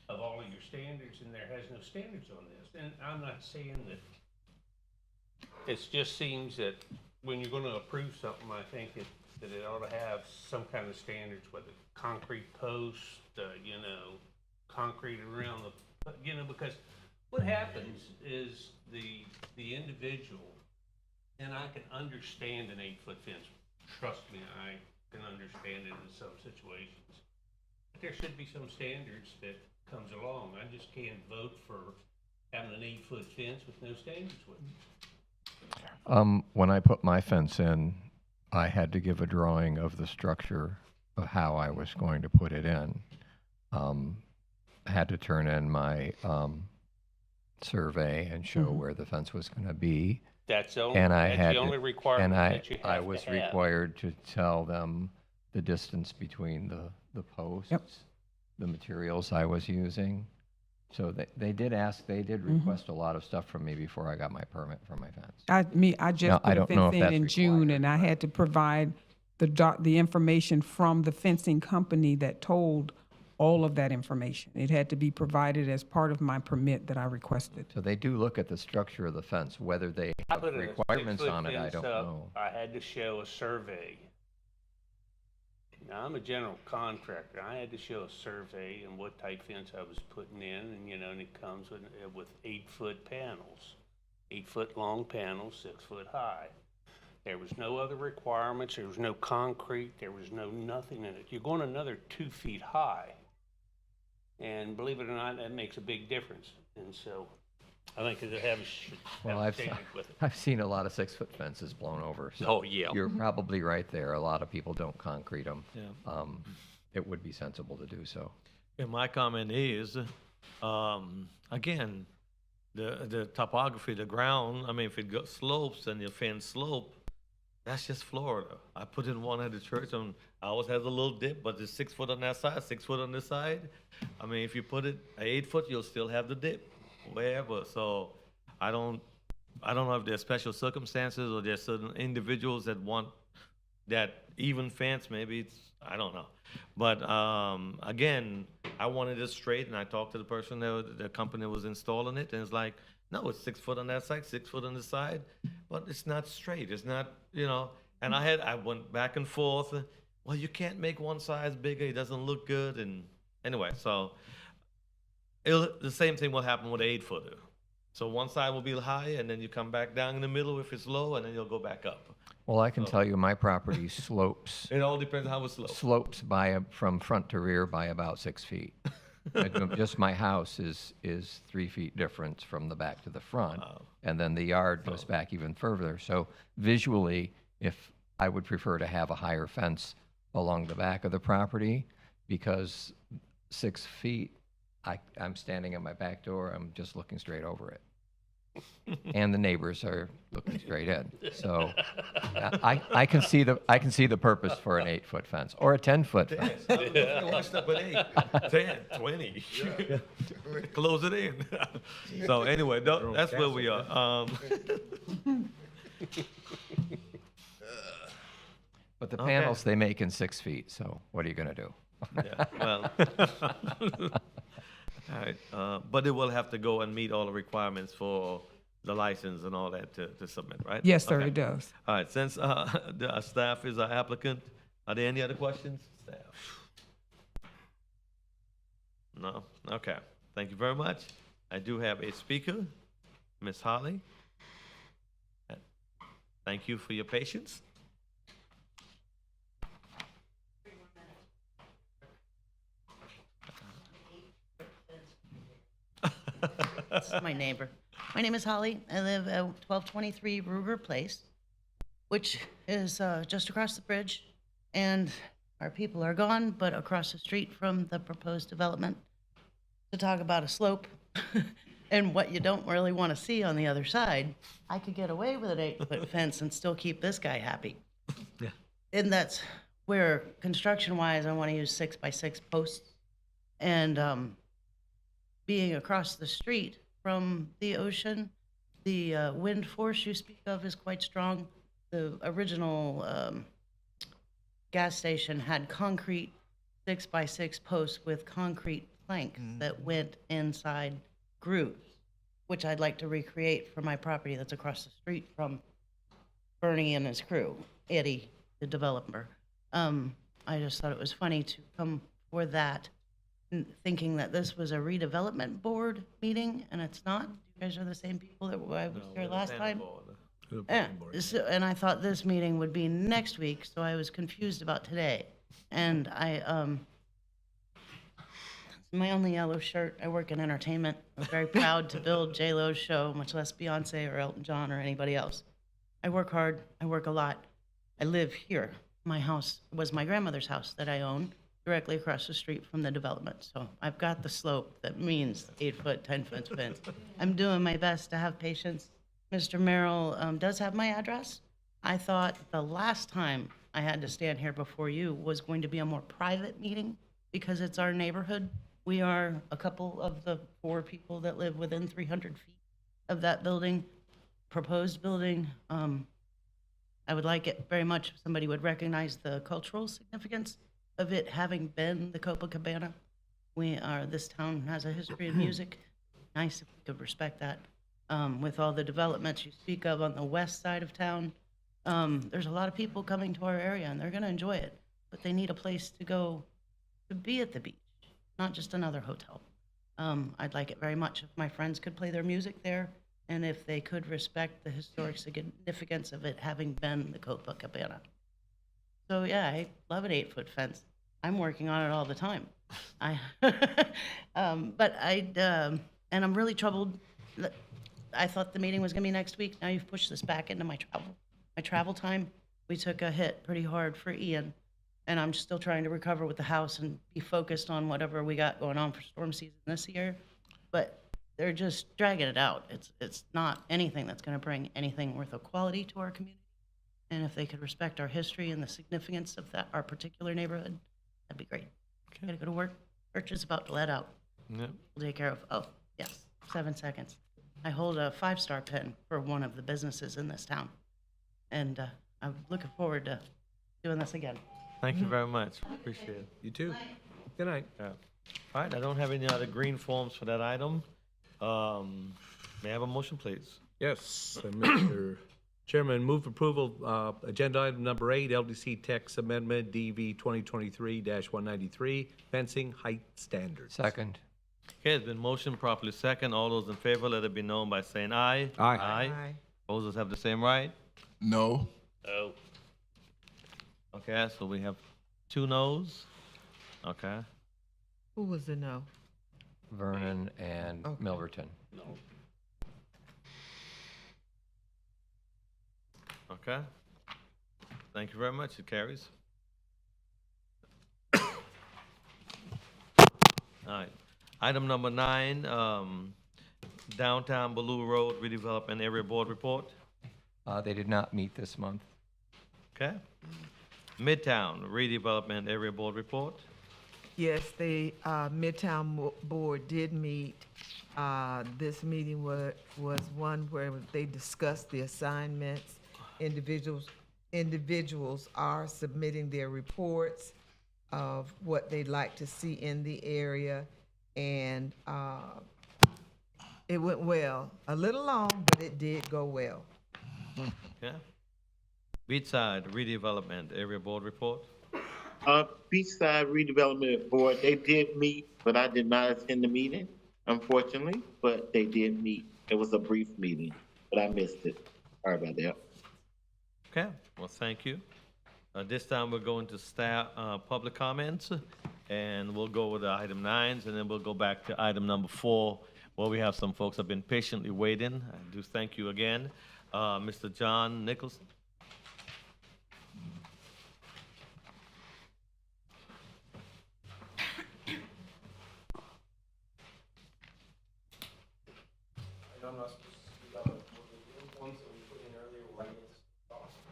of all of your standards, and there has no standards on this. And I'm not saying that, it just seems that when you're gonna approve something, I think that it ought to have some kind of standards, whether concrete posts, you know, concrete around the, you know, because what happens is the individual, and I can understand an 8-foot fence. Trust me, I can understand it in some situations. But there should be some standards that comes along. I just can't vote for having an 8-foot fence with no standards with it.
When I put my fence in, I had to give a drawing of the structure of how I was going to put it in. I had to turn in my survey and show where the fence was going to be.
That's the only,
And I
that's
had
the only
to,
requirement
and
that you have
I
to
was
have.
required to tell them the distance between the posts, the materials I was using. So they did ask, they did request a lot of stuff from me before I got my permit for my fence.
I just
Now, I
put a
don't know
fence
if that's
in June, and I had to provide the information from the fencing company that told all of that information. It had to be provided as part of my permit that I requested.
So they do look at the structure of the fence, whether they
I
have
put a
requirements
6-foot
on it, I
fence
don't
up.
know.
I had to show a survey. Now, I'm a general contractor. I had to show a survey and what type fence I was putting in, and, you know, and it comes with 8-foot panels, 8-foot long panels, 6 foot high. There was no other requirements. There was no concrete. There was no nothing in it. You're going another 2 feet high. And believe it or not, that makes a big difference. And so I think that have
Well,
a standard with it.
I've seen a lot of 6-foot fences blown over. So
Oh, yeah.
You're probably right there. A lot of people don't concrete them.
Yeah.
It would be sensible to do so.
And my comment is, again, the topography, the ground, I mean, if it slopes and the fence slope, that's just Florida. I put in one at the church, and I always has a little dip, but it's 6 foot on that side, 6 foot on this side. I mean, if you put it at 8 foot, you'll still have the dip, wherever. So I don't know if there's special circumstances or there's certain individuals that want that even fence. Maybe it's, I don't know. But again, I wanted it straight, and I talked to the person the company that was installing it, and it's like, no, it's 6 foot on that side, 6 foot on the side, but it's not straight. It's not, you know. And I went back and forth. Well, you can't make one size bigger. It doesn't look good. And anyway, so the same thing will happen with an 8-footer. So one side will be high, and then you come back down in the middle if it's low, and then you'll go back up.
Well, I can tell you my property slopes.
It all depends on how it slopes.
Slopes from front to rear by about 6 feet. Just my house is 3 feet difference from the back to the front, and then the yard goes back even further. So visually, if I would prefer to have a higher fence along the back of the property, because 6 feet, I'm standing at my back door, I'm just looking straight over it. And the neighbors are looking straight in. So I can see the purpose for an 8-foot fence or a 10-foot fence.
One step at 8, 10, 20. Close it in. So anyway, that's where we are.
But the panels they make in 6 feet, so what are you going to do?
Yeah, well. All right, but it will have to go and meet all the requirements for the license and all that to submit, right?
Yes, sir,
Okay.
it does.
All right, since the staff is our applicant, are there any other questions? Staff? No? Okay, thank you very much. I do have a speaker, Ms. Holly. Thank you for your patience.
This is my neighbor. My name is Holly. I live at 1223 Ruger Place, which is just across the bridge. And our people are gone, but across the street from the proposed development. To talk about a slope and what you don't really want to see on the other side, I could get away with an 8-foot fence and still keep this guy happy.
Yeah.
And that's where, construction-wise, I want to use 6x6 posts. And being across the street from the ocean, the wind force you speak of is quite strong. The original gas station had concrete 6x6 posts with concrete planks that went inside grooves, which I'd like to recreate for my property that's across the street from Bernie and his crew, Eddie, the developer. I just thought it was funny to come for that, thinking that this was a redevelopment board meeting, and it's not. You guys are the same people that I was here last time. Yeah, and I thought this meeting would be next week, so I was confused about today. And my only yellow shirt, I work in entertainment. I'm very proud to build J-Lo's show, much less Beyonce or Elton John or anybody else. I work hard, I work a lot. I live here. My house was my grandmother's house that I own, directly across the street from the development. So I've got the slope that means 8-foot, 10-foot fence. I'm doing my best to have patience. Mr. Merrill does have my address. I thought the last time I had to stand here before you was going to be a more private meeting because it's our neighborhood. We are a couple of the 4 people that live within 300 feet of that building, proposed building. I would like it very much if somebody would recognize the cultural significance of it having been the Copacabana. This town has a history of music. Nice if we could respect that. With all the developments you speak of on the west side of town, there's a lot of people coming to our area and they're gonna enjoy it, but they need a place to go to be at the beach, not just another hotel. I'd like it very much if my friends could play their music there and if they could respect the historic significance of it having been the Copacabana. So yeah, I love an 8-foot fence. I'm working on it all the time. And I'm really troubled. I thought the meeting was gonna be next week. Now you've pushed this back into my travel time. We took a hit pretty hard for Ian, and I'm still trying to recover with the house and be focused on whatever we got going on for storm season this year. But they're just dragging it out. It's not anything that's gonna bring anything worth of quality to our community. And if they could respect our history and the significance of our particular neighborhood, that'd be great. Okay. Gotta go to work. Church is about to let out.
Yep.
We'll take care of, oh, yes, 7 seconds. I hold a 5-star pen for one of the businesses in this town. And I'm looking forward to doing this again.
Thank you very much. Appreciate it.
You too. Good night.
Yeah. All right, I don't have any other green forms for that item. May I have a motion, please?
Yes, Mr. Chairman, move approval, agenda item number 8, LDC text amendment DV 2023-193, fencing height standards.
Second.
Okay, it's been motion properly second. All those in favor, let it be known by saying aye.
Aye.
Aye. Opposers have the same right?
No.
No. Okay, so we have 2 noes. Okay.
Who was the no?
Vernon and Milverton.
Okay. Thank you very much. It carries. All right. Item number 9, Downtown Baloo Road Redevelopment Area Board Report.
They did not meet this month.
Okay. Midtown Redevelopment Area Board Report.
Yes, the Midtown Board did meet. This meeting was one where they discussed the assignments. Individuals are submitting their reports of what they'd like to see in the area, and it went well. A little long, but it did go well.
Okay. Beachside Redevelopment Area Board Report.
Beachside Redevelopment Board, they did meet, but I did not attend the meeting. unfortunately, but they did meet. It was a brief meeting, but I missed it. Sorry about that.
Okay, well, thank you. This time we're going to staff, public comments, and we'll go with the item 9s, and then we'll go back to item number 4, where we have some folks have been patiently waiting. I do thank you again. Mr. John Nicholson.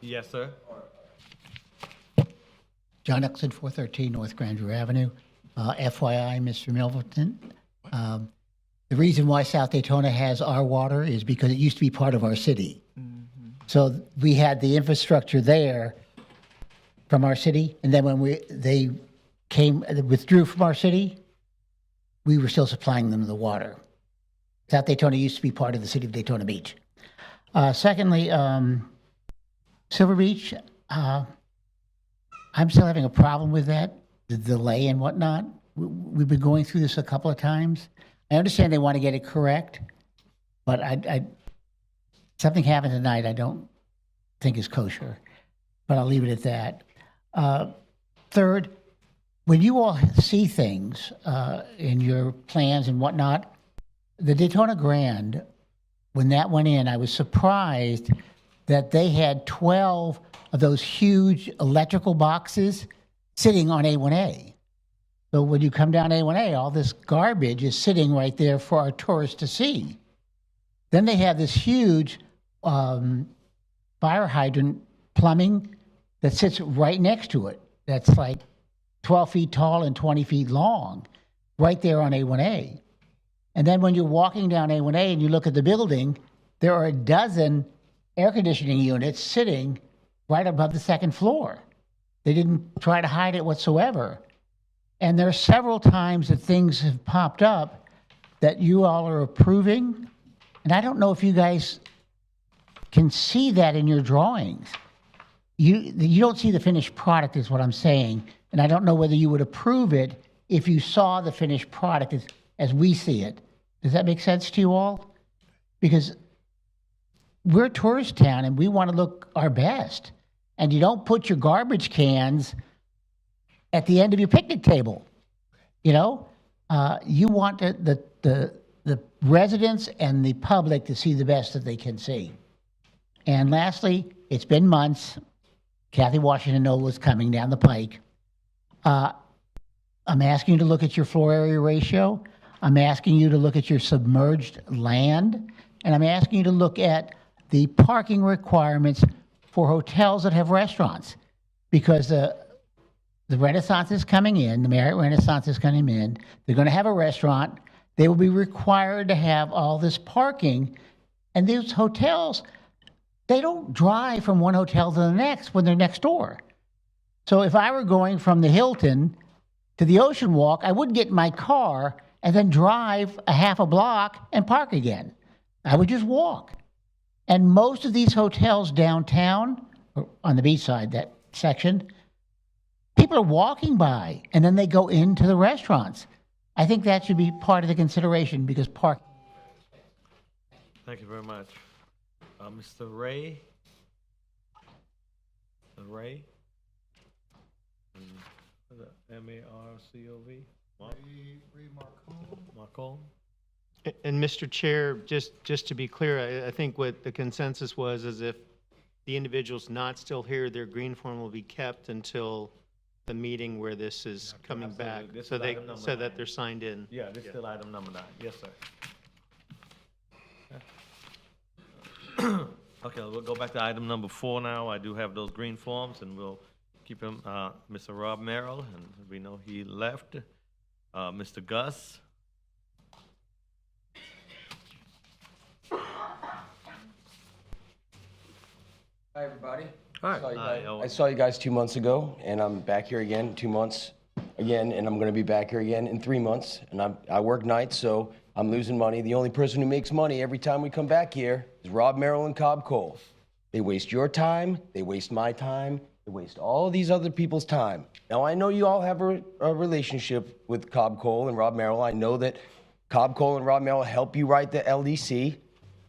Yes, sir.
John Nicholson, 413 North Grandview Avenue. FYI, Mr. Milverton, the reason why South Daytona has our water is because it used to be part of our city. So we had the infrastructure there from our city, and then when they withdrew from our city, we were still supplying them the water. South Daytona used to be part of the city of Daytona Beach. Secondly, Silver Beach, I'm still having a problem with that, the delay and whatnot. We've been going through this a couple of times. I understand they want to get it correct, but something happened tonight I don't think is kosher, but I'll leave it at that. Third, when you all see things in your plans and whatnot, the Daytona Grand, when that went in, I was surprised that they had 12 of those huge electrical boxes sitting on A1A. So when you come down A1A, all this garbage is sitting right there for our tourists to see. Then they have this huge fire hydrant plumbing that sits right next to it. That's like 12 feet tall and 20 feet long, right there on A1A. And then when you're walking down A1A and you look at the building, there are a dozen air conditioning units sitting right above the second floor. They didn't try to hide it whatsoever. And there are several times that things have popped up that you all are approving. And I don't know if you guys can see that in your drawings. You don't see the finished product is what I'm saying. And I don't know whether you would approve it if you saw the finished product as we see it. Does that make sense to you all? Because we're a tourist town and we want to look our best. And you don't put your garbage cans at the end of your picnic table. You know, you want the residents and the public to see the best that they can see. And lastly, it's been months. Kathy Washington Noble was coming down the pike. I'm asking you to look at your floor area ratio. I'm asking you to look at your submerged land. And I'm asking you to look at the parking requirements for hotels that have restaurants, because the Renaissance is coming in, the Marriott Renaissance is coming in. They're going to have a restaurant. They will be required to have all this parking. And these hotels, they don't drive from one hotel to the next when they're next door. So if I were going from the Hilton to the Ocean Walk, I wouldn't get in my car and then drive a half a block and park again. I would just walk. And most of these hotels downtown, or on the beach side, that section, people are walking by and then they go into the restaurants. I think that should be part of the consideration because parking.
Thank you very much. Mr. Ray? Ray? M-A-R-C-O-V?
Ray
Marcone?
And Mr. Chair, just to be clear, I think what the consensus was is if the individual's not still here, their green form will be kept until the meeting where this is coming back,
absolutely. This
so
is item number
so
9.
that they're signed in.
Yeah, this is still item number 9. Yes, sir. Okay, we'll go back to item number 4 now. I do have those green forms, and we'll keep him, Mr. Rob Merrill, and we know he left. Mr. Gus?
Hi, everybody.
Hi.
I saw you guys 2 months ago, and I'm back here again 2 months again, and I'm going to be back here again in 3 months. And I work nights, so I'm losing money. The only person who makes money every time we come back here is Rob Merrill and Cobb Cole. They waste your time, they waste my time, they waste all these other people's time. Now, I know you all have a relationship with Cobb Cole and Rob Merrill. I know that Cobb Cole and Rob Merrill help you write the LDC.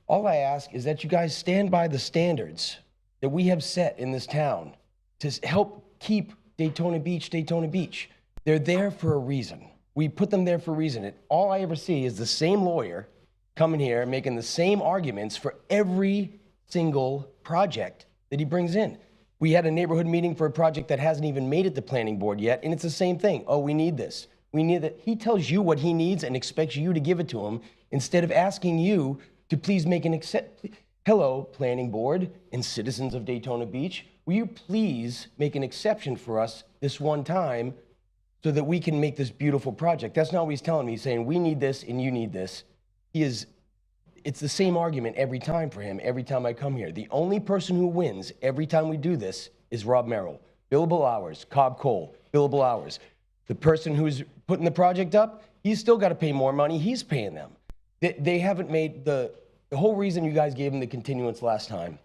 All I ask is that you guys stand by the standards that we have set in this town to help keep Daytona Beach, Daytona Beach. They're there for a reason. We put them there for a reason. And all I ever see is the same lawyer coming here making the same arguments for every single project that he brings in. We had a neighborhood meeting for a project that hasn't even made it to planning board yet, and it's the same thing. Oh, we need this. We need that. He tells you what he needs and expects you to give it to him instead of asking you to please make an exception. Hello, planning board and citizens of Daytona Beach. Will you please make an exception for us this one time so that we can make this beautiful project? That's not what he's telling me. He's saying, we need this and you need this. It's the same argument every time for him, every time I come here. The only person who wins every time we do this is Rob Merrill. Billable hours, Cobb Cole, billable hours. The person who's putting the project up, he's still got to pay more money. He's paying them. They haven't made the whole reason you guys gave him the continuance last time.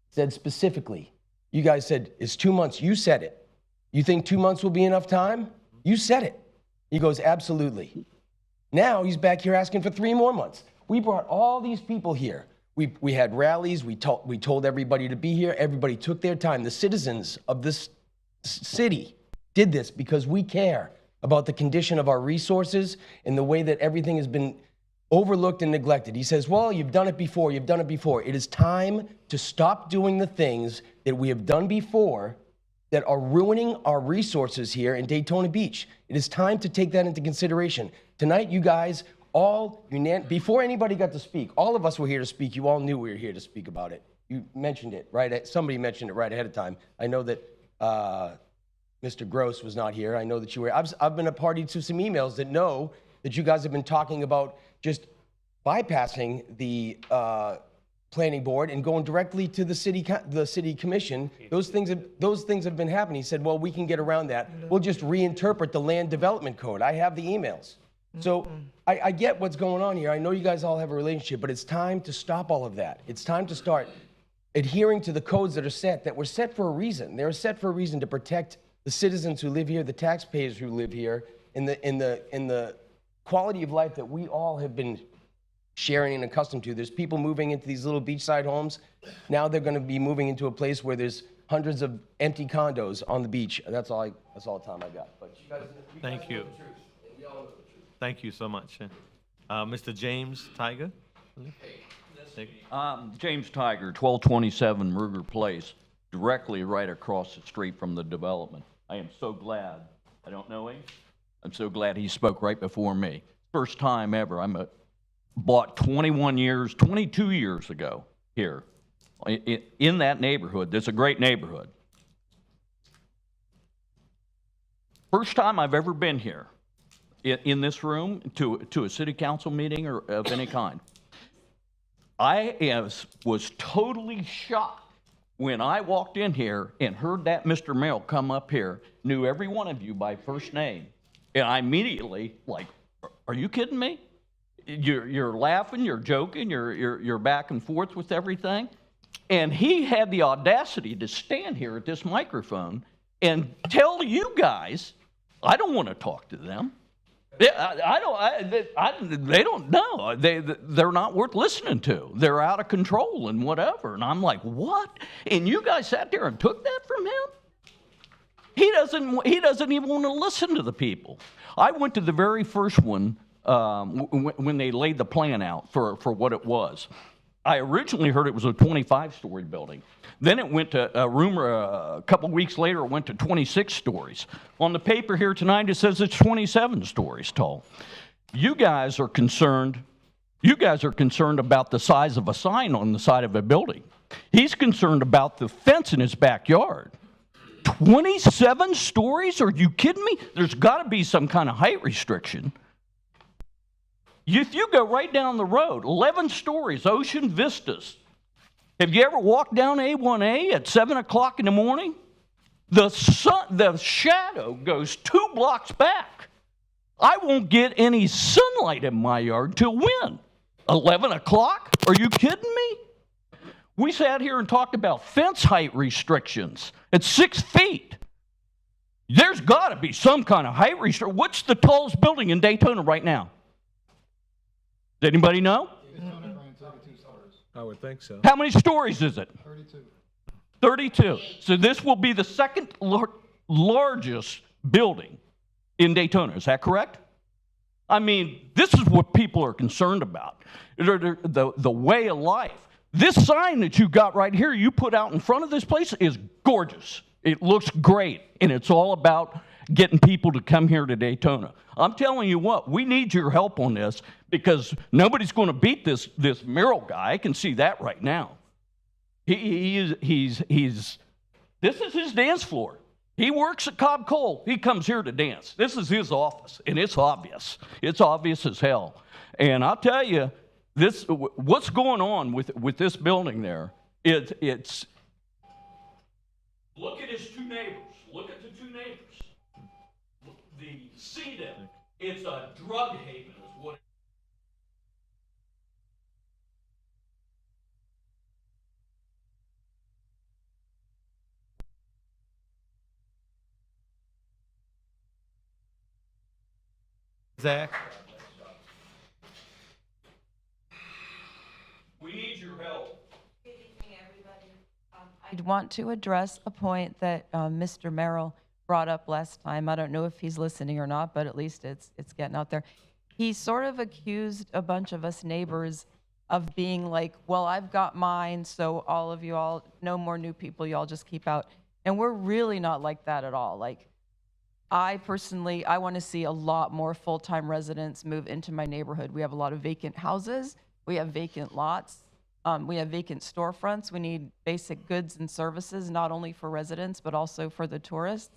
Said specifically, you guys said, it's 2 months. You said it. You think 2 months will be enough time? You said it. He goes, absolutely. Now he's back here asking for 3 more months. We brought all these people here. We had rallies. We told everybody to be here. Everybody took their time. The citizens of this city did this because we care about the condition of our resources and the way that everything has been overlooked and neglected. He says, well, you've done it before. You've done it before. It is time to stop doing the things that we have done before that are ruining our resources here in Daytona Beach. It is time to take that into consideration. Tonight, you guys all, before anybody got to speak, all of us were here to speak. You all knew we were here to speak about it. You mentioned it, right? Somebody mentioned it right ahead of time. I know that Mr. Gross was not here. I know that you were. I've been a party to some emails that know that you guys have been talking about just bypassing the planning board and going directly to the city commission. Those things have been happening. He said, well, we can get around that. We'll just reinterpret the land development code. I have the emails. So I get what's going on here. I know you guys all have a relationship, but it's time to stop all of that. It's time to start adhering to the codes that were set for a reason. They were set for a reason to protect the citizens who live here, the taxpayers who live here, in the quality of life that we all have been sharing and accustomed to. There's people moving into these little beachside homes. Now they're going to be moving into a place where there's hundreds of empty condos on the beach. That's all the time I got. But you guys
Thank you.
know the truth, and we all know the truth.
Thank you so much. Mr. James Tiger?
James Tiger, 1227 Ruger Place, directly right across the street from the development. I am so glad. I don't know him. I'm so glad he spoke right before me. First time ever. Bought 22 years ago here in that neighborhood. That's a great neighborhood. First time I've ever been here in this room to a city council meeting or of any kind. I was totally shocked when I walked in here and heard that Mr. Merrill come up here, knew every one of you by first name. And I immediately, like, are you kidding me? You're laughing, you're joking, you're back and forth with everything. And he had the audacity to stand here at this microphone and tell you guys, I don't want to talk to them. They don't know. They're not worth listening to. They're out of control and whatever. And I'm like, what? And you guys sat there and took that from him? He doesn't even want to listen to the people. I went to the very first one when they laid the plan out for what it was. I originally heard it was a 25-story building. Then it went to a rumor a couple weeks later, it went to 26 stories. On the paper here tonight, it says it's 27 stories tall. You guys are concerned about the size of a sign on the side of a building. He's concerned about the fence in his backyard. 27 stories? Are you kidding me? There's got to be some kind of height restriction. If you go right down the road, 11 stories, Ocean Vistas. Have you ever walked down A1A at 7 o'clock in the morning? The shadow goes 2 blocks back. I won't get any sunlight in my yard till when? 11 o'clock? Are you kidding me? We sat here and talked about fence height restrictions at 6 feet. There's got to be some kind of height restriction. What's the tallest building in Daytona right now? Does anybody know?
I would think so.
How many stories is it?
32.
32. So this will be the second largest building in Daytona. Is that correct? I mean, this is what people are concerned about, the way of life. This sign that you got right here, you put out in front of this place is gorgeous. It looks great, and it's all about getting people to come here to Daytona. I'm telling you what, we need your help on this because nobody's going to beat this mural guy. I can see that right now. This is his dance floor. He works at Cobb Cole. He comes here to dance. This is his office, and it's obvious. It's obvious as hell. And I'll tell you, what's going on with this building there, it's look at his two neighbors. Look at the two neighbors. The CEDA, it's a drug haven is what
Zach?
we need your help.
I'd want to address a point that Mr. Merrill brought up last time. I don't know if he's listening or not, but at least it's getting out there. He sort of accused a bunch of us neighbors of being like, well, I've got mine, so all of you all, no more new people, you all just keep out. And we're really not like that at all. Like, I personally, I want to see a lot more full-time residents move into my neighborhood. We have a lot of vacant houses. We have vacant lots. We have vacant storefronts. We need basic goods and services, not only for residents, but also for the tourists.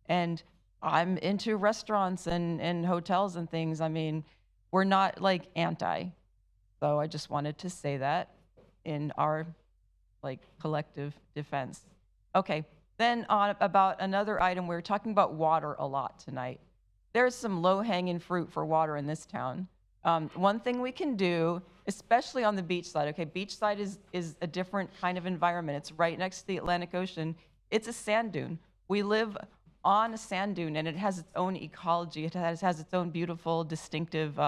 And I'm into restaurants and hotels and things. I mean, we're not like anti. So I just wanted to say that in our like collective defense. Okay, then on about another item, we were talking about water a lot tonight. There's some low-hanging fruit for water in this town. One thing we can do, especially on the beach side, okay, beach side is a different kind of environment. It's right next to the Atlantic Ocean. It's a sand dune. We live on a sand dune, and it has its own ecology. It has its own beautiful, distinctive,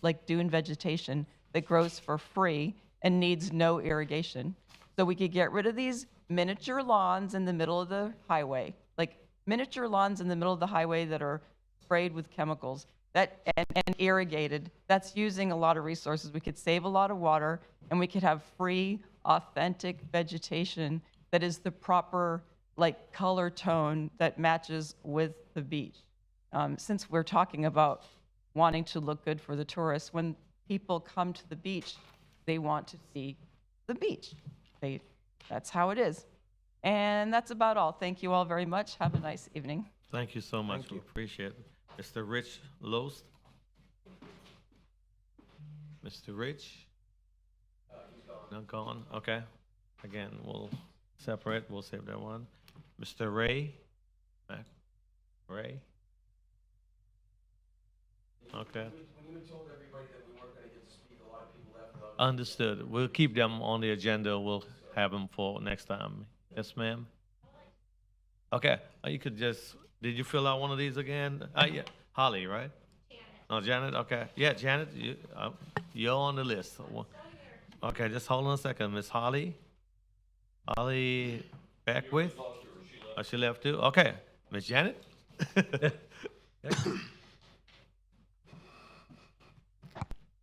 like dune vegetation that grows for free and needs no irrigation. So we could get rid of these miniature lawns in the middle of the highway, like miniature lawns in the middle of the highway that are sprayed with chemicals and irrigated. That's using a lot of resources. We could save a lot of water, and we could have free, authentic vegetation that is the proper like color tone that matches with the beach. Since we're talking about wanting to look good for the tourists, when people come to the beach, they want to see the beach. That's how it is. And that's about all. Thank you all very much. Have a nice evening.
Thank you so much. We appreciate it. Mr. Rich Loest? Mr. Rich? Not gone? Okay. Again, we'll separate. We'll save that one. Mr. Ray? Ray? Okay. Understood. We'll keep them on the agenda. We'll have them for next time. Yes, ma'am? Okay. You could just, did you fill out one of these again? Yeah. Holly, right? Janet. Oh, Janet? Okay. Yeah, Janet, you're on the list. Okay, just hold on a second. Miss Holly? Holly Beckwith? Oh, she left too? Okay. Miss Janet?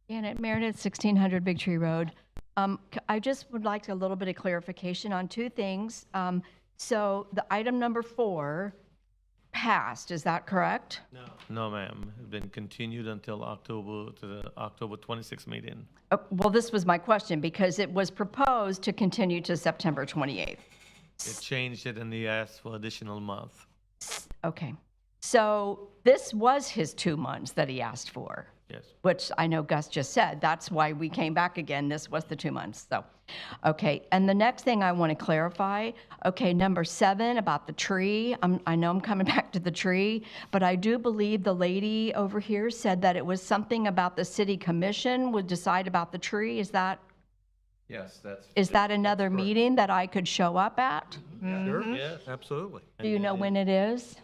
Janet Meredith, 1600 Big Tree Road. I just would like a little bit of clarification on two things. So the item number 4 passed, is that correct?
No, ma'am. It's been continued until the October 26th meeting.
Well, this was my question because it was proposed to continue to September 28th.
It changed it and they asked for additional month.
Okay. So this was his 2 months that he asked for.
Yes.
Which I know Gus just said. That's why we came back again. This was the 2 months. So, okay. And the next thing I want to clarify, okay, number 7 about the tree. I know I'm coming back to the tree, but I do believe the lady over here said that it was something about the city commission would decide about the tree. Is that?
Yes,
Is that another meeting that I could show up at?
Sure. Yes, absolutely.
Do you know when it is?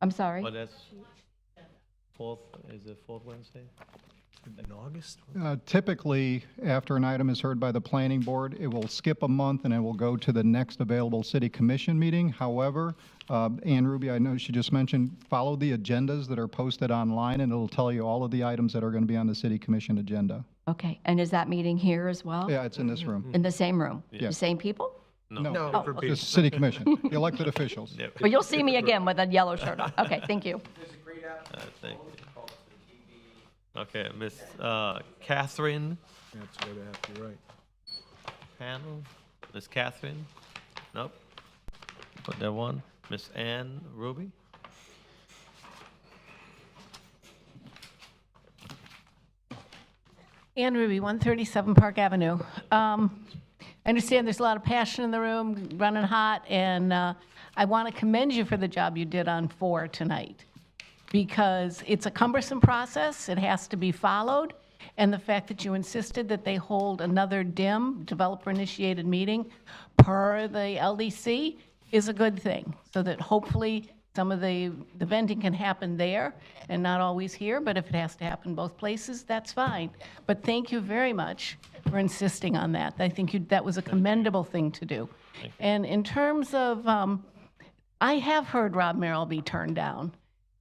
I'm sorry?
Well, that's fourth, is it fourth Wednesday?
In August?
Typically, after an item is heard by the planning board, it will skip a month and it will go to the next available city commission meeting. However, Ann Ruby, I know she just mentioned, follow the agendas that are posted online and it'll tell you all of the items that are going to be on the city commission agenda.
Okay, and is that meeting here as well?
Yeah, it's in this room.
In the same room?
Yeah.
The same people?
No,
Oh, okay.
just city commission, the elected officials.
But you'll see me again with a yellow shirt on. Okay, thank you.
Thank you. Okay, Miss Catherine
That's right after, you're right.
Panel. Miss Catherine? Nope. Put that one. Miss Ann Ruby?
Ann Ruby, 137 Park Avenue. I understand there's a lot of passion in the room, running hot, and I want to commend you for the job you did on 4 tonight, because it's a cumbersome process, it has to be followed, and the fact that you insisted that they hold another DIM, developer-initiated meeting, per the LDC, is a good thing, so that hopefully some of the venting can happen there and not always here, but if it has to happen both places, that's fine. But thank you very much for insisting on that. I think that was a commendable thing to do. And in terms of, I have heard Rob Merrill be turned down.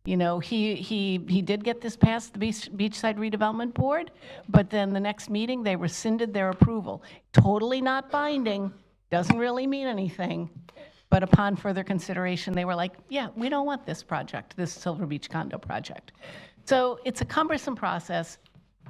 You know, he did get this past the Beachside Redevelopment Board, but then the next meeting, they rescinded their approval. Totally not binding, doesn't really mean anything. But upon further consideration, they were like, yeah, we don't want this project, this Silver Beach condo project. So it's a cumbersome process.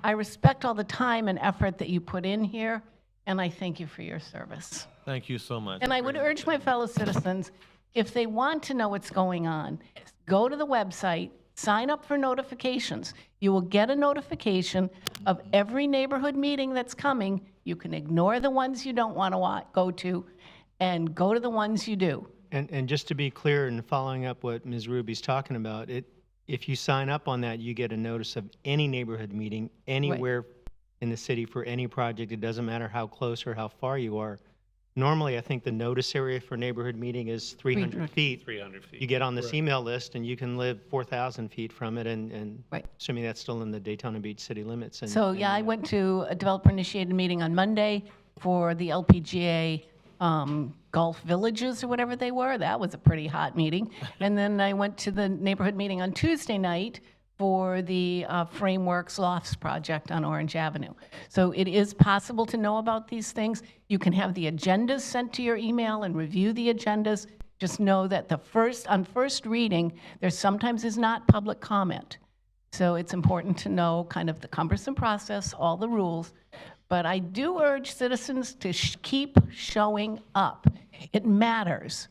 I respect all the time and effort that you put in here, and I thank you for your service.
Thank you so much.
And I would urge my fellow citizens, if they want to know what's going on, go to the website, sign up for notifications. You will get a notification of every neighborhood meeting that's coming. You can ignore the ones you don't want to go to, and go to the ones you do.
And just to be clear, and following up what Ms. Ruby's talking about, if you sign up on that, you get a notice of any neighborhood meeting anywhere in the city for any project. It doesn't matter how close or how far you are. Normally, I think the notice area for neighborhood meeting is 300 feet.
300 feet.
You get on this email list and you can live 4,000 feet from it, and assuming that's still in the Daytona Beach city limits. And,
So yeah, I went to a developer-initiated meeting on Monday for the LPGA Gulf Villages or whatever they were. That was a pretty hot meeting. And then I went to the neighborhood meeting on Tuesday night for the Frameworks Lofts project on Orange Avenue. So it is possible to know about these things. You can have the agendas sent to your email and review the agendas. Just know that on first reading, there sometimes is not public comment. So it's important to know kind of the cumbersome process, all the rules. But I do urge citizens to keep showing up. It matters.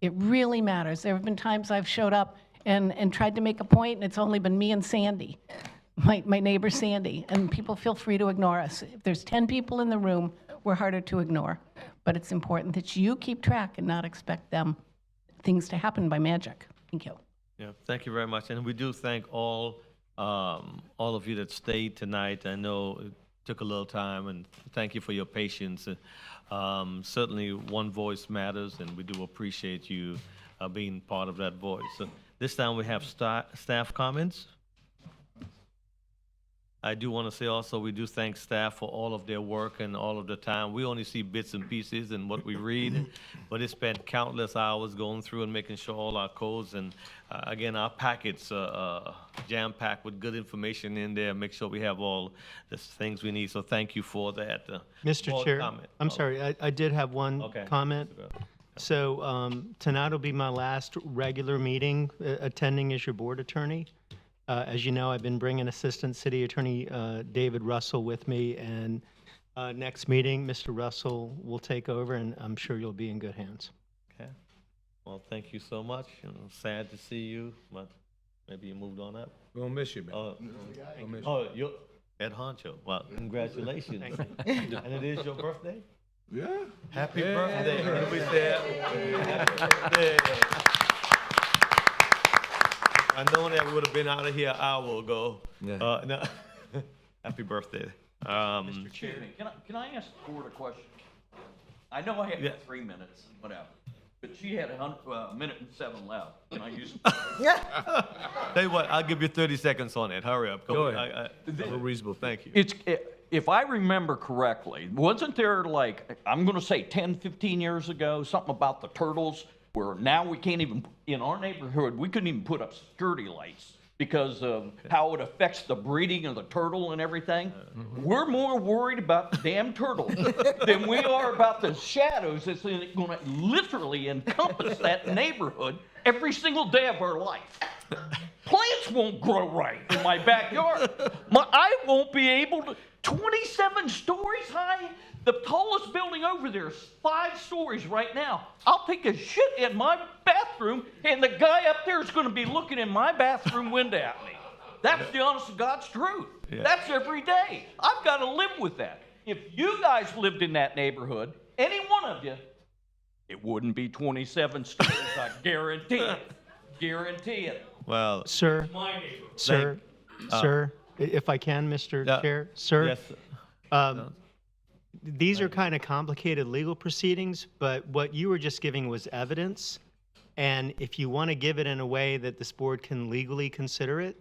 It really matters. There have been times I've showed up and tried to make a point, and it's only been me and Sandy, my neighbor Sandy, and people feel free to ignore us. If there's 10 people in the room, we're harder to ignore. But it's important that you keep track and not expect things to happen by magic. Thank you.
Yeah, thank you very much. And we do thank all of you that stayed tonight. I know it took a little time, and thank you for your patience. Certainly, one voice matters, and we do appreciate you being part of that voice. This time we have staff comments. I do want to say also, we do thank staff for all of their work and all of the time. We only see bits and pieces in what we read, but they spent countless hours going through and making sure all our codes and, again, our packets jam-packed with good information in there, make sure we have all the things we need. So thank you for that.
Mr. Chair, I'm sorry, I did have one comment. So tonight will be my last regular meeting attending as your board attorney. As you know, I've been bringing Assistant City Attorney David Russell with me, and next meeting, Mr. Russell will take over, and I'm sure you'll be in good hands.
Okay. Well, thank you so much. Sad to see you, but maybe you moved on up.
We're going to miss you, man.
You're Ed Honcho. Well, congratulations. And it is your birthday?
Yeah.
Happy birthday. Can we say happy birthday? I know that we would have been out of here an hour ago.
Yeah.
No. Happy birthday.
Mr. Chairman, can I ask the board a question? I know I have 3 minutes, whatever. but she had a minute and 7 left, and I used.
Tell you what, I'll give you 30 seconds on it. Hurry up.
Go ahead.
Reasonable. Thank you.
If I remember correctly, wasn't there like, I'm going to say 10, 15 years ago, something about the turtles where now we can't even, in our neighborhood, we couldn't even put up security lights because of how it affects the breeding of the turtle and everything? We're more worried about the damn turtle than we are about the shadows that's going to literally encompass that neighborhood every single day of our life. Plants won't grow right in my backyard. I won't be able to. 27 stories high. The tallest building over there is 5 stories right now. I'll take a shit in my bathroom, and the guy up there is going to be looking in my bathroom window at me. That's the honest to God's truth.
Yeah.
That's every day. I've got to live with that. If you guys lived in that neighborhood, any one of you, it wouldn't be 27 stories. I guarantee it. Guarantee it.
Well,
Sir,
My neighborhood.
sir, sir, if I can, Mr. Chair, sir.
Yes.
These are kind of complicated legal proceedings, but what you were just giving was evidence. And if you want to give it in a way that this board can legally consider it,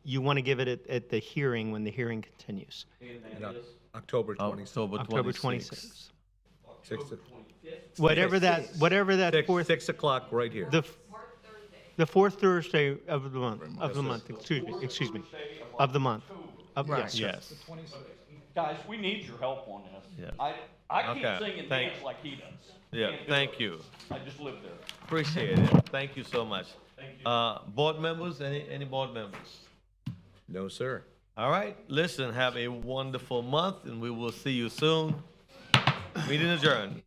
you want to give it at the hearing when the hearing continues.
October 26th.
October 26th.
6
Whatever that fourth.
6 o'clock right here.
The fourth Thursday of the month, excuse me, of the month. Yes.
Yes.
Guys, we need your help on this.
Yes.
I can't
Okay,
sing and
thank-
dance like he does.
Yeah,
Can't do
thank
it.
you.
I just live there.
Appreciate it. Thank you so much. Board members, any board members?
No, sir.
All right, listen, have a wonderful month, and we will see you soon. Meeting adjourned.